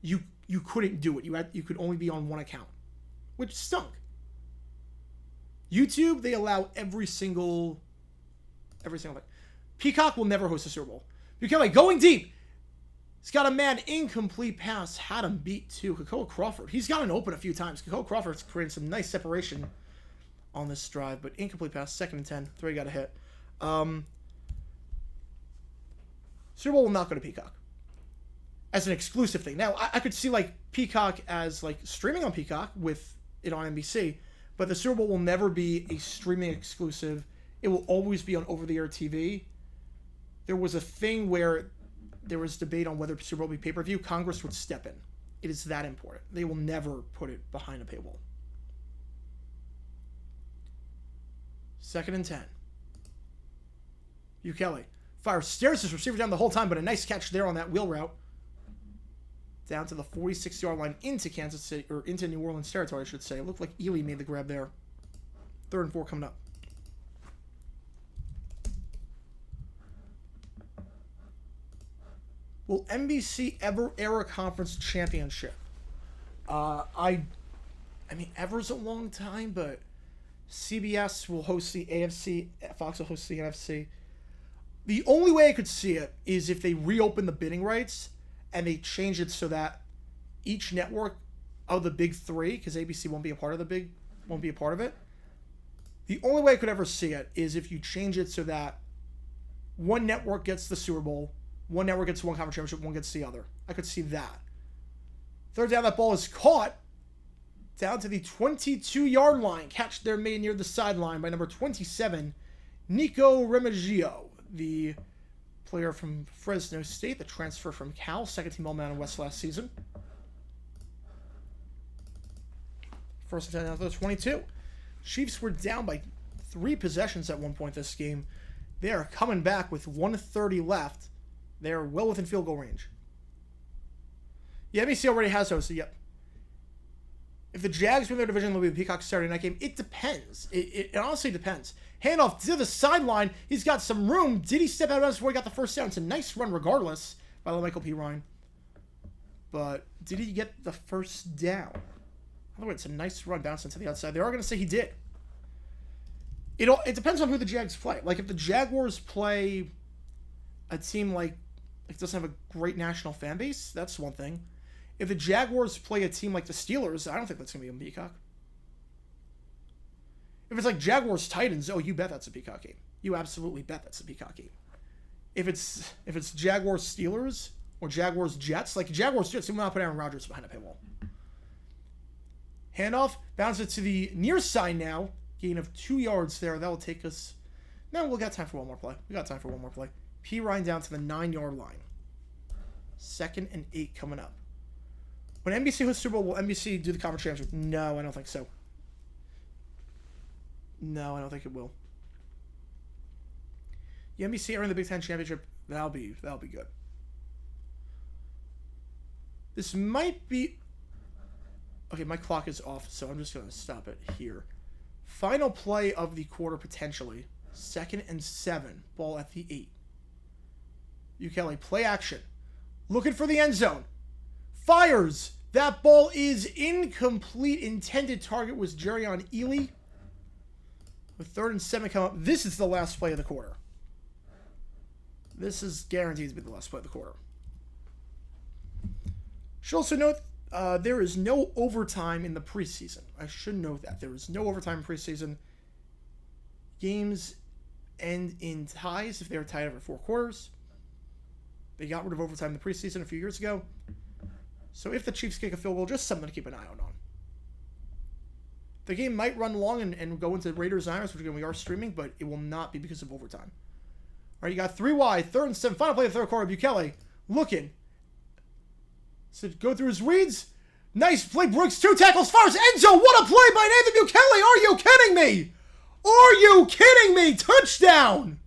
you couldn't do it. You could only be on one account, which stunk. YouTube, they allow every single thing. Peacock will never host a Super Bowl. Bukele going deep. He's got a man, incomplete pass. Had him beat too. Kekoa Crawford. He's gotten open a few times. Kekoa Crawford's created some nice separation on this drive, but incomplete pass. 2nd and 10. 3 got a hit. Super Bowl will not go to Peacock as an exclusive thing. Now, I could see like Peacock as like streaming on Peacock with it on NBC, but the Super Bowl will never be a streaming exclusive. It will always be on over-the-air TV. There was a thing where there was debate on whether Super Bowl would be pay-per-view. Congress would step in. It is that important. They will never put it behind a paywall. 2nd and 10. Bukele fires, stares his receiver down the whole time, but a nice catch there on that wheel route. Down to the 46-yard line into Kansas City, or into New Orleans territory, I should say. It looked like Ely made the grab there. 3rd and 4 coming up. Will NBC ever air a conference championship? I mean, ever's a long time, but CBS will host the AFC, Fox will host the NFC. The only way I could see it is if they reopen the bidding rights and they change it so that each network of the big three, because ABC won't be a part of it. The only way I could ever see it is if you change it so that one network gets the Super Bowl, one network gets one conference championship, one gets the other. I could see that. Third down, that ball is caught down to the 22-yard line. Catch there made near the sideline by number 27, Nico Remigio, the player from Fresno State, the transfer from Cal, second-team All-Mountain West last season. First and 10 down to the 22. Chiefs were down by 3 possessions at one point this game. They are coming back with 1:30 left. They are well within field goal range. Yeah, NBC already has hosted, yep. If the Jags win their division, it'll be the Peacock Saturday night game. It depends. It honestly depends. Handoff to the sideline. He's got some room. Did he step out of bounds before he got the first down? It's a nice run regardless by Michael P. Ryan. But did he get the first down? By the way, it's a nice run bouncing to the outside. They are going to say he did. It depends on who the Jags play. Like, if the Jaguars play a team like doesn't have a great national fan base, that's one thing. If the Jaguars play a team like the Steelers, I don't think that's going to be a Peacock. If it's like Jaguars-Titans, oh, you bet that's a Peacock game. You absolutely bet that's a Peacock game. If it's Jaguars-Steelers or Jaguars-Jets, like Jaguars-Jets, you will not put Aaron Rodgers behind a paywall. Handoff, bounce it to the near side now. Gain of 2 yards there. That will take us... No, we'll got time for one more play. We got time for one more play. P. Ryan down to the 9-yard line. 2nd and 8 coming up. When NBC hosts Super Bowl, will NBC do the conference championship? No, I don't think so. No, I don't think it will. The NBC are in the Big Ten championship. That'll be good. This might be... Okay, my clock is off, so I'm just going to stop it here. Final play of the quarter, potentially. 2nd and 7. Ball at the 8. Ukele, play action. Looking for the end zone. Fires. That ball is incomplete. Intended target was Jerion Ely. With 3rd and 7 come up. This is the last play of the quarter. This is guaranteed to be the last play of the quarter. Should also note there is no overtime in the preseason. I should note that. There is no overtime in preseason. Games end in ties if they are tied over 4 quarters. They got rid of overtime in the preseason a few years ago. So if the Chiefs kick a field goal, just something to keep an eye out on. The game might run long and go into Raiders-Niners, which again we are streaming, but it will not be because of overtime. All right, you got 3 wide, 3rd and 7, final play of the third quarter. Ukele looking. So go through his reads. Nice play, Brooks, 2 tackles, fires end zone. What a play by Nathan Ukele. Are you kidding me? Are you kidding me? Touchdown.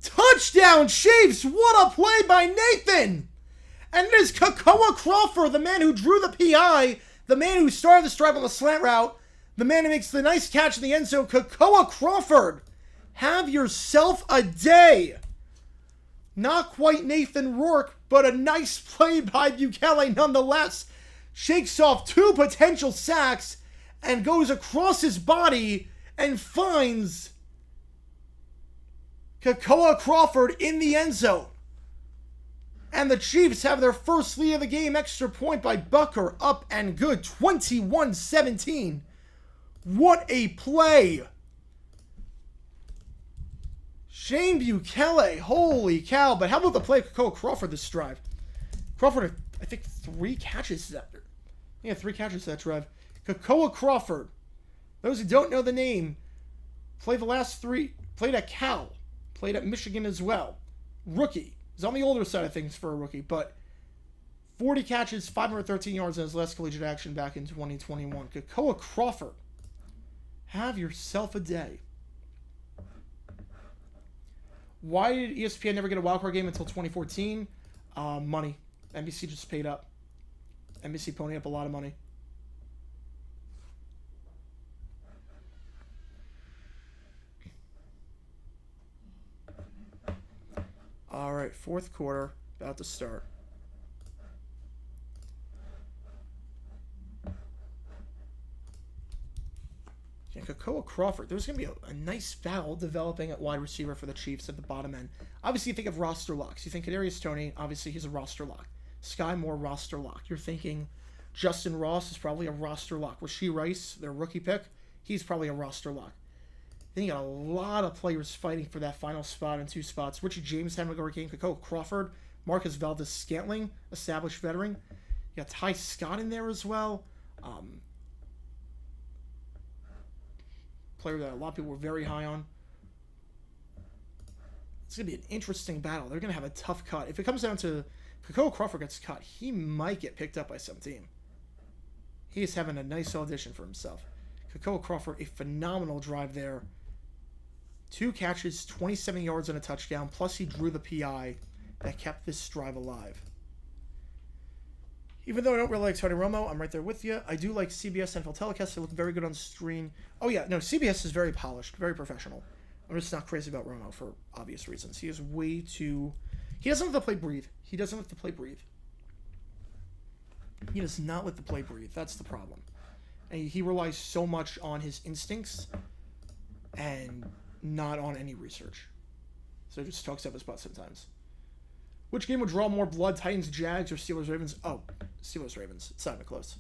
Touchdown, Chiefs. What a play by Nathan. And it is Kakoa Crawford, the man who drew the PI, the man who started the stripe on the slant route, the man who makes the nice catch in the end zone. Kakoa Crawford, have yourself a day. Not quite Nathan Rourke, but a nice play by Ukele nonetheless. Shakes off 2 potential sacks and goes across his body and finds Kakoa Crawford in the end zone. And the Chiefs have their first lead of the game. Extra point by Bucker, up and good. 21-17. What a play. Shane Ukele. Holy cow. But how about the play of Kakoa Crawford this drive? Crawford, I think 3 catches that. Yeah, 3 catches that drive. Kakoa Crawford. Those who don't know the name, played the last 3. Played at Cal. Played at Michigan as well. Rookie. He's on the older side of things for a rookie, but 40 catches, 513 yards in his last collegiate action back in 2021. Kakoa Crawford, have yourself a day. Why did ESPN never get a wildcard game until 2014? Money. NBC just paid up. NBC ponying up a lot of money. All right, 4th quarter, about to start. Yeah, Kakoa Crawford. There's going to be a nice battle developing at wide receiver for the Chiefs at the bottom end. Obviously, you think of roster locks. You think Kadarius Toney, obviously, he's a roster lock. Sky Moore, roster lock. You're thinking Justin Ross is probably a roster lock. Rashee Rice, their rookie pick, he's probably a roster lock. Then you got a lot of players fighting for that final spot in 2 spots. Richie James having to go again. Kakoa Crawford, Marcus Valdez-Scantling, established veteran. You got Ty Scott in there as well. Player that a lot of people were very high on. It's going to be an interesting battle. They're going to have a tough cut. If it comes down to Kakoa Crawford gets cut, he might get picked up by some team. He is having a nice audition for himself. Kakoa Crawford, a phenomenal drive there. 2 catches, 27 yards and a touchdown, plus he drew the PI that kept this drive alive. Even though I don't really like Tony Romo, I'm right there with you. I do like CBS NFL telecasts. They look very good on screen. Oh, yeah. No, CBS is very polished, very professional. I'm just not crazy about Romo for obvious reasons. He is way too... He doesn't let the play breathe. He doesn't let the play breathe. He does not let the play breathe. That's the problem. And he relies so much on his instincts and not on any research. So he just talks up his butt sometimes. Which game would draw more blood, Titans, Jags, or Steelers, Ravens? Oh, Steelers, Ravens. It's not even close.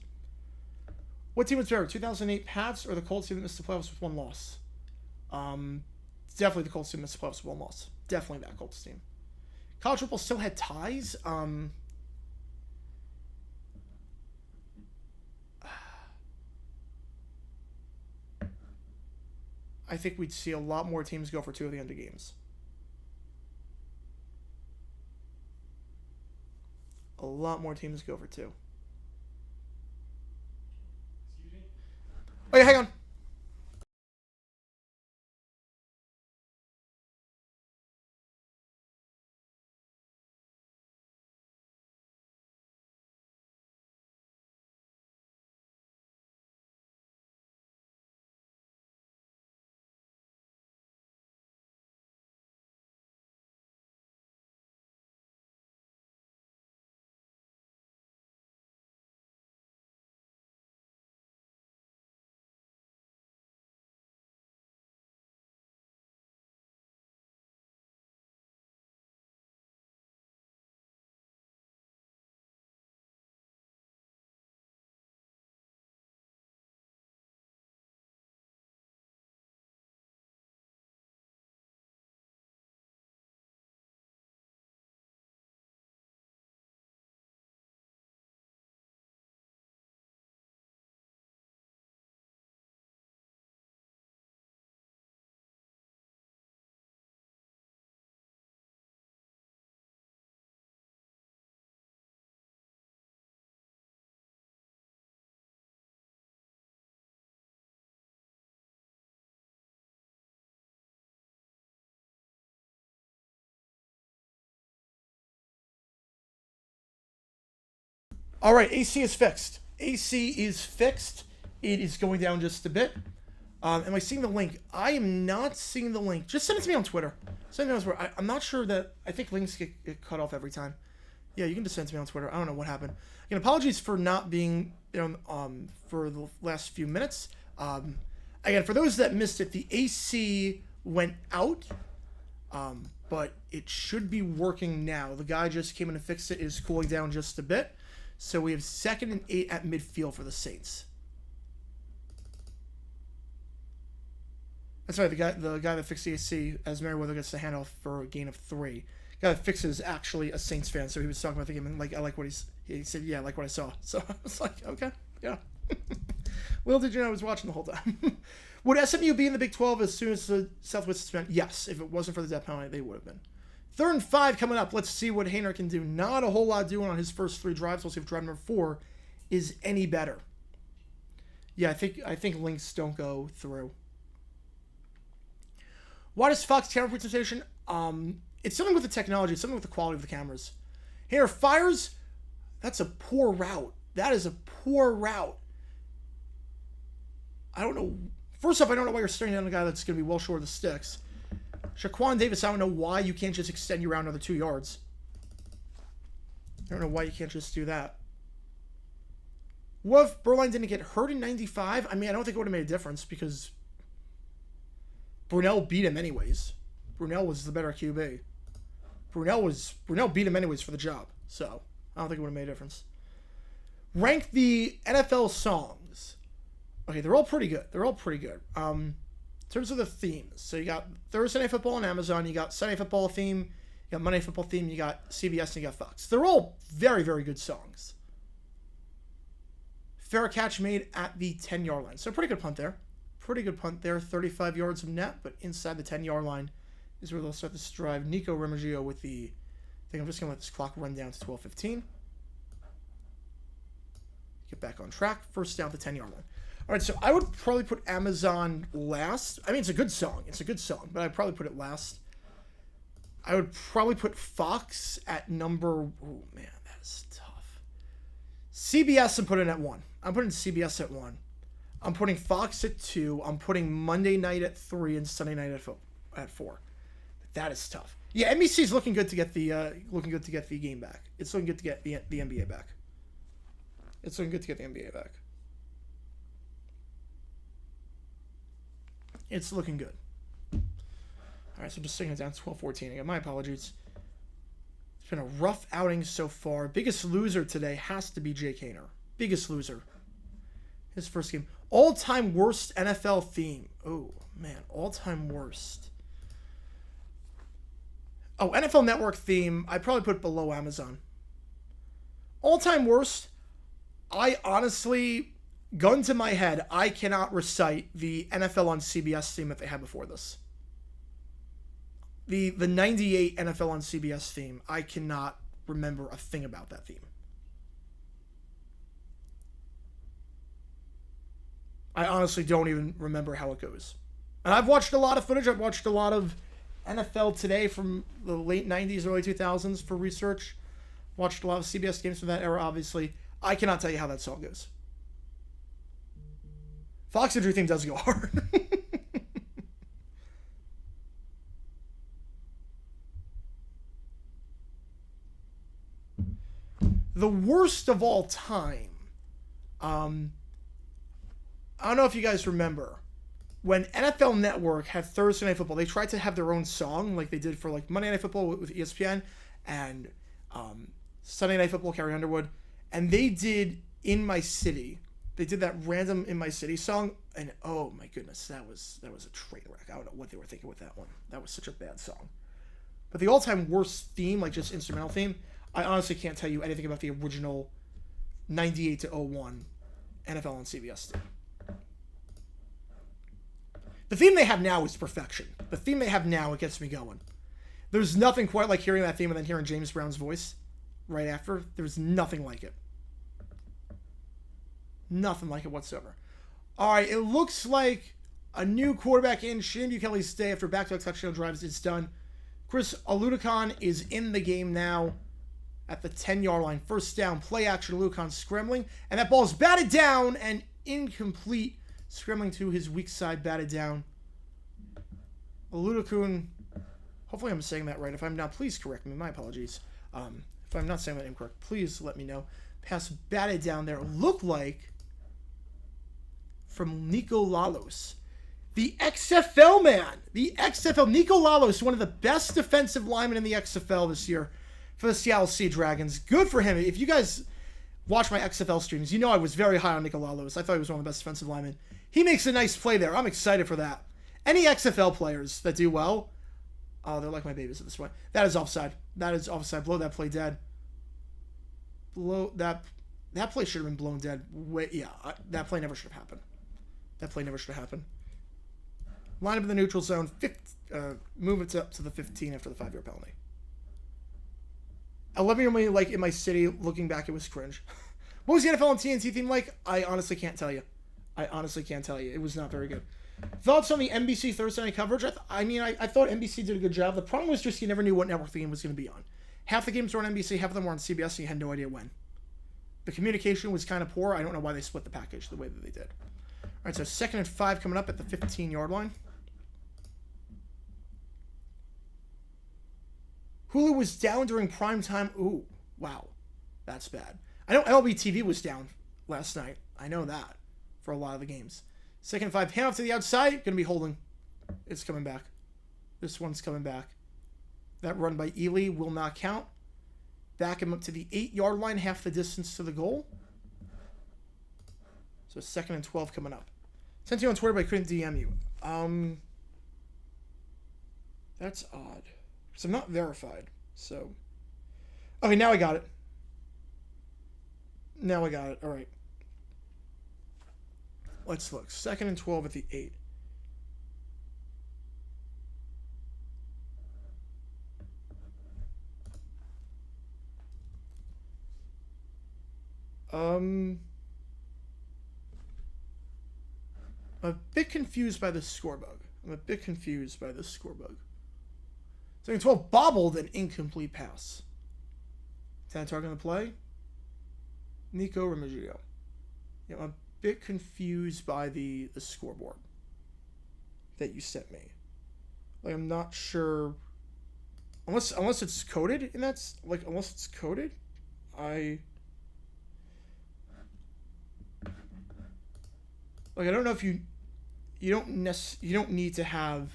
What team was better, 2008 Pats or the Colts team that missed the playoffs with 1 loss? Definitely the Colts team that missed the playoffs with 1 loss. Definitely that Colts team. College football still had ties. I think we'd see a lot more teams go for 2 of the end of games. A lot more teams go for 2. Excuse me? Oh, yeah, hang on. All right, AC is fixed. AC is fixed. It is going down just a bit. Am I seeing the link? I am not seeing the link. Just send it to me on Twitter. Send it to me on Twitter. I'm not sure that... I think links get cut off every time. Yeah, you can just send it to me on Twitter. I don't know what happened. Again, apologies for not being there for the last few minutes. Again, for those that missed it, the AC went out, but it should be working now. The guy just came in and fixed it. It is cooling down just a bit. So we have 2nd and 8 at midfield for the Saints. That's right, the guy that fixed the AC, as Merriweather gets the handoff for a gain of 3. The guy that fixes actually a Saints fan, so he was talking about the game and I like what he said, yeah, I like what I saw. So I was like, okay, yeah. Little did you know I was watching the whole time. Would SMU be in the Big 12 as soon as the Southwest suspended? Yes, if it wasn't for the death penalty, they would have been. 3rd and 5 coming up. Let's see what Haener can do. Not a whole lot doing on his first 3 drives. We'll see if drive number 4 is any better. Yeah, I think links don't go through. Why does Fox camera presentation? It's something with the technology. It's something with the quality of the cameras. Haener fires. That's a poor route. That is a poor route. I don't know. First off, I don't know why you're staring down a guy that's going to be well short of the sticks. Shaquan Davis, I don't know why you can't just extend your route another 2 yards. I don't know why you can't just do that. What if Berline didn't get hurt in 95? I mean, I don't think it would have made a difference because Brunell beat him anyways. Brunell was the better QB. Brunell beat him anyways for the job. So, I don't think it would have made a difference. Rank the NFL songs. Okay, they're all pretty good. In terms of the themes, so you got Thursday Night Football on Amazon, you got Sunday Football theme, you got Monday Football theme, you got CBS, and you got Fox. They're all very, very good songs. Fair catch made at the 10-yard line. So pretty good punt there. 35 yards of net, but inside the 10-yard line is where they'll start this drive. Nico Remigio with the... I think I'm just going to let this clock run down to 12:15. Get back on track. First down at the 10-yard line. All right, so I would probably put Amazon last. I mean, it's a good song, but I'd probably put it last. I would probably put Fox at number... Oh, man, that's tough. CBS and put it at 1. I'm putting CBS at 1. I'm putting Fox at 2. I'm putting Monday night at 3 and Sunday night at 4. That is tough. Yeah, NBC's looking good to get the game back. It's looking good to get the NBA back. It's looking good to get the NBA back. It's looking good. All right, so just taking it down 12-14 again. My apologies. It's been a rough outing so far. Biggest loser today has to be Jake Haener. Biggest loser. His first game. All-time worst NFL theme. Oh, man. All-time worst. Oh, NFL Network theme. I'd probably put below Amazon. All-time worst. I honestly, gun to my head, I cannot recite the NFL on CBS theme that they had before this. The 98 NFL on CBS theme. I cannot remember a thing about that theme. I honestly don't even remember how it goes. And I've watched a lot of footage. I've watched a lot of NFL Today from the late 90s, early 2000s for research. Watched a lot of CBS games from that era, obviously. I cannot tell you how that song goes. Fox Injury theme does go hard. The worst of all time. I don't know if you guys remember when NFL Network had Thursday Night Football. They tried to have their own song, like they did for like Monday Night Football with ESPN and Sunday Night Football, Carrie Underwood, and they did "In My City." They did that random "In My City" song, and oh my goodness, that was a train wreck. I don't know what they were thinking with that one. That was such a bad song. But the all-time worst theme, like just instrumental theme, I honestly can't tell you anything about the original 98 to 01 NFL on CBS theme. The theme they have now is perfection. The theme they have now, it gets me going. There's nothing quite like hearing that theme and then hearing James Brown's voice right after. There's nothing like it. Nothing like it whatsoever. All right, it looks like a new quarterback in. Shane Kelly's day after back-to-back touchdown drives is done. Chris Aludicon is in the game now at the 10-yard line. First down, play action, Aludicon scrambling. And that ball is batted down and incomplete. Scrambling to his weak side, batted down. Aludicon, hopefully I'm saying that right. If I'm not, please correct me. My apologies. If I'm not saying that incorrect, please let me know. Pass batted down there. Looked like from Nico Lalos. The XFL man. The XFL. Nico Lalos, one of the best defensive linemen in the XFL this year for the Seattle Sea Dragons. Good for him. If you guys watch my XFL streams, you know I was very high on Nico Lalos. I thought he was one of the best defensive linemen. He makes a nice play there. I'm excited for that. Any XFL players that do well, oh, they're like my babies at this point. That is offside. That is offside. Blow that play dead. Blow that. That play should have been blown dead. That play never should have happened. That play never should have happened. Line up in the neutral zone. Move it up to the 15 after the 5-yard penalty. 11-year-old like in my city. Looking back, it was cringe. What was the NFL on TNT theme like? I honestly can't tell you. It was not very good. Thoughts on the NBC Thursday night coverage? I thought NBC did a good job. The problem was just you never knew what network the game was going to be on. Half the games were on NBC, half of them were on CBS, and you had no idea when. The communication was kind of poor. I don't know why they split the package the way that they did. All right, so 2nd and 5 coming up at the 15-yard line. Hulu was down during prime time. Ooh, wow. That's bad. I know MLB TV was down last night. I know that for a lot of the games. 2nd and 5, handoff to the outside. Going to be holding. It's coming back. This one's coming back. That run by Ely will not count. Back him up to the 8-yard line, half the distance to the goal. So 2nd and 12 coming up. Sent you on Twitter, but I couldn't DM you. That's odd. Because I'm not verified. So. Okay, now I got it. Now I got it. All right. Let's look. 2nd and 12 at the 8. I'm a bit confused by the score bug. I'm a bit confused by the score bug. 2nd and 12, bobbled an incomplete pass. 10 target on the play. Nico Remigio. Yeah, I'm a bit confused by the scoreboard that you sent me. Like, I'm not sure. Unless it's coded, and that's like, unless it's coded, I don't know if you don't need to have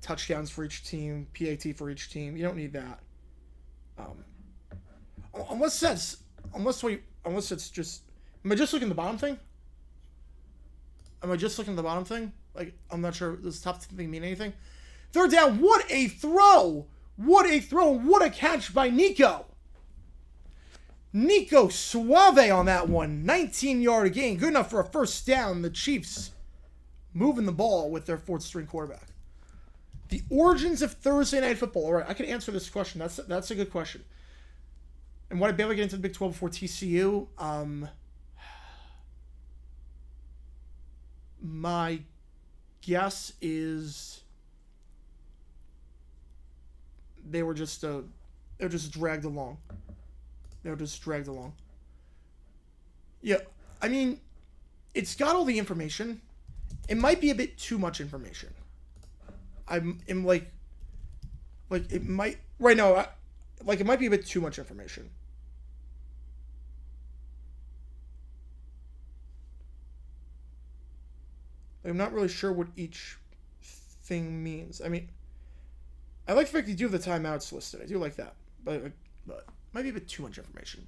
touchdowns for each team, PAT for each team. You don't need that. Unless it's just. Am I just looking at the bottom thing? Like, I'm not sure. Does the top thing mean anything? 3rd down. What a throw! What a throw! What a catch by Nico! Nico Suave on that one. 19-yard gain. Good enough for a first down. The Chiefs moving the ball with their 4th-string quarterback. The origins of Thursday Night Football. All right, I can answer this question. That's a good question. And would I be able to get into the Big 12 before TCU? My guess is they were just dragged along. Yeah, I mean, it's got all the information. It might be a bit too much information. I'm like it might right now. It might be a bit too much information. I'm not really sure what each thing means. I mean, I like the fact you do have the timeouts listed. I do like that, but it might be a bit too much information.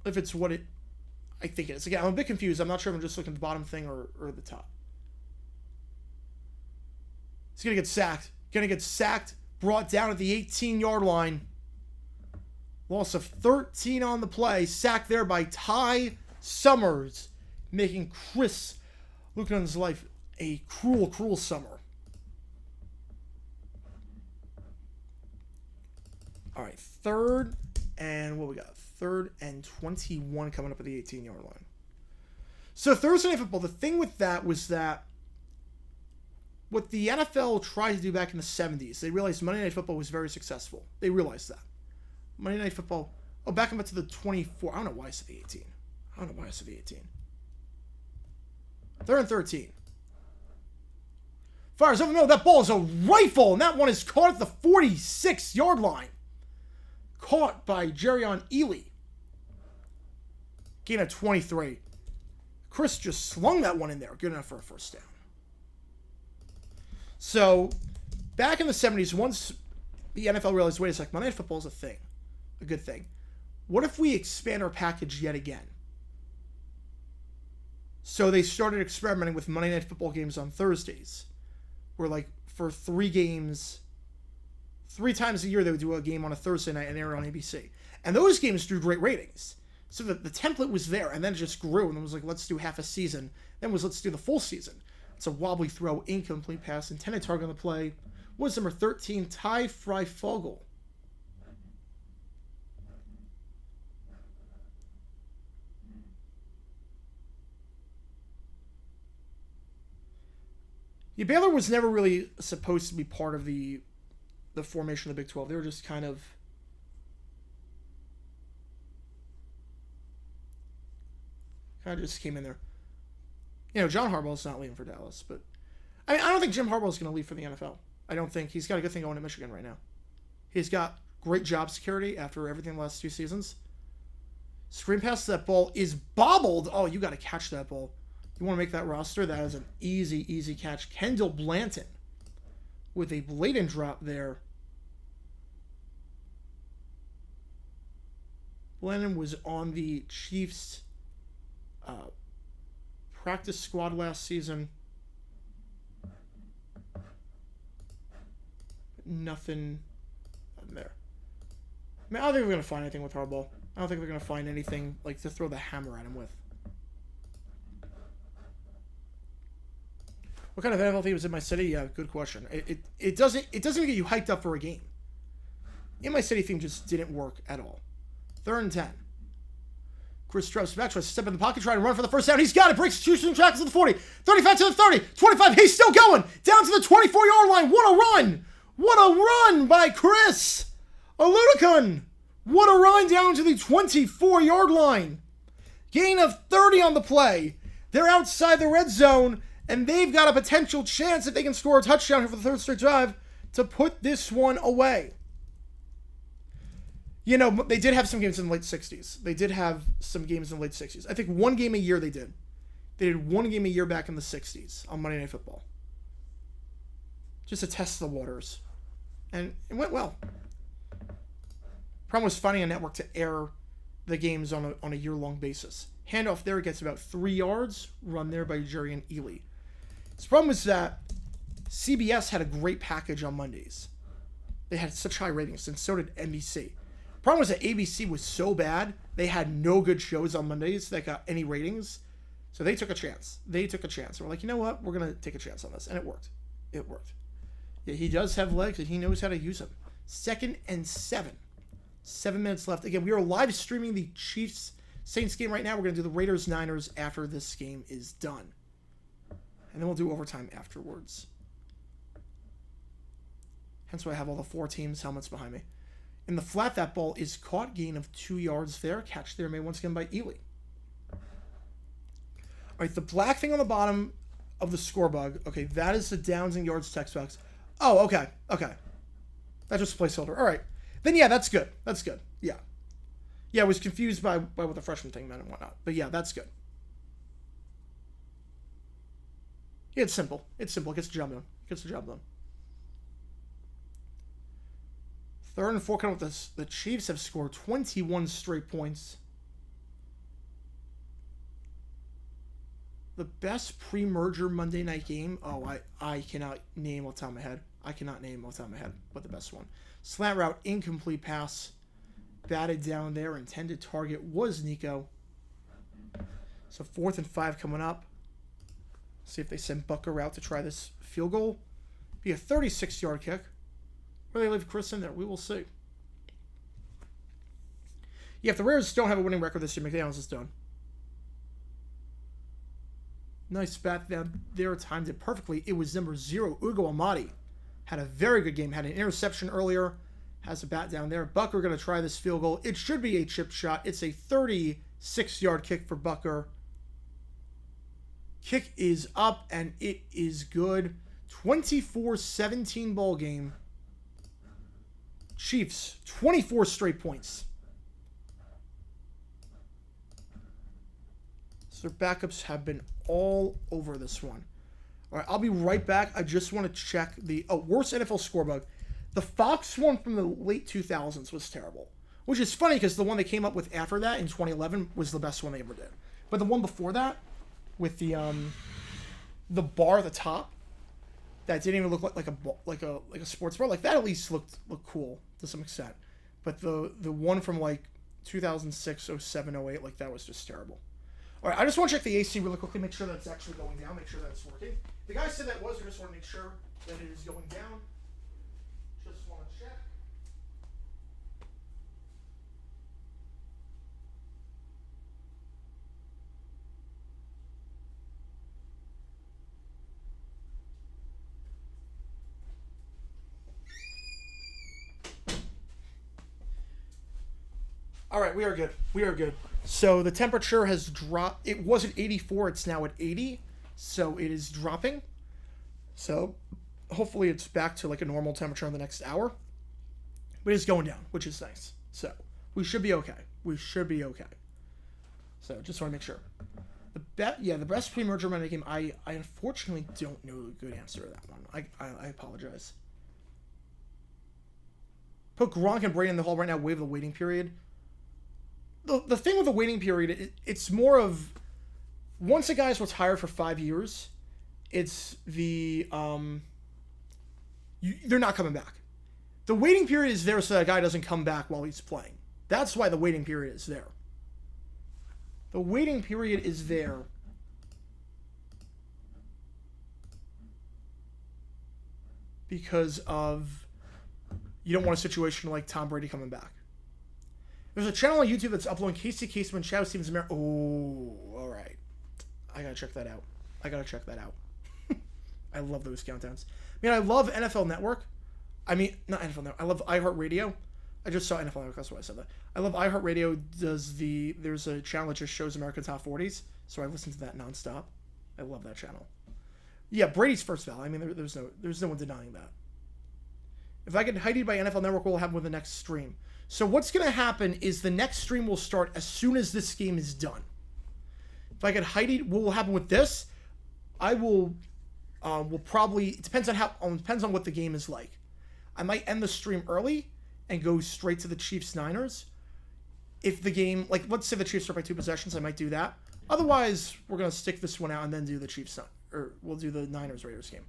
If it's what I think it is. Again, I'm a bit confused. I'm not sure if I'm just looking at the bottom thing or the top. He's going to get sacked. Brought down at the 18-yard line. Loss of 13 on the play. Sacked there by Ty Summers. Making Chris Lucan's life a cruel, cruel summer. All right, 3rd and what we got? 3rd and 21 coming up at the 18-yard line. So Thursday Night Football, the thing with that was that what the NFL tried to do back in the 70s, they realized Monday Night Football was very successful. They realized that. Monday Night Football, back up to the 24. I don't know why I said the 18. 3rd and 13. Fires over the middle. That ball is a rifle, and that one is caught at the 46-yard line. Caught by Jerion Ely. Gain of 23. Chris just slung that one in there. Good enough for a first down. So, back in the 70s, once the NFL realized, wait a sec, Monday Night Football is a thing. A good thing. What if we expand our package yet again? So they started experimenting with Monday Night Football games on Thursdays. Where, like, for 3 games, 3 times a year they would do a game on a Thursday night and air it on ABC. And those games drew great ratings. So the template was there, and then it just grew, and it was like, let's do half a season. Then it was, let's do the full season. It's a wobbly throw, incomplete pass, intended target on the play. Was number 13, Ty Freifogel. Yeah, Baylor was never really supposed to be part of the formation of the Big 12. They were just kind of just came in there. You know, John Harbaugh's not leaving for Dallas, but I mean, I don't think Jim Harbaugh's going to leave for the NFL. I don't think he's got a good thing going in Michigan right now. He's got great job security after everything the last 2 seasons. Screen pass to that ball is bobbled. Oh, you got to catch that ball. You want to make that roster? That is an easy, easy catch. Kendall Blanton with a blatant drop there. Blanton was on the Chiefs practice squad last season. Nothing there. I mean, I don't think we're going to find anything with Harbaugh. I don't think we're going to find anything like to throw the hammer at him with. What kind of NFL team was in my city? Yeah, good question. It doesn't get you hyped up for a game. In my city theme just didn't work at all. 3rd and 10. Chris Strauss back, tries to step in the pocket, trying to run for the first down. He's got it. Breaks 2 tackles to the 40. 35 to the 30. 25. He's still going. Down to the 24-yard line. What a run. What a run by Chris Aludicon. What a run down to the 24-yard line. Gain of 30 on the play. They're outside the red zone, and they've got a potential chance, if they can score a touchdown here for the 3rd straight drive, to put this one away. You know, they did have some games in the late 60s. They did have some games in the late 60s. I think one game a year they did. They did one game a year back in the 60s on Monday Night Football. Just to test the waters. And it went well. Problem was finding a network to air the games on a year-long basis. Handoff there gets about 3 yards. Run there by Jerry and Ely. The problem was that CBS had a great package on Mondays. They had such high ratings, and so did NBC. Problem was that ABC was so bad, they had no good shows on Mondays that got any ratings. So they took a chance. We're like, you know what? We're going to take a chance on this. And it worked. Yeah, he does have legs, and he knows how to use them. 2nd and 7. 7 minutes left. Again, we are live streaming the Chiefs-Saints game right now. We're going to do the Raiders-Niners after this game is done. And then we'll do overtime afterwards. Hence why I have all the 4 teams' helmets behind me. In the flat, that ball is caught. Gain of 2 yards there. Catch there made once again by Ely. All right, the black thing on the bottom of the score bug. Okay, that is the downs and yards text box. Oh, okay. That's just a placeholder. All right. Then, yeah, that's good. Yeah. Yeah, I was confused by what the freshman thing meant and whatnot. But, yeah, that's good. Yeah, it's simple. It gets the job done. 3rd and 4 coming with the Chiefs have scored 21 straight points. The best pre-merger Monday night game. Oh, I cannot name off the top of my head. What the best one. Slant route, incomplete pass. Batted down there. Intended target was Nico. So 4th and 5 coming up. See if they send Bucker out to try this field goal. Be a 36-yard kick. Where they leave Chris in there, we will see. Yeah, if the Raiders don't have a winning record this year, McDaniels is done. Nice bat down there, timed it perfectly. It was number 0, Ugo Amadi. Had a very good game, had an interception earlier. Has a bat down there. Bucker going to try this field goal. It should be a chip shot. It's a 36-yard kick for Bucker. Kick is up, and it is good. 24-17 ball game. Chiefs, 24 straight points. So their backups have been all over this one. All right, I'll be right back. I just want to check the worst NFL score bug. The Fox one from the late 2000s was terrible, which is funny because the one they came up with after that in 2011 was the best one they ever did. But the one before that, with the bar at the top, that didn't even look like a sports bar. Like that at least looked cool to some extent. But the one from like 2006, 07, 08, like that was just terrible. All right, I just want to check the AC really quickly, make sure that it's actually going down, make sure that it's working. The guy said that was, I just want to make sure that it is going down. Just want to check. All right, we are good. So the temperature has dropped. It was at 84. It's now at 80. So it is dropping. So hopefully it's back to like a normal temperature in the next hour. But it's going down, which is nice. So we should be okay. So just want to make sure. The the best pre-merger money game. I unfortunately don't know the good answer to that one. I apologize. Put Gronk and Brady in the hall right now. Waive the waiting period. The thing with the waiting period, it's more of once a guy's retired for 5 years, it's they're not coming back. The waiting period is there so that guy doesn't come back while he's playing. That's why the waiting period is there. The waiting period is there because of you don't want a situation like Tom Brady coming back. There's a channel on YouTube that's uploading Casey Kasem, Shadow Stevens, America. Oh, all right. I gotta check that out. I love those countdowns. I mean, I love NFL Network. I mean, not NFL Network. I love iHeartRadio. I just saw NFL Network. That's why I said that. I love iHeartRadio. There's a channel that just shows American Top 40s, so I listen to that nonstop. I love that channel. Yeah, Brady's first foul. I mean, there's no one denying that. If I get Heidi by NFL Network, what will happen with the next stream? So what's going to happen is the next stream will start as soon as this game is done. If I get Heidi, what will happen with this? I will probably, it depends on what the game is like. I might end the stream early and go straight to the Chiefs-Niners. If the game, like let's say the Chiefs are by 2 possessions, I might do that. Otherwise, we're going to stick this one out and then do the Chiefs, or we'll do the Niners-Raiders game.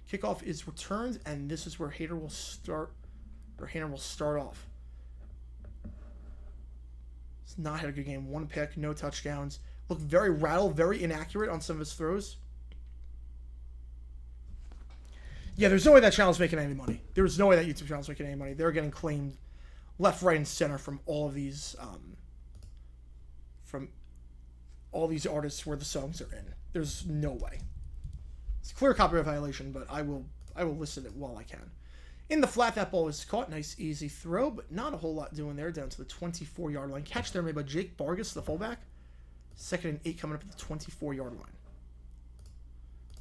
Kickoff is returned, and this is where Hader will start off. It's not had a good game. 1 pick, no touchdowns. Looked very rattled, very inaccurate on some of his throws. Yeah, there's no way that channel's making any money. There's no way that YouTube channel's making any money. They're getting claimed left, right, and center from all of these artists where the songs are in. There's no way. It's a clear copyright violation, but I will listen it while I can. In the flat, that ball is caught. Nice, easy throw, but not a whole lot doing there. Down to the 24-yard line. Catch there made by Jake Vargas, the fullback. 2nd and 8 coming up at the 24-yard line.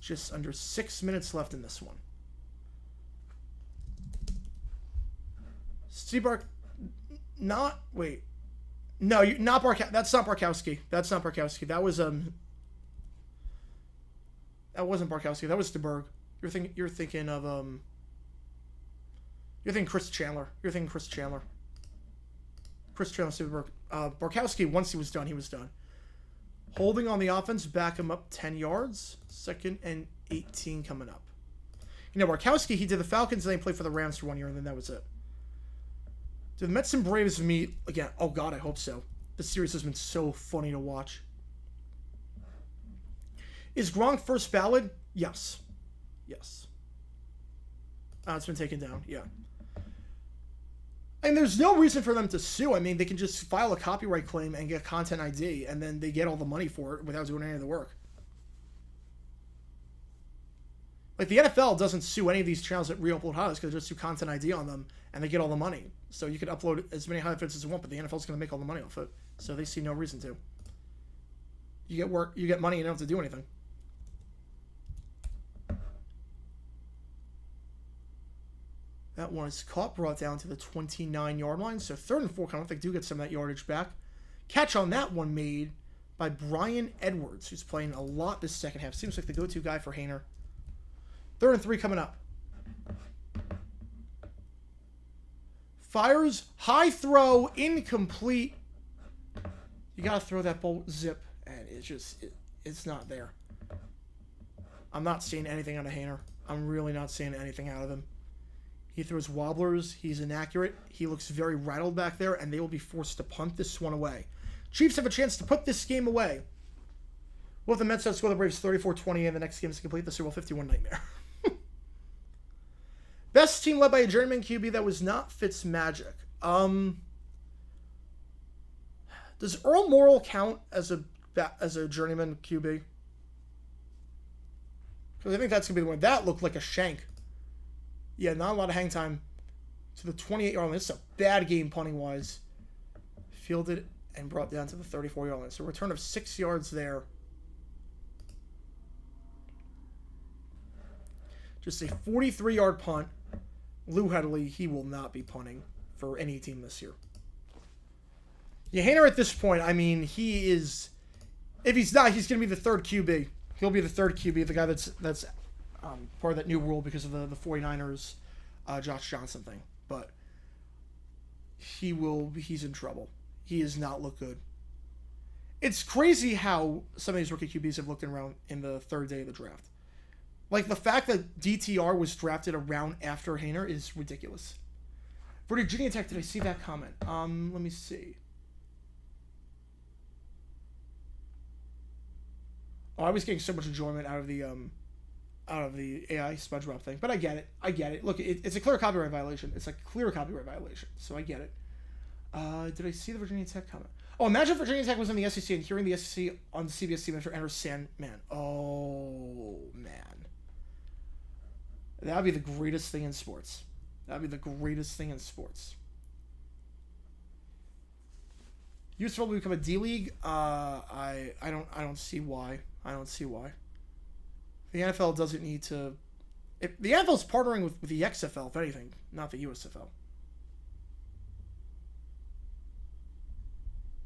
Just under 6 minutes left in this one. Steve Bark... Not... Wait. No, not Barkowski. That's not Barkowski. That was, That wasn't Barkowski. That was DeBerg. You're thinking of, You're thinking Chris Chandler. Chris Chandler, Steve Bark. Barkowski, once he was done, he was done. Holding on the offense, back him up 10 yards. 2nd and 18 coming up. You know, Barkowski, he did the Falcons, and then he played for the Rams for 1 year, and then that was it. Do the Mets and Braves meet again? Oh, God, I hope so. This series has been so funny to watch. Is Gronk first ballot? Yes. It's been taken down, yeah. And there's no reason for them to sue. I mean, they can just file a copyright claim and get content ID, and then they get all the money for it without doing any of the work. Like, the NFL doesn't sue any of these channels that re-upload highlights because they just do content ID on them, and they get all the money. So you could upload as many highlights as you want, but the NFL's going to make all the money off it. So they see no reason to. You get work, you get money, you don't have to do anything. That one is caught, brought down to the 29-yard line. So 3rd and 4 coming up. They do get some of that yardage back. Catch on that one made by Brian Edwards, who's playing a lot this second half. Seems like the go-to guy for Hainer. 3rd and 3 coming up. Fires, high throw, incomplete. You got to throw that ball zip, and it's not there. I'm not seeing anything out of Hainer. I'm really not seeing anything out of him. He throws wobblers. He's inaccurate. He looks very rattled back there, and they will be forced to punt this one away. Chiefs have a chance to put this game away. Well, if the Mets outscore the Braves 34-20, and the next game is complete, the Super Bowl 51 nightmare. Best team led by a journeyman QB that was not Fitzmagic. Does Earl Morrall count as a journeyman QB? Because I think that's going to be the one. That looked like a shank. Yeah, not a lot of hang time to the 28-yard line. This is a bad game punting-wise. Fielded and brought down to the 34-yard line. So a return of 6 yards there. Just a 43-yard punt. Lou Headley, he will not be punting for any team this year. Yeah, Hainer at this point, I mean, he is If he's not, he's going to be the third QB. He'll be the third QB, the guy that's part of that new rule because of the 49ers Josh Johnson thing. But he's in trouble. He does not look good. It's crazy how some of these rookie QBs have looked around in the third day of the draft. Like, the fact that DTR was drafted around after Hainer is ridiculous. For Virginia Tech, did I see that comment? Let me see. Oh, I was getting so much enjoyment out of the AI SpongeBob thing, but I get it. Look, it's a clear copyright violation. It's a clear copyright violation, so I get it. Did I see the Virginia Tech comment? Oh, imagine Virginia Tech was in the SEC and hearing the SEC on CBS TV enter Sandman. Oh, man. That would be the greatest thing in sports. That would be the greatest thing in sports. Useful to become a D-League? I don't see why. I don't see why. The NFL doesn't need to... the NFL is partnering with the XFL, if anything, not the USFL.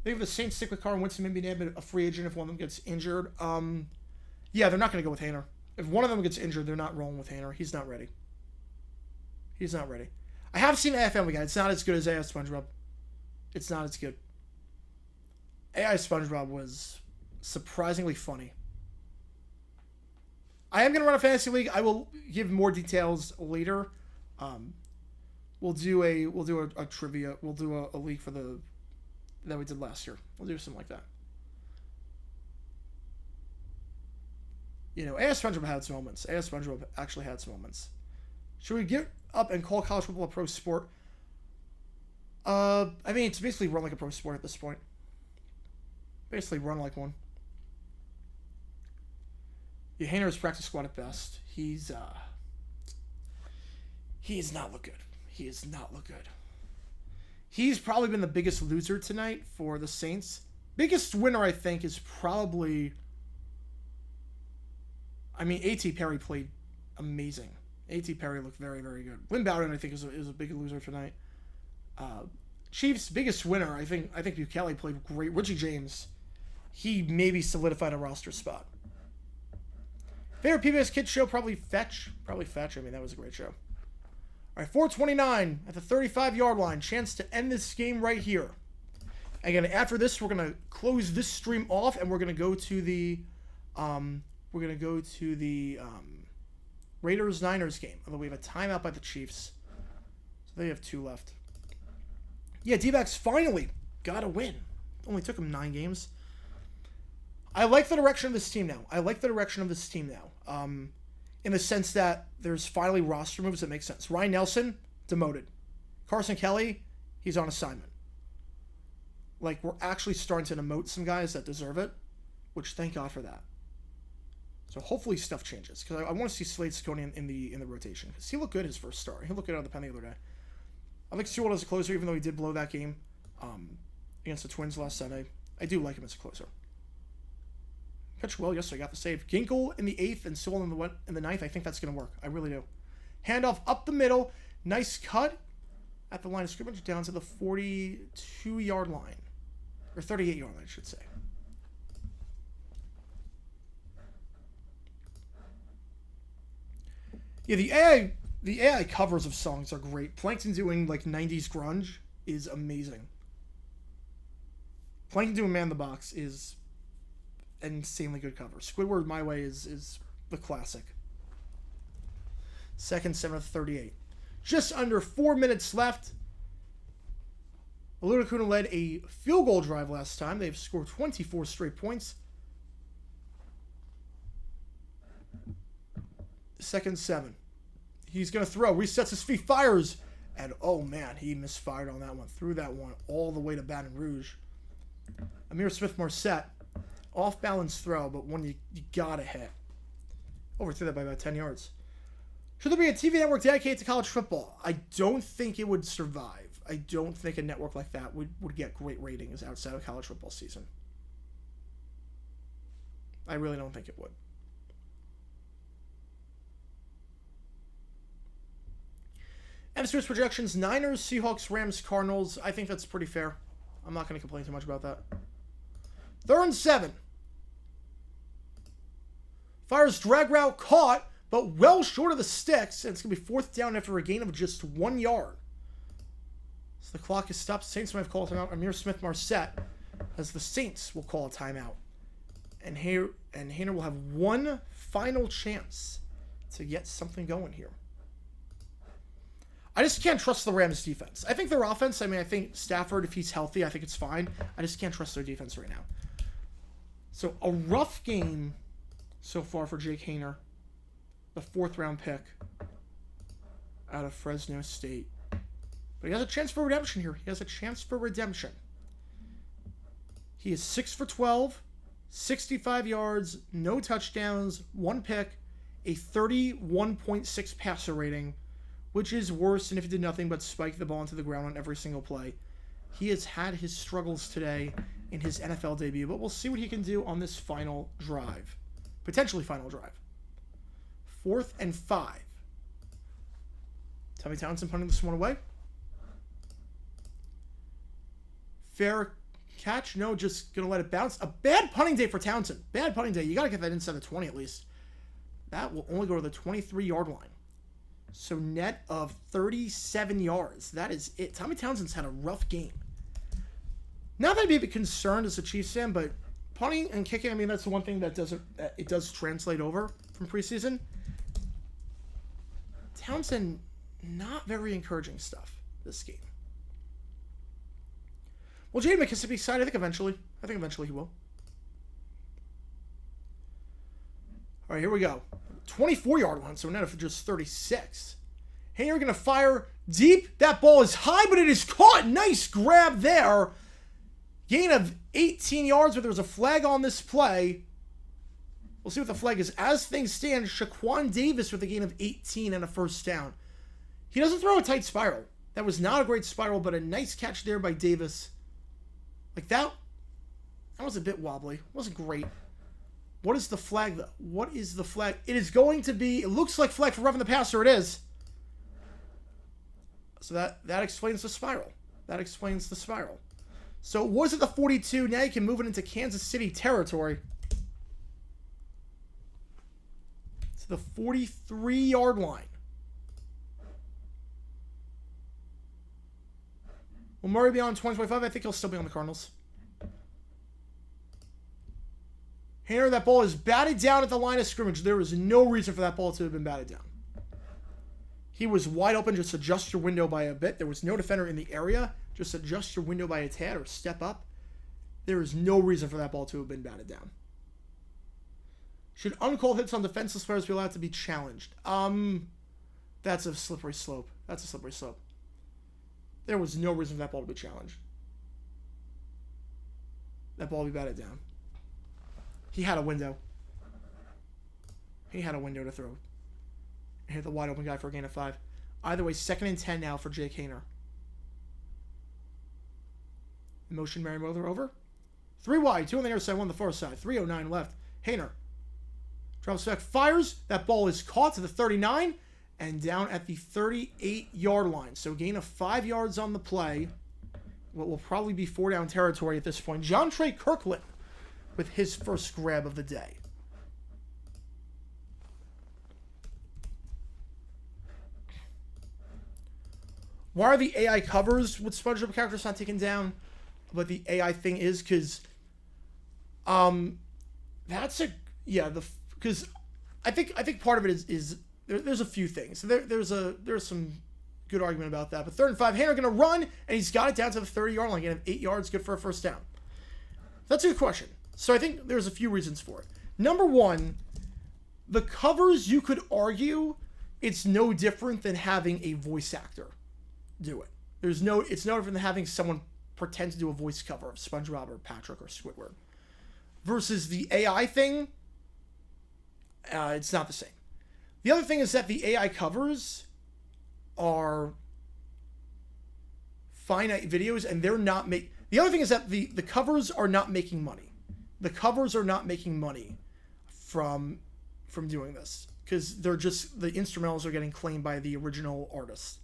They have the Saints stick with Carr and Winston, maybe name a free agent if one of them gets injured. Yeah, they're not going to go with Hainer. If one of them gets injured, they're not rolling with Hainer. He's not ready. He's not ready. I have seen AFM again. It's not as good as AI SpongeBob. It's not as good. AI SpongeBob was surprisingly funny. I am going to run a fantasy league. I will give more details later. We'll do a trivia. We'll do a league for that we did last year. We'll do something like that. You know, AI SpongeBob had its moments. AI SpongeBob actually had some moments. Should we get up and call college football a pro sport? I mean, it's basically run like a pro sport at this point. Basically run like one. Yeah, Hainer is practice squad at best. He does not look good. He does not look good. He's probably been the biggest loser tonight for the Saints. Biggest winner, I think, is probably... I mean, A.T. Perry played amazing. A.T. Perry looked very, very good. Lynn Bowden, I think, is a big loser tonight. Chiefs' biggest winner, I think Bukele played great. Richie James, he maybe solidified a roster spot. Favorite PBS Kids show, probably Fetch. Probably Fetch. I mean, that was a great show. All right, 4:29 at the 35-yard line. Chance to end this game right here. Again, after this, we're gonna close this stream off, and we're gonna go to the Raiders-Niners game. Although we have a timeout by the Chiefs, so they have 2 left. Yeah, D-backs finally got a win. Only took them 9 games. I like the direction of this team now. In the sense that there's finally roster moves that make sense. Ryan Nelson, demoted. Carson Kelly, he's on assignment. Like, we're actually starting to demote some guys that deserve it, which thank God for that. So hopefully stuff changes, because I want to see Slade Skonian in the rotation, because he looked good his first start. He looked good out of the pen the other day. I like Sewell as a closer, even though he did blow that game against the Twins last Sunday. I do like him as a closer. Pitched well yesterday, got the save. Ginkle in the 8th and Sewell in the 9th. I think that's going to work. I really do. Handoff up the middle. Nice cut at the line of scrimmage down to the 42-yard line. Or 38-yard line, I should say. Yeah, the AI covers of songs are great. Plankton doing like 90s grunge is amazing. Plankton doing Man in the Box is an insanely good cover. Squidward My Way is the classic. 2nd, 7th, 38. Just under 4 minutes left. Aluna led a field goal drive last time. They've scored 24 straight points. 2nd, 7. He's going to throw. Resets his feet. Fires. And, oh, man, he misfired on that one. Threw that one all the way to Baton Rouge. Amir Smith-Marset. Off-balance throw, but one you got to hit. Overthrew that by about 10 yards. Should there be a TV network dedicated to college football? I don't think it would survive. I don't think a network like that would get great ratings outside of college football season. I really don't think it would. MSU's projections, Niners, Seahawks, Rams, Cardinals. I think that's pretty fair. I'm not going to complain too much about that. 3rd and 7. Fires drag route, caught, but well short of the sticks. And it's going to be 4th down after a gain of just 1 yard. So the clock is stopped. Saints might have called a timeout. Amir Smith-Marset, as the Saints will call a timeout. And Haener will have one final chance to get something going here. I just can't trust the Rams' defense. I think their offense, I think Stafford, if he's healthy, I think it's fine. I just can't trust their defense right now. So a rough game so far for Jake Haener, the 4th-round pick out of Fresno State. But he has a chance for redemption here. He has a chance for redemption. He is 6 for 12, 65 yards, no touchdowns, 1 pick, a 31.6 passer rating, which is worse than if he did nothing but spike the ball into the ground on every single play. He has had his struggles today in his NFL debut, but we'll see what he can do on this final drive. Potentially final drive. 4th and 5. Tommy Townsend punting this one away. Fair catch. No, just going to let it bounce. A bad punting day for Townsend. Bad punting day. You got to get that inside the 20 at least. That will only go to the 23-yard line. So net of 37 yards. That is it. Tommy Townsend's had a rough game. Not that I'd be a bit concerned as a Chiefs fan, but punting and kicking, that's the one thing that it does translate over from preseason. Townsend, not very encouraging stuff this game. Well, J.D. McKissick be excited. I think eventually he will. All right, here we go. 24-yard line, so net of just 36. Haener going to fire deep. That ball is high, but it is caught. Nice grab there. Gain of 18 yards, but there's a flag on this play. We'll see what the flag is. As things stand, Shaquan Davis with a gain of 18 and a 1st down. He doesn't throw a tight spiral. That was not a great spiral, but a nice catch there by Davis. Like that was a bit wobbly. It wasn't great. What is the flag, though? What is the flag? It is going to be, it looks like flag for roughing the passer. It is. So that explains the spiral. That explains the spiral. So it was at the 42. Now you can move it into Kansas City territory. To the 43-yard line. Will Murray be on 2025? I think he'll still be on the Cardinals. Haener, that ball is batted down at the line of scrimmage. There was no reason for that ball to have been batted down. He was wide open. Just adjust your window by a bit. There was no defender in the area. Just adjust your window by a tad or step up. There is no reason for that ball to have been batted down. Should uncalled hits on defenseless players be allowed to be challenged? That's a slippery slope. That's a slippery slope. There was no reason for that ball to be challenged. That ball will be batted down. He had a window. He had a window to throw. He hit the wide open guy for a gain of 5. Either way, 2nd and 10 now for Jake Haener. Motion Merriweather over. 3 wide, 2 on the near side, 1 on the far side. 3:09 left. Haener drops back, fires. That ball is caught to the 39 and down at the 38-yard line. So gain of 5 yards on the play. What will probably be 4 down territory at this point. John Trey Kirkland with his first grab of the day. Why are the AI covers with SpongeBob characters not taken down? But the AI thing is because, that's a because I think part of it is there's a few things. There's some good argument about that. But 3rd and 5, Haener going to run and he's got it down to the 30-yard line. Getting 8 yards, good for a 1st down. That's a good question. So I think there's a few reasons for it. Number one, the covers, you could argue it's no different than having a voice actor do it. It's no different than having someone pretend to do a voice cover of SpongeBob or Patrick or Squidward. Versus the AI thing, it's not the same. The other thing is that the AI covers are finite videos and they're not the other thing is that the covers are not making money. The covers are not making money from doing this because they're just, the instrumentals are getting claimed by the original artist.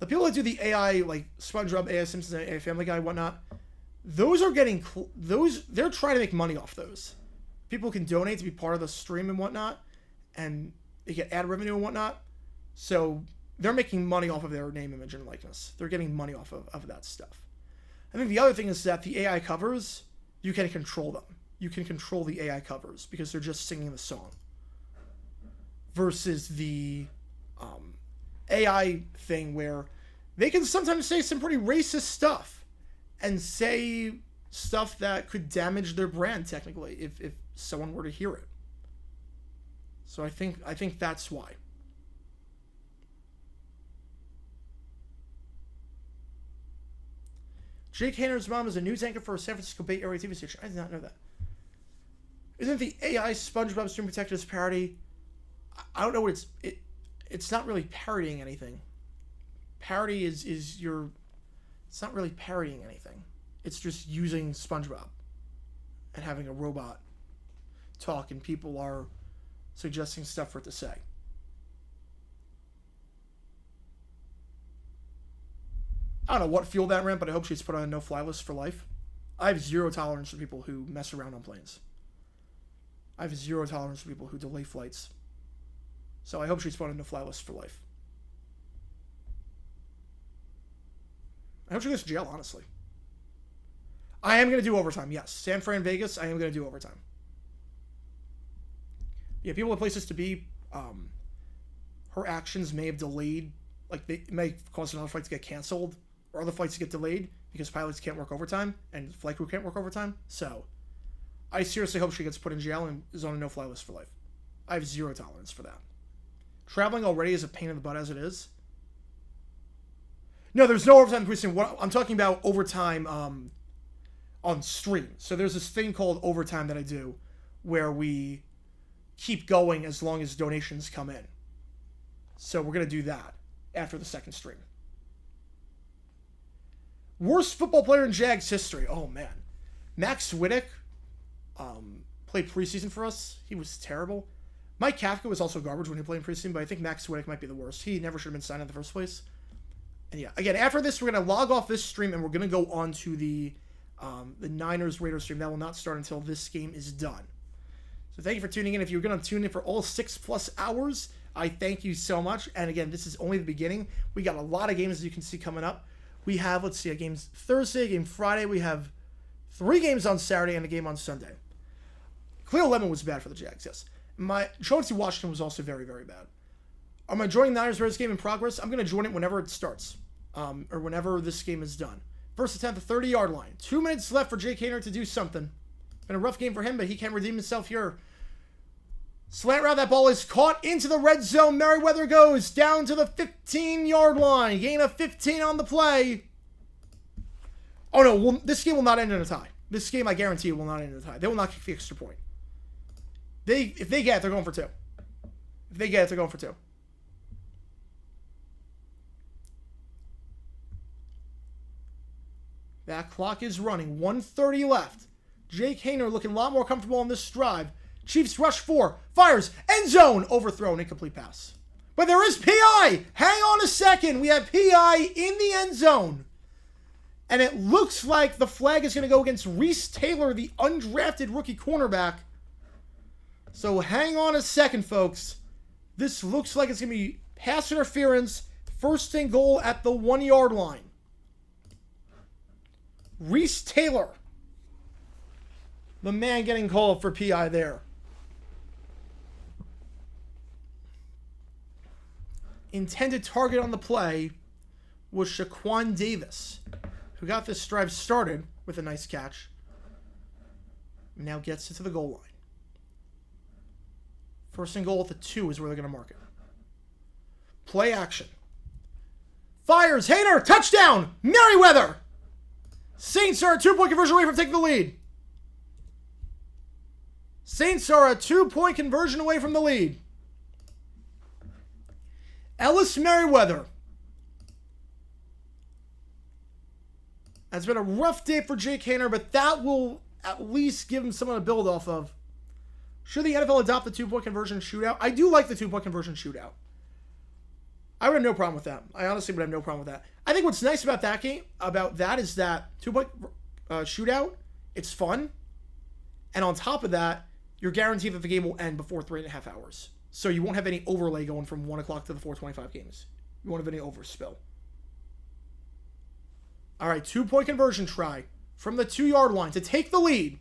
The people that do the AI, like SpongeBob, AI Simpsons, AI Family Guy, whatnot, those are getting they're trying to make money off those. people can donate to be part of the stream and whatnot, and they get ad revenue and whatnot. So they're making money off of their name, image, and likeness. They're getting money off of that stuff. I think the other thing is that the AI covers, you can control them. You can control the AI covers because they're just singing the song. Versus the AI thing where they can sometimes say some pretty racist stuff and say stuff that could damage their brand technically if someone were to hear it. So I think that's why. Jake Hayner's mom is a news anchor for a San Francisco Bay Area TV station. I did not know that. Isn't the AI SpongeBob stream protected as parody? I don't know what it's not really parodying anything. Parody is it's not really parodying anything. It's just using SpongeBob and having a robot talk, and people are suggesting stuff for it to say. I don't know what fueled that rant, but I hope she's put on a no-fly list for life. I have zero tolerance for people who mess around on planes. I have zero tolerance for people who delay flights. So I hope she's put on a no-fly list for life. I hope she goes to jail, honestly. I am going to do overtime, yes. San Fran, Vegas, I am going to do overtime. Yeah, people have places to be. Her actions may have delayed, like they may cause another flight to get canceled or other flights to get delayed because pilots can't work overtime and flight crew can't work overtime. So I seriously hope she gets put in jail and is on a no-fly list for life. I have zero tolerance for that. Traveling already is a pain in the butt as it is. No, there's no overtime precinct. What I'm talking about overtime on stream. So there's this thing called overtime that I do where we keep going as long as donations come in. So we're going to do that after the second stream. Worst football player in Jags history. Oh, man. Max Swiddick played preseason for us. He was terrible. Mike Kafka was also garbage when he played in preseason, but I think Max Swiddick might be the worst. He never should have been signed in the first place. And yeah, again, after this, we're going to log off this stream, and we're going to go on to the Niners-Raiders stream. That will not start until this game is done. So thank you for tuning in. If you're going to tune in for all 6+ hours, I thank you so much. And again, this is only the beginning. We got a lot of games, as you can see, coming up. We have, let's see, a game Thursday, a game Friday. We have 3 games on Saturday and a game on Sunday. Cleo Lemon was bad for the Jags, yes. My Chauncey Washington was also very, very bad. Am I joining the Niners-Raiders game in progress? I'm going to join it whenever it starts, or whenever this game is done. First attempt, the 30-yard line. 2 minutes left for Jake Hayner to do something. Been a rough game for him, but he can redeem himself here. Slant route, that ball is caught into the red zone. Merriweather goes down to the 15-yard line. Gain of 15 on the play. Oh, no, this game will not end in a tie. This game, I guarantee you, will not end in a tie. They will not kick the extra point. If they get it, they're going for 2. If they get it, they're going for 2. That clock is running. 1:30 left. Jake Hayner looking a lot more comfortable on this drive. Chiefs rush 4. Fires. End zone. Overthrown. Incomplete pass. But there is PI. Hang on a second. We have PI in the end zone. And it looks like the flag is going to go against Reese Taylor, the undrafted rookie cornerback. So hang on a second, folks. This looks like it's going to be pass interference. First and goal at the 1-yard line. Reese Taylor. The man getting called for PI there. Intended target on the play was Shaquan Davis, who got this drive started with a nice catch. Now gets it to the goal line. First and goal at the 2 is where they're going to mark it. Play action. Fires. Hayner. Touchdown. Merriweather. Saints are a 2-point conversion away from taking the lead. Saints are a 2-point conversion away from the lead. Ellis Merriweather. It's been a rough day for Jake Hayner, but that will at least give him someone to build off of. Should the NFL adopt the 2-point conversion shootout? I do like the 2-point conversion shootout. I would have no problem with that. I honestly would have no problem with that. I think what's nice about that game, is that 2-point shootout, it's fun. And on top of that, you're guaranteed that the game will end before 3.5 hours. So you won't have any overlay going from 1 o'clock to the 4:25 games. You won't have any overspill. All right, 2-point conversion try from the 2-yard line to take the lead.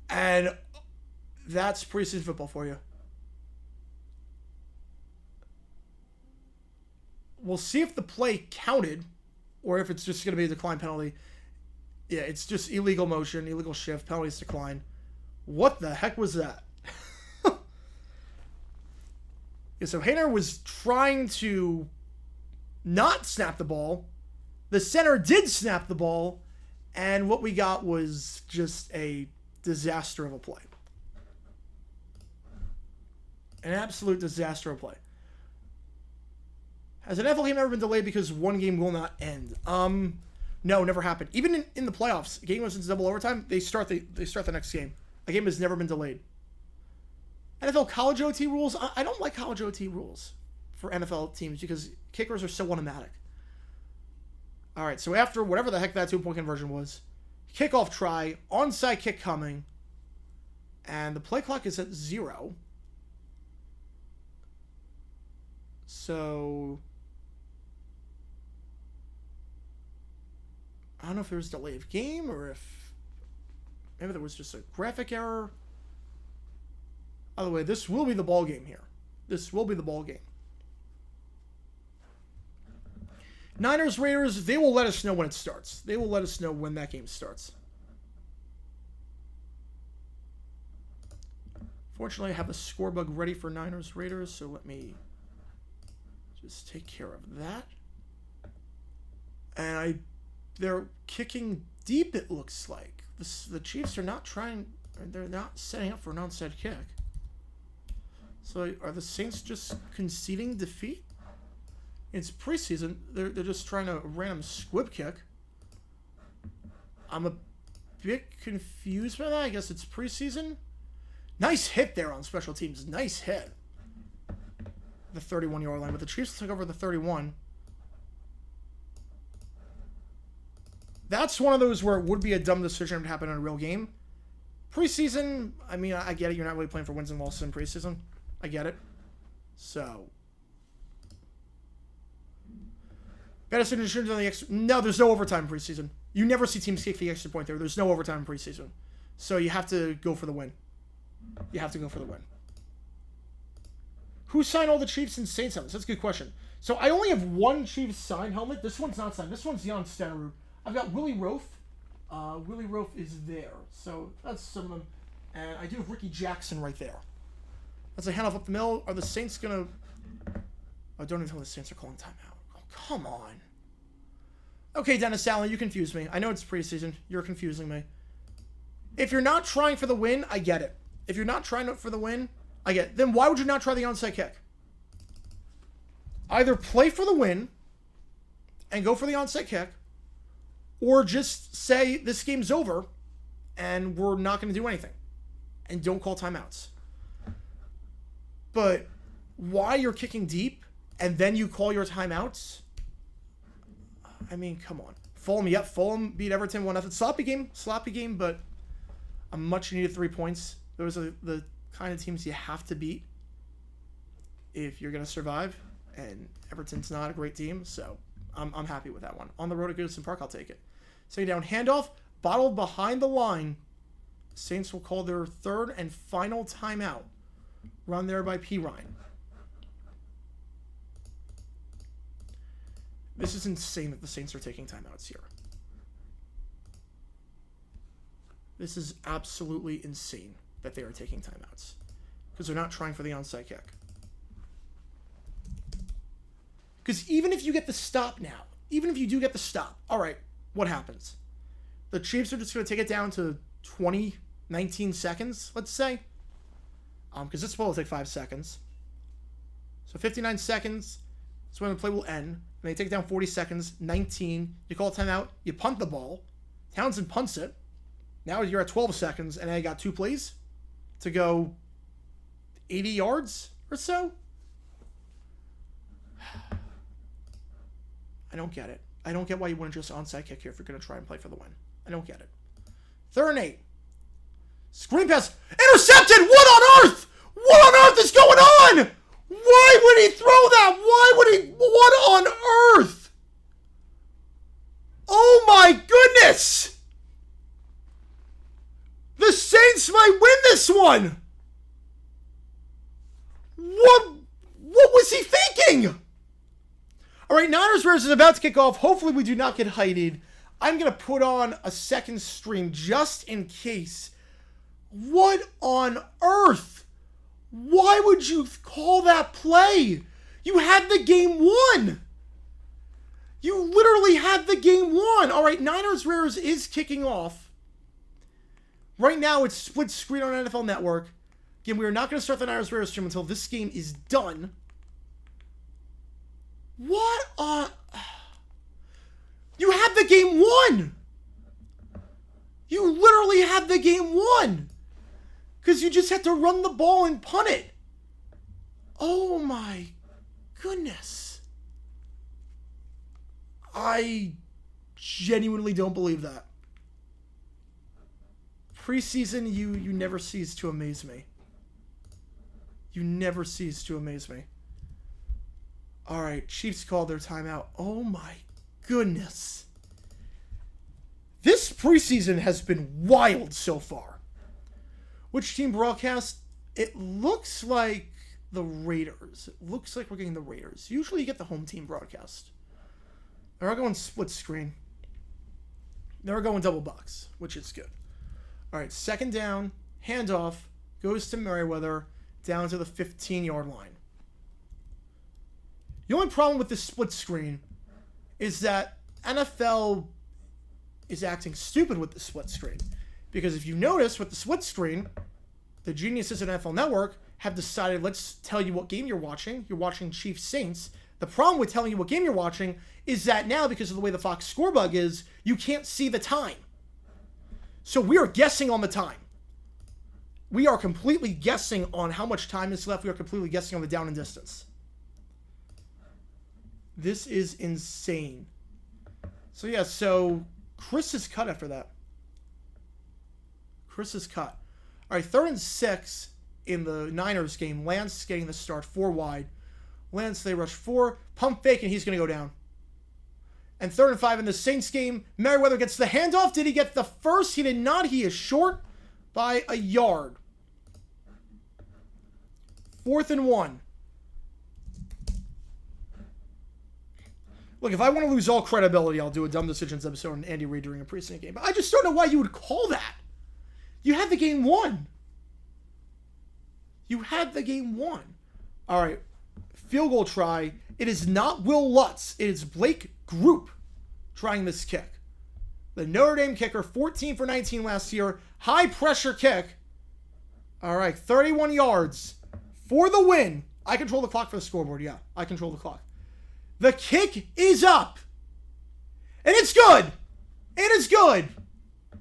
And that's preseason football for you. We'll see if the play counted or if it's just going to be a decline penalty. Yeah, it's just illegal motion, illegal shift, penalties decline. What the heck was that? Yeah, so Hayner was trying to not snap the ball. The center did snap the ball, and what we got was just a disaster of a play. An absolute disaster of a play. Has an NFL game ever been delayed because one game will not end? No, never happened. Even in the playoffs, a game goes into double overtime, they start the next game. A game has never been delayed. NFL college OT rules, I don't like college OT rules for NFL teams because kickers are so automatic. All right, so after whatever the heck that 2-point conversion was, kickoff try, onside kick coming, and the play clock is at 0. So I don't know if there was a delay of game or if maybe there was just a graphic error. By the way, this will be the ball game here. This will be the ball game. Niners, Raiders, they will let us know when it starts. They will let us know when that game starts. Fortunately, I have a score bug ready for Niners, Raiders, so let me just take care of that. And they're kicking deep, it looks like. The Chiefs are not trying, they're not setting up for an onside kick. So are the Saints just conceding defeat? It's preseason. They're just trying a random squib kick. I'm a bit confused by that. I guess it's preseason. Nice hit there on special teams. Nice hit. The 31-yard line. But the Chiefs took over the 31. That's one of those where it would be a dumb decision to happen in a real game. Preseason, I mean, I get it. You're not really playing for wins and losses in preseason. I get it. So. Better decisions on the extra. No, there's no overtime in preseason. You never see teams kick the extra point there. There's no overtime in preseason. So you have to go for the win. You have to go for the win. Who signed all the Chiefs and Saints helmets? That's a good question. So I only have one Chiefs signed helmet. This one's not signed. This one's Jan Stenerud. I've got Willie Roaf. Willie Roaf is there. So that's some of them. And I do have Ricky Jackson right there. As I hand off up the middle, are the Saints going to... I don't even know the Saints are calling timeout. Oh, come on. Okay, Dennis Allen, you confused me. I know it's preseason. You're confusing me. If you're not trying for the win, I get it. If you're not trying for the win, I get it. Then why would you not try the onside kick? Either play for the win and go for the onside kick, or just say this game's over and we're not going to do anything. And don't call timeouts. But why you're kicking deep and then you call your timeouts? I mean, come on. Fulham, yep, Fulham beat Everton 1-0. Sloppy game, but a much needed 3 points. Those are the kind of teams you have to beat if you're going to survive. And Everton's not a great team, so I'm happy with that one. On the road at Goodison Park, I'll take it. Second down, handoff, bottled behind the line. Saints will call their third and final timeout. Run there by P. Ryan. This is insane that the Saints are taking timeouts here. This is absolutely insane that they are taking timeouts. Because they're not trying for the onside kick. Because even if you get the stop now, even if you do get the stop, all right, what happens? The Chiefs are just going to take it down to 19 seconds, let's say. Because this will take 5 seconds. So 59 seconds is when the play will end. And they take it down 40 seconds, 19. You call a timeout. You punt the ball. Townsend punts it. Now you're at 12 seconds, and I got 2 plays to go 80 yards or so. I don't get it. I don't get why you wouldn't just onside kick here if you're going to try and play for the win. I don't get it. 3rd and 8. Screen pass. Intercepted! What on earth? What on earth is going on? Why would he throw that? Why would he? What on earth? Oh my goodness! The Saints might win this one! What was he thinking? Alright, Niners Raiders is about to kick off. Hopefully we do not get heighted. I'm going to put on a second stream just in case. What on earth? Why would you call that play? You had the game won. You literally had the game won. All right, Niners Raiders is kicking off. Right now, it's split screen on NFL Network. Again, we are not going to start the Niners Raiders stream until this game is done. What on... You had the game won. You literally had the game won. Because you just had to run the ball and punt it. Oh my goodness. I genuinely don't believe that. Preseason, you never cease to amaze me. You never cease to amaze me. Alright, Chiefs called their timeout. Oh my goodness. This preseason has been wild so far. Which team broadcast? It looks like the Raiders. It looks like we're getting the Raiders. Usually you get the home team broadcast. They're going split screen. They're going double box, which is good. All right, second down, handoff, goes to Merriweather, down to the 15-yard line. The only problem with this split screen is that NFL is acting stupid with the split screen. Because if you notice, with the split screen, the geniuses at NFL Network have decided, let's tell you what game you're watching. You're watching Chiefs Saints. The problem with telling you what game you're watching is that now, because of the way the Fox score bug is, you can't see the time. So we are guessing on the time. We are completely guessing on how much time is left. We are completely guessing on the down and distance. This is insane. So yeah, so Chris is cut after that. Chris is cut. All right, 3rd and 6 in the Niners game. Lance getting the start, 4 wide. Lance, they rush 4, pump fake, and he's going to go down. And 3rd and 5 in the Saints game. Merriweather gets the handoff. Did he get the first? He did not. He is short by a yard. 4th and 1. Look, if I want to lose all credibility, I'll do a Dumb Decisions episode on Andy Reid during a preseason game. But I just don't know why you would call that. You had the game won. You had the game won. All right. Field goal try. It is not Will Lutz. It is Blake Group trying this kick. The Notre Dame kicker, 14 for 19 last year. High pressure kick. All right. 31 yards for the win. I control the clock for the scoreboard. Yeah, I control the clock. The kick is up. And it's good. It is good.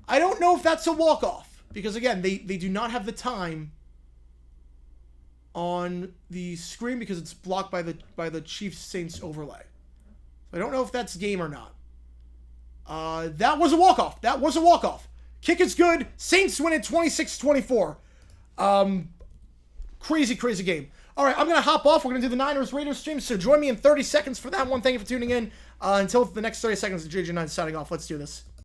I don't know if that's a walk-off. Because, again, they do not have the time on the screen because it's blocked by the Chiefs-Saints overlay. So I don't know if that's game or not. That was a walk-off. That was a walk-off. Kick is good. Saints win it 26-24. Crazy, crazy game. All right, I'm going to hop off. We're going to do the Niners-Raiders stream, so join me in 30 seconds for that one. Thank you for tuning in. Until the next 30 seconds, JJ9 signing off. Let's do this.